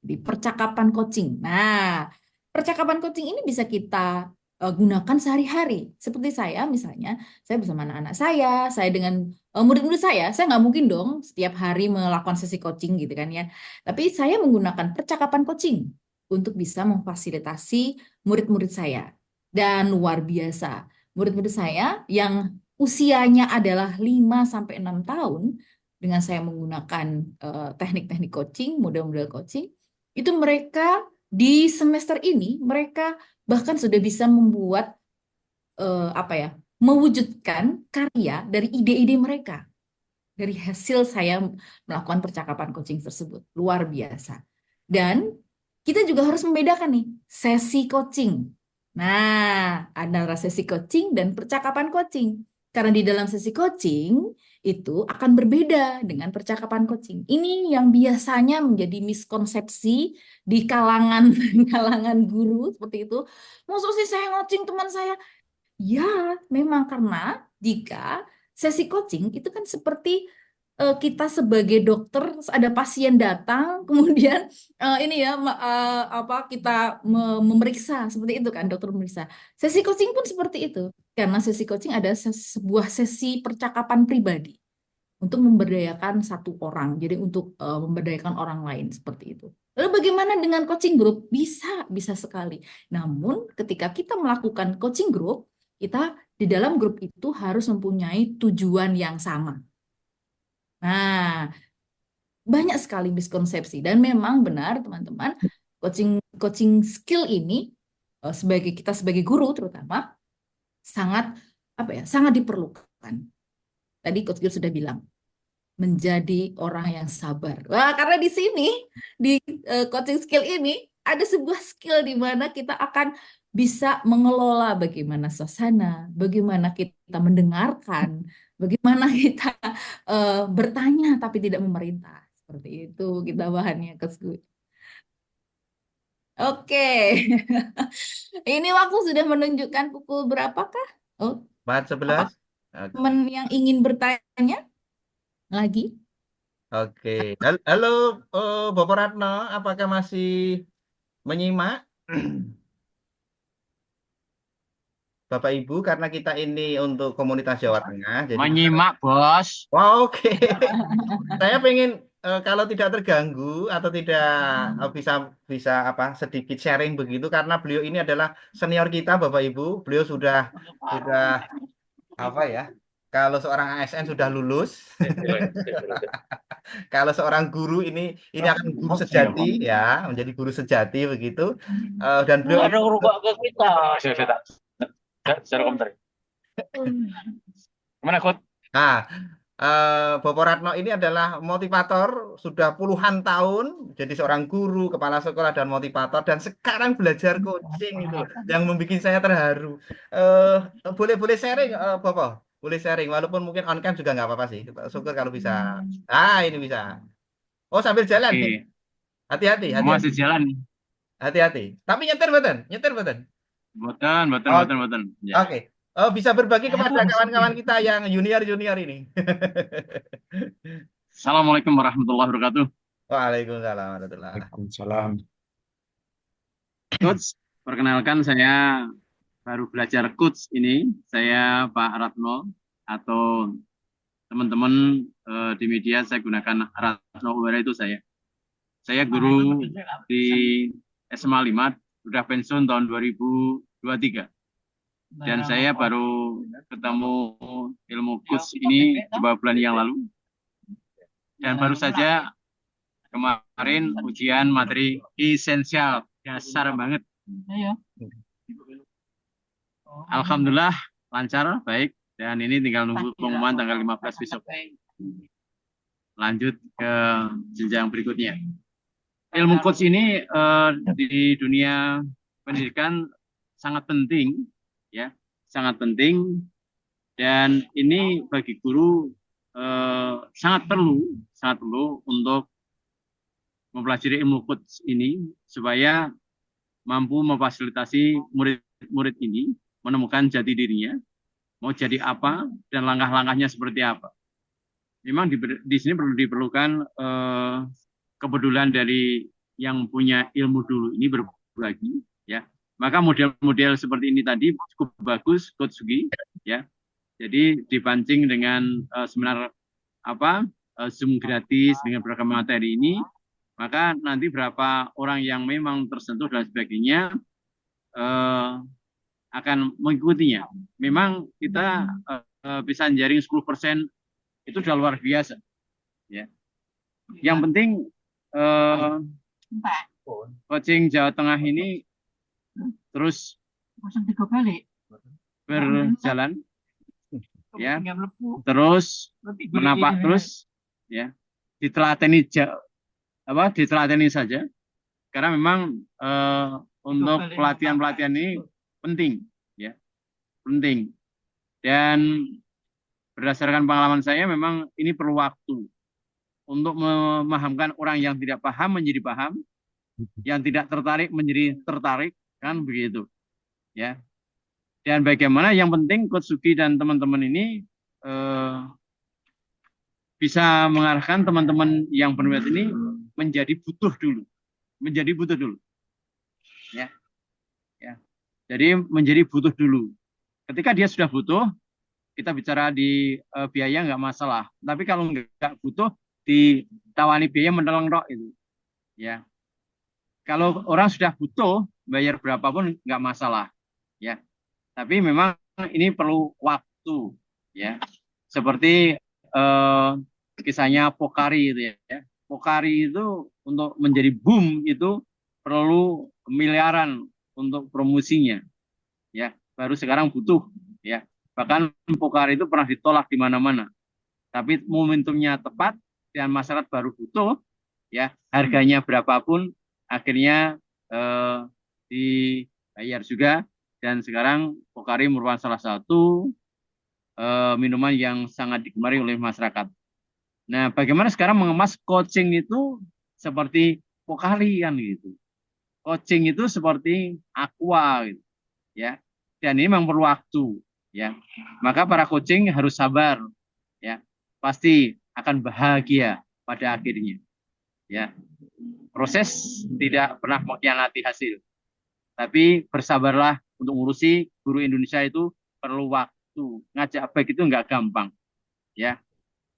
di percakapan coaching. Nah, percakapan coaching ini bisa kita gunakan sehari-hari. Seperti saya misalnya, saya bersama anak-anak saya dengan murid-murid saya nggak mungkin dong setiap hari melakukan sesi coaching gitu kan ya. Tapi saya menggunakan percakapan coaching untuk bisa memfasilitasi murid-murid saya. Dan luar biasa, murid-murid saya yang usianya adalah 5 sampai 6 tahun dengan saya menggunakan teknik-teknik coaching, model-model coaching, itu mereka di semester ini mereka bahkan sudah bisa membuat apa ya, mewujudkan karya dari ide-ide mereka dari hasil saya melakukan percakapan coaching tersebut. Luar biasa. Dan kita juga harus membedakan nih sesi coaching. Nah, antara sesi coaching dan percakapan coaching. Karena di dalam sesi coaching itu akan berbeda dengan percakapan coaching. Ini yang biasanya menjadi miskonsepsi di kalangan kalangan guru seperti itu. Maksud sih saya coaching teman saya? Ya, memang karena jika sesi coaching itu kan seperti kita sebagai dokter terus ada pasien datang kemudian ini ya apa kita memeriksa seperti itu kan dokter memeriksa. Sesi coaching pun seperti itu karena sesi coaching ada sebuah sesi percakapan pribadi untuk memberdayakan satu orang. Jadi untuk memberdayakan orang lain seperti itu. Lalu bagaimana dengan coaching group? Bisa sekali. Namun ketika kita melakukan coaching group kita di dalam grup itu harus mempunyai tujuan yang sama. Nah, banyak sekali miskonsepsi dan memang benar teman-teman, coaching coaching skill ini sebagai guru terutama sangat sangat diperlukan. Tadi Coach Gil sudah bilang menjadi orang yang sabar. Wah, karena di sini di coaching skill ini ada sebuah skill di mana kita akan bisa mengelola bagaimana suasana, bagaimana kita mendengarkan, bagaimana kita bertanya tapi tidak memerintah. Seperti itu kita bahannya, Coach Gil. Oke. Ini waktu sudah menunjukkan pukul berapakah? Oh, apa 4.11. teman yang ingin bertanya lagi? Oke. Halo, Bapak Ratno, apakah masih menyimak? Bapak Ibu, karena kita ini untuk komunitas Jawa Tengah, jadi Menyimak, Bos. Wah, oke. Saya pengen kalau tidak terganggu atau tidak bisa sedikit sharing begitu karena beliau ini adalah senior kita Bapak Ibu. Beliau sudah apa ya? Kalau seorang ASN sudah lulus, kalau seorang guru ini akan guru sejati ya, menjadi guru sejati begitu. Dan beliau Ada rubah ke kita. Secara komentar. Gimana, Kot? Nah, Bapak Ratno ini adalah motivator sudah puluhan tahun, jadi seorang guru, kepala sekolah dan motivator, dan sekarang belajar coaching itu yang membuat saya terharu. Boleh sharing, Bapak, boleh sharing, walaupun mungkin on cam juga nggak apa-apa sih. Syukur kalau bisa. Ini bisa. Oh, sambil jalan nih. Oke, Hati-hati, masih jalan. hati-hati. Tapi nyetir betul. Boten. Ya. Oke. Bisa berbagi kepada kawan-kawan kita yang junior ini. Assalamualaikum warahmatullahi wabarakatuh. Waalaikumsalam warahmatullahi. Waalaikumsalam. Coach, perkenalkan saya baru belajar coach ini. Saya Pak Ratno atau teman-teman di media saya gunakan Ratno Uwara itu saya. Saya guru di SMA 5, sudah pensiun tahun 2023. Dan saya baru ketemu ilmu coach ini beberapa bulan yang lalu. Dan baru saja kemarin ujian materi esensial, dasar banget. Alhamdulillah lancar, baik. Dan ini tinggal nunggu pengumuman tanggal 15 besok. Lanjut ke jenjang berikutnya. Ilmu coach ini di dunia pendidikan sangat penting, ya, sangat penting. Dan ini bagi guru sangat perlu untuk mempelajari ilmu coach ini supaya mampu memfasilitasi murid-murid ini menemukan jati dirinya, mau jadi apa dan langkah-langkahnya seperti apa. Memang di sini perlu diperlukan kepedulian dari yang punya ilmu dulu ini berbagi, ya. Maka model-model seperti ini tadi cukup bagus, Coach Sugi, ya. Jadi dipancing dengan seminar Zoom gratis dengan beragam materi ini, maka nanti berapa orang yang memang tersentuh dan sebagainya akan mengikutinya. Memang kita bisa jaring 10%, itu sudah luar biasa, ya. Yang penting coaching Jawa Tengah ini terus berjalan, ya, terus menapak terus, ya, ditelateni saja, karena memang untuk pelatihan ini penting, ya, penting. Dan berdasarkan pengalaman saya memang ini perlu waktu untuk memahamkan orang yang tidak paham menjadi paham, yang tidak tertarik menjadi tertarik, kan begitu, ya. Dan bagaimana yang penting Coach Sugi dan teman-teman ini bisa mengarahkan teman-teman yang berminat ini menjadi butuh dulu, ya. Jadi menjadi butuh dulu. Ketika dia sudah butuh, kita bicara di biaya nggak masalah. Tapi kalau nggak butuh, ditawani biaya mendeleng-deleng itu, ya. Kalau orang sudah butuh, bayar berapapun nggak masalah, ya. Tapi memang ini perlu waktu, ya. Seperti eh, kisahnya Pokari itu ya. Pokari itu untuk menjadi boom itu perlu miliaran untuk promosinya, ya. Baru sekarang butuh, ya. Bahkan Pokari itu pernah ditolak di mana-mana, tapi momentumnya tepat dan masyarakat baru butuh, ya. Harganya berapapun, akhirnya eh, dibayar juga. Dan sekarang Pokari merupakan salah satu minuman yang sangat digemari oleh masyarakat. Nah, bagaimana sekarang mengemas coaching itu seperti Pokari kan gitu. Coaching itu seperti aqua gitu, ya. Dan ini memang perlu waktu, ya. Maka para coaching harus sabar, ya. Pasti akan bahagia pada akhirnya, ya. Proses tidak pernah mengkhianati hasil. Tapi bersabarlah untuk ngurusi guru Indonesia itu perlu waktu. Ngajak baik itu nggak gampang, ya.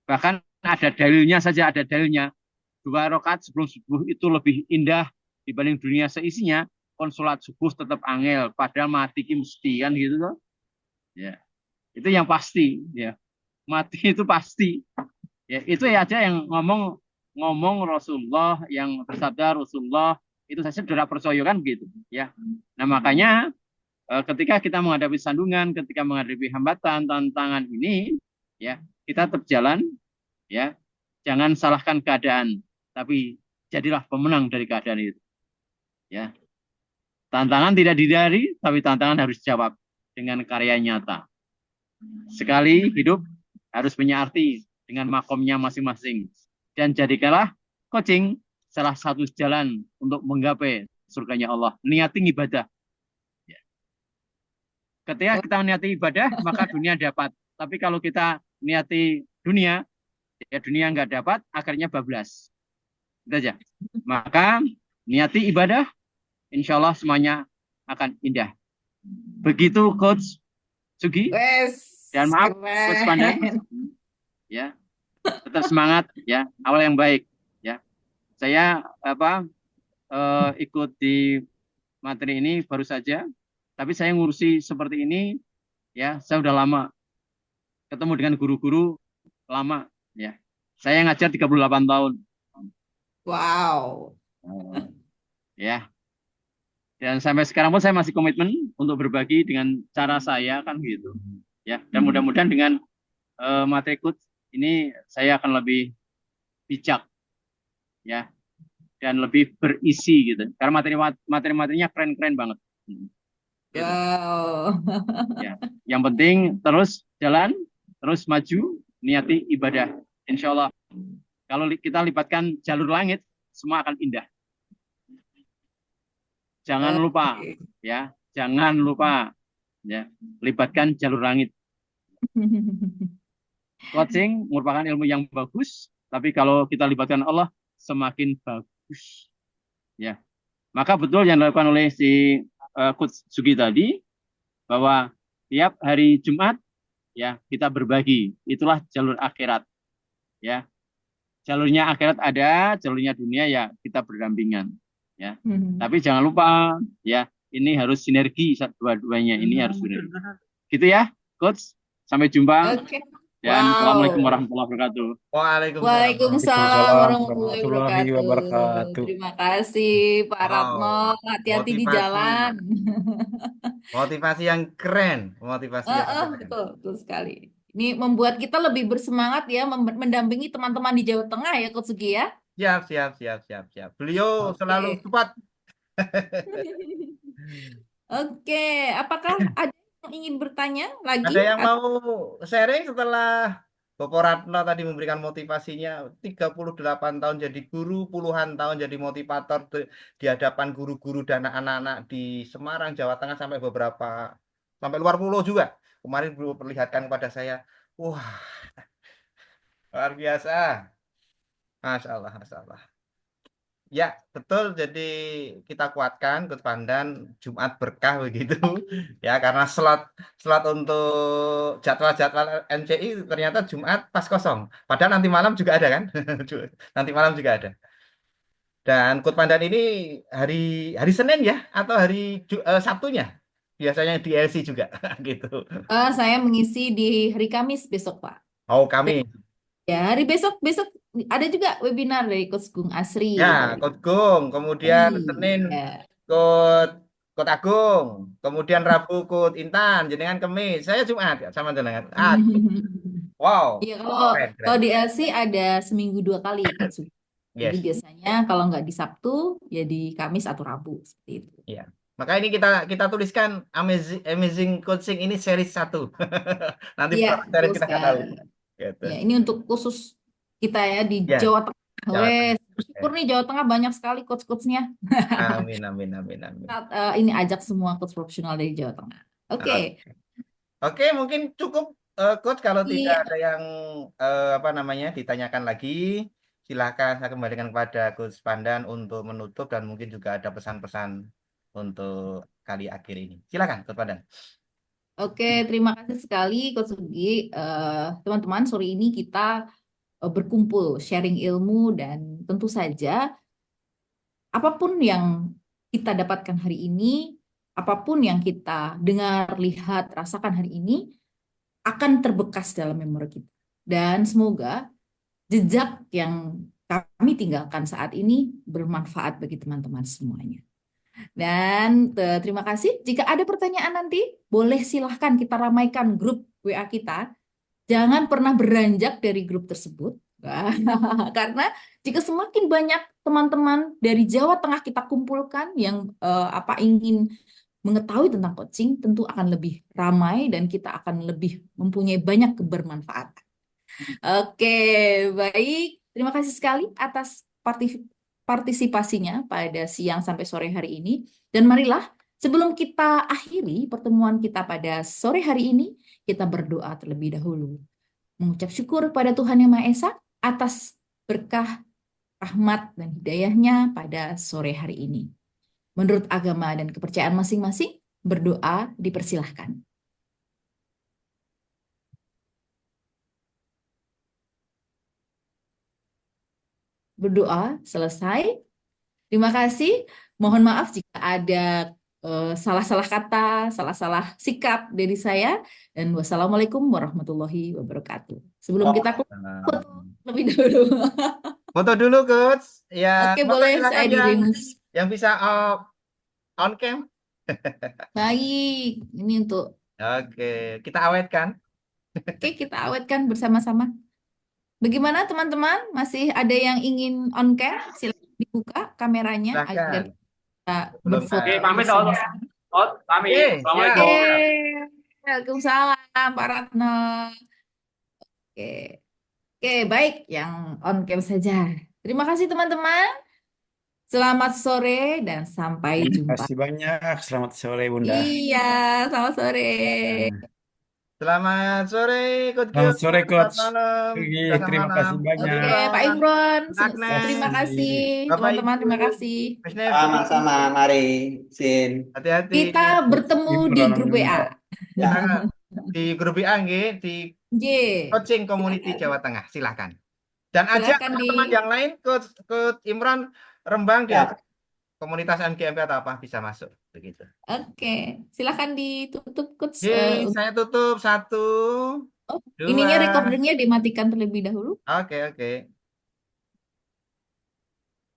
Bahkan ada dalilnya saja, ada dalilnya. 2 rakaat sebelum subuh itu lebih indah dibanding dunia seisinya. Konsulat subuh tetap angel, padahal mati ki mesti kan gitu loh. Ya, itu yang pasti, ya. Mati itu pasti. Ya, itu ya aja yang ngomong Rasulullah, yang bersabda Rasulullah itu saja sudah percaya kan gitu, ya. Nah, makanya ketika kita menghadapi sandungan, ketika menghadapi hambatan, tantangan ini, ya, kita tetap jalan, ya. Jangan salahkan keadaan, tapi jadilah pemenang dari keadaan itu, ya. Tantangan tidak dihindari, tapi tantangan harus dijawab dengan karya nyata. Sekali hidup harus punya arti dengan makomnya masing-masing. Dan jadikanlah coaching salah satu jalan untuk menggapai surganya Allah. Niati ibadah. Ketika kita niati ibadah, maka dunia dapat. Tapi kalau kita niati dunia, ya dunia nggak dapat, akhirnya bablas. Itu aja. Maka niati ibadah, insya Allah semuanya akan indah. Begitu Coach Sugi. Wes, Dan maaf Coach Pandan, keren. ya, tetap semangat, ya, awal yang baik, ya. Saya ikut di materi ini baru saja, tapi saya ngurusi seperti ini, ya, saya udah lama ketemu dengan guru-guru lama, ya. Saya ngajar 38 tahun. Wow. Ya. Dan sampai sekarang pun saya masih komitmen untuk berbagi dengan cara saya kan gitu. Ya, dan mudah-mudahan dengan materi coach ini saya akan lebih bijak, ya, dan lebih berisi gitu. Karena materi-materinya keren-keren banget. Gitu. Wow. Ya. Yang penting terus jalan, terus maju, niati ibadah. Insya Allah kalau kita libatkan jalur langit, semua akan indah. Jangan lupa, ya, jangan lupa, ya, libatkan jalur langit. Coaching merupakan ilmu yang bagus, tapi kalau kita libatkan Allah, semakin bagus, ya. Maka betul yang dilakukan oleh si Coach Sugi tadi, bahwa tiap hari Jumat, ya, kita berbagi. Itulah jalur akhirat, ya. Jalurnya akhirat ada, jalurnya dunia ya kita berdampingan, ya. Tapi jangan lupa, ya, ini harus sinergi dua-duanya, ini harus sinergi. Gitu ya, Coach. Sampai jumpa. Oke. Dan Wow. Assalamualaikum warahmatullahi wabarakatuh. Waalaikumsalam warahmatullahi warahmatullahi wabarakatuh. wabarakatuh. Terima kasih Pak Ratno. Wow, Hati-hati di motivasi, jalan. motivasi yang keren, motivasi yang keren. Betul, betul sekali. Ini membuat kita lebih bersemangat ya mendampingi teman-teman di Jawa Tengah ya Coach Sugi ya. Siap. Beliau Oke. selalu support. Oke, apakah ada yang ingin bertanya lagi? Ada yang mau sharing setelah Bapak Ratno tadi memberikan motivasinya 38 tahun jadi guru, puluhan tahun jadi motivator di hadapan guru-guru dan anak-anak di Semarang, Jawa Tengah sampai luar pulau juga. Kemarin beliau perlihatkan kepada saya, wah, luar biasa. Masya Allah. Ya, betul. Jadi kita kuatkan Coach Pandan Jumat berkah begitu. Ya, karena slot untuk jadwal-jadwal MCI ternyata Jumat pas kosong. Padahal nanti malam juga ada kan? Nanti malam juga ada. Dan Coach Pandan ini hari Senin ya atau hari Sabtunya? biasanya di LC juga gitu. Saya mengisi di hari Kamis besok, Pak. Oh, kami. Ya, hari besok besok ada juga webinar dari Coach Gung Asri Ya, dari Coach Gung, kemudian Senin ya. Coach Coach Agung, kemudian Rabu Coach Intan, jenengan Kemis, saya Jumat ya, sama jenengan. Wow, Iya, kalau keren, keren. kalau di LC ada seminggu 2 kali, Coach Gung. Jadi Yes, biasanya kalau nggak di Sabtu, ya di Kamis atau Rabu seperti itu. ya. Maka ini kita tuliskan amazing coaching ini series 1. Nanti Iya, berapa series betul kita nggak tahu. sekali. Gitu. Ya, ini untuk khusus kita ya di Ya, Jawa Tengah. Jawa Wes, Tengah. bersyukur nih Jawa Tengah banyak sekali coach-coachnya. Amin, amin, amin, amin. Ini ajak semua coach profesional dari Jawa Tengah. Oke. Oke, mungkin cukup Coach kalau tidak Iya. ada yang apa namanya ditanyakan lagi, silakan saya kembalikan kepada Coach Pandan untuk menutup dan mungkin juga ada pesan-pesan untuk kali akhir ini. Silakan Coach Pandan. Oke, terima kasih sekali Coach Sugi. Teman-teman, sore ini kita berkumpul, sharing ilmu, dan tentu saja apapun yang kita dapatkan hari ini, apapun yang kita dengar, lihat, rasakan hari ini, akan terbekas dalam memori kita. Dan semoga jejak yang kami tinggalkan saat ini bermanfaat bagi teman-teman semuanya. Dan terima kasih. Jika ada pertanyaan nanti, boleh silahkan kita ramaikan grup WA kita. Jangan pernah beranjak dari grup tersebut. Karena jika semakin banyak teman-teman dari Jawa Tengah kita kumpulkan yang ingin mengetahui tentang coaching, tentu akan lebih ramai dan kita akan lebih mempunyai banyak kebermanfaatan. Oke, baik. Terima kasih sekali atas partisipasinya pada siang sampai sore hari ini. Dan marilah, sebelum kita akhiri pertemuan kita pada sore hari ini, kita berdoa terlebih dahulu. Mengucap syukur pada Tuhan Yang Maha Esa atas berkah, rahmat, dan hidayahnya pada sore hari ini. Menurut agama dan kepercayaan masing-masing, berdoa dipersilahkan. Berdoa selesai. Terima kasih. Mohon maaf jika ada salah-salah kata, salah-salah sikap dari saya. Dan wassalamualaikum warahmatullahi wabarakatuh. Sebelum kita foto lebih dahulu. Foto dulu Coach. Ya, Oke, Bapak boleh silakan saya diringus. yang bisa on cam. Baik, ini untuk Oke, kita awetkan. Oke, kita awetkan bersama-sama. Bagaimana teman-teman? Masih ada yang ingin on cam? Silakan dibuka kameranya agar Silakan. kita Belum berfoto Oke, pamit Ot. bersama-sama. Ot, pamit. Oke, Assalamualaikum. Oke, Waalaikumsalam Pak Ratno. Oke, oke, baik, yang on cam saja. Terima kasih teman-teman. Selamat sore dan sampai Terima jumpa. kasih banyak. Selamat sore, Bunda. Iya, selamat sore. Selamat sore Coach Selamat Gil. sore, Selamat Coach malam. Sugi. Selamat Terima malam. kasih banyak. Oke, Pak Imron, Agnes. terima kasih. Bapak Teman-teman, terima Ibu. kasih. Mas Nevi. Sama-sama, mari, Sin. Hati-hati. Kita bertemu di Imron, grup WA. Ya. Nah, di grup WA nggih, di J. Coaching Community Silakan. Jawa Tengah. Silakan. Dan ajak Silakan teman-teman yang lain Coach Imron Rembang Ya. dia komunitas MGMP atau apa bisa masuk begitu. Oke, silakan ditutup Coach. Oke, saya tutup 1, Oh, 2. ininya recordernya dimatikan terlebih dahulu. Oke.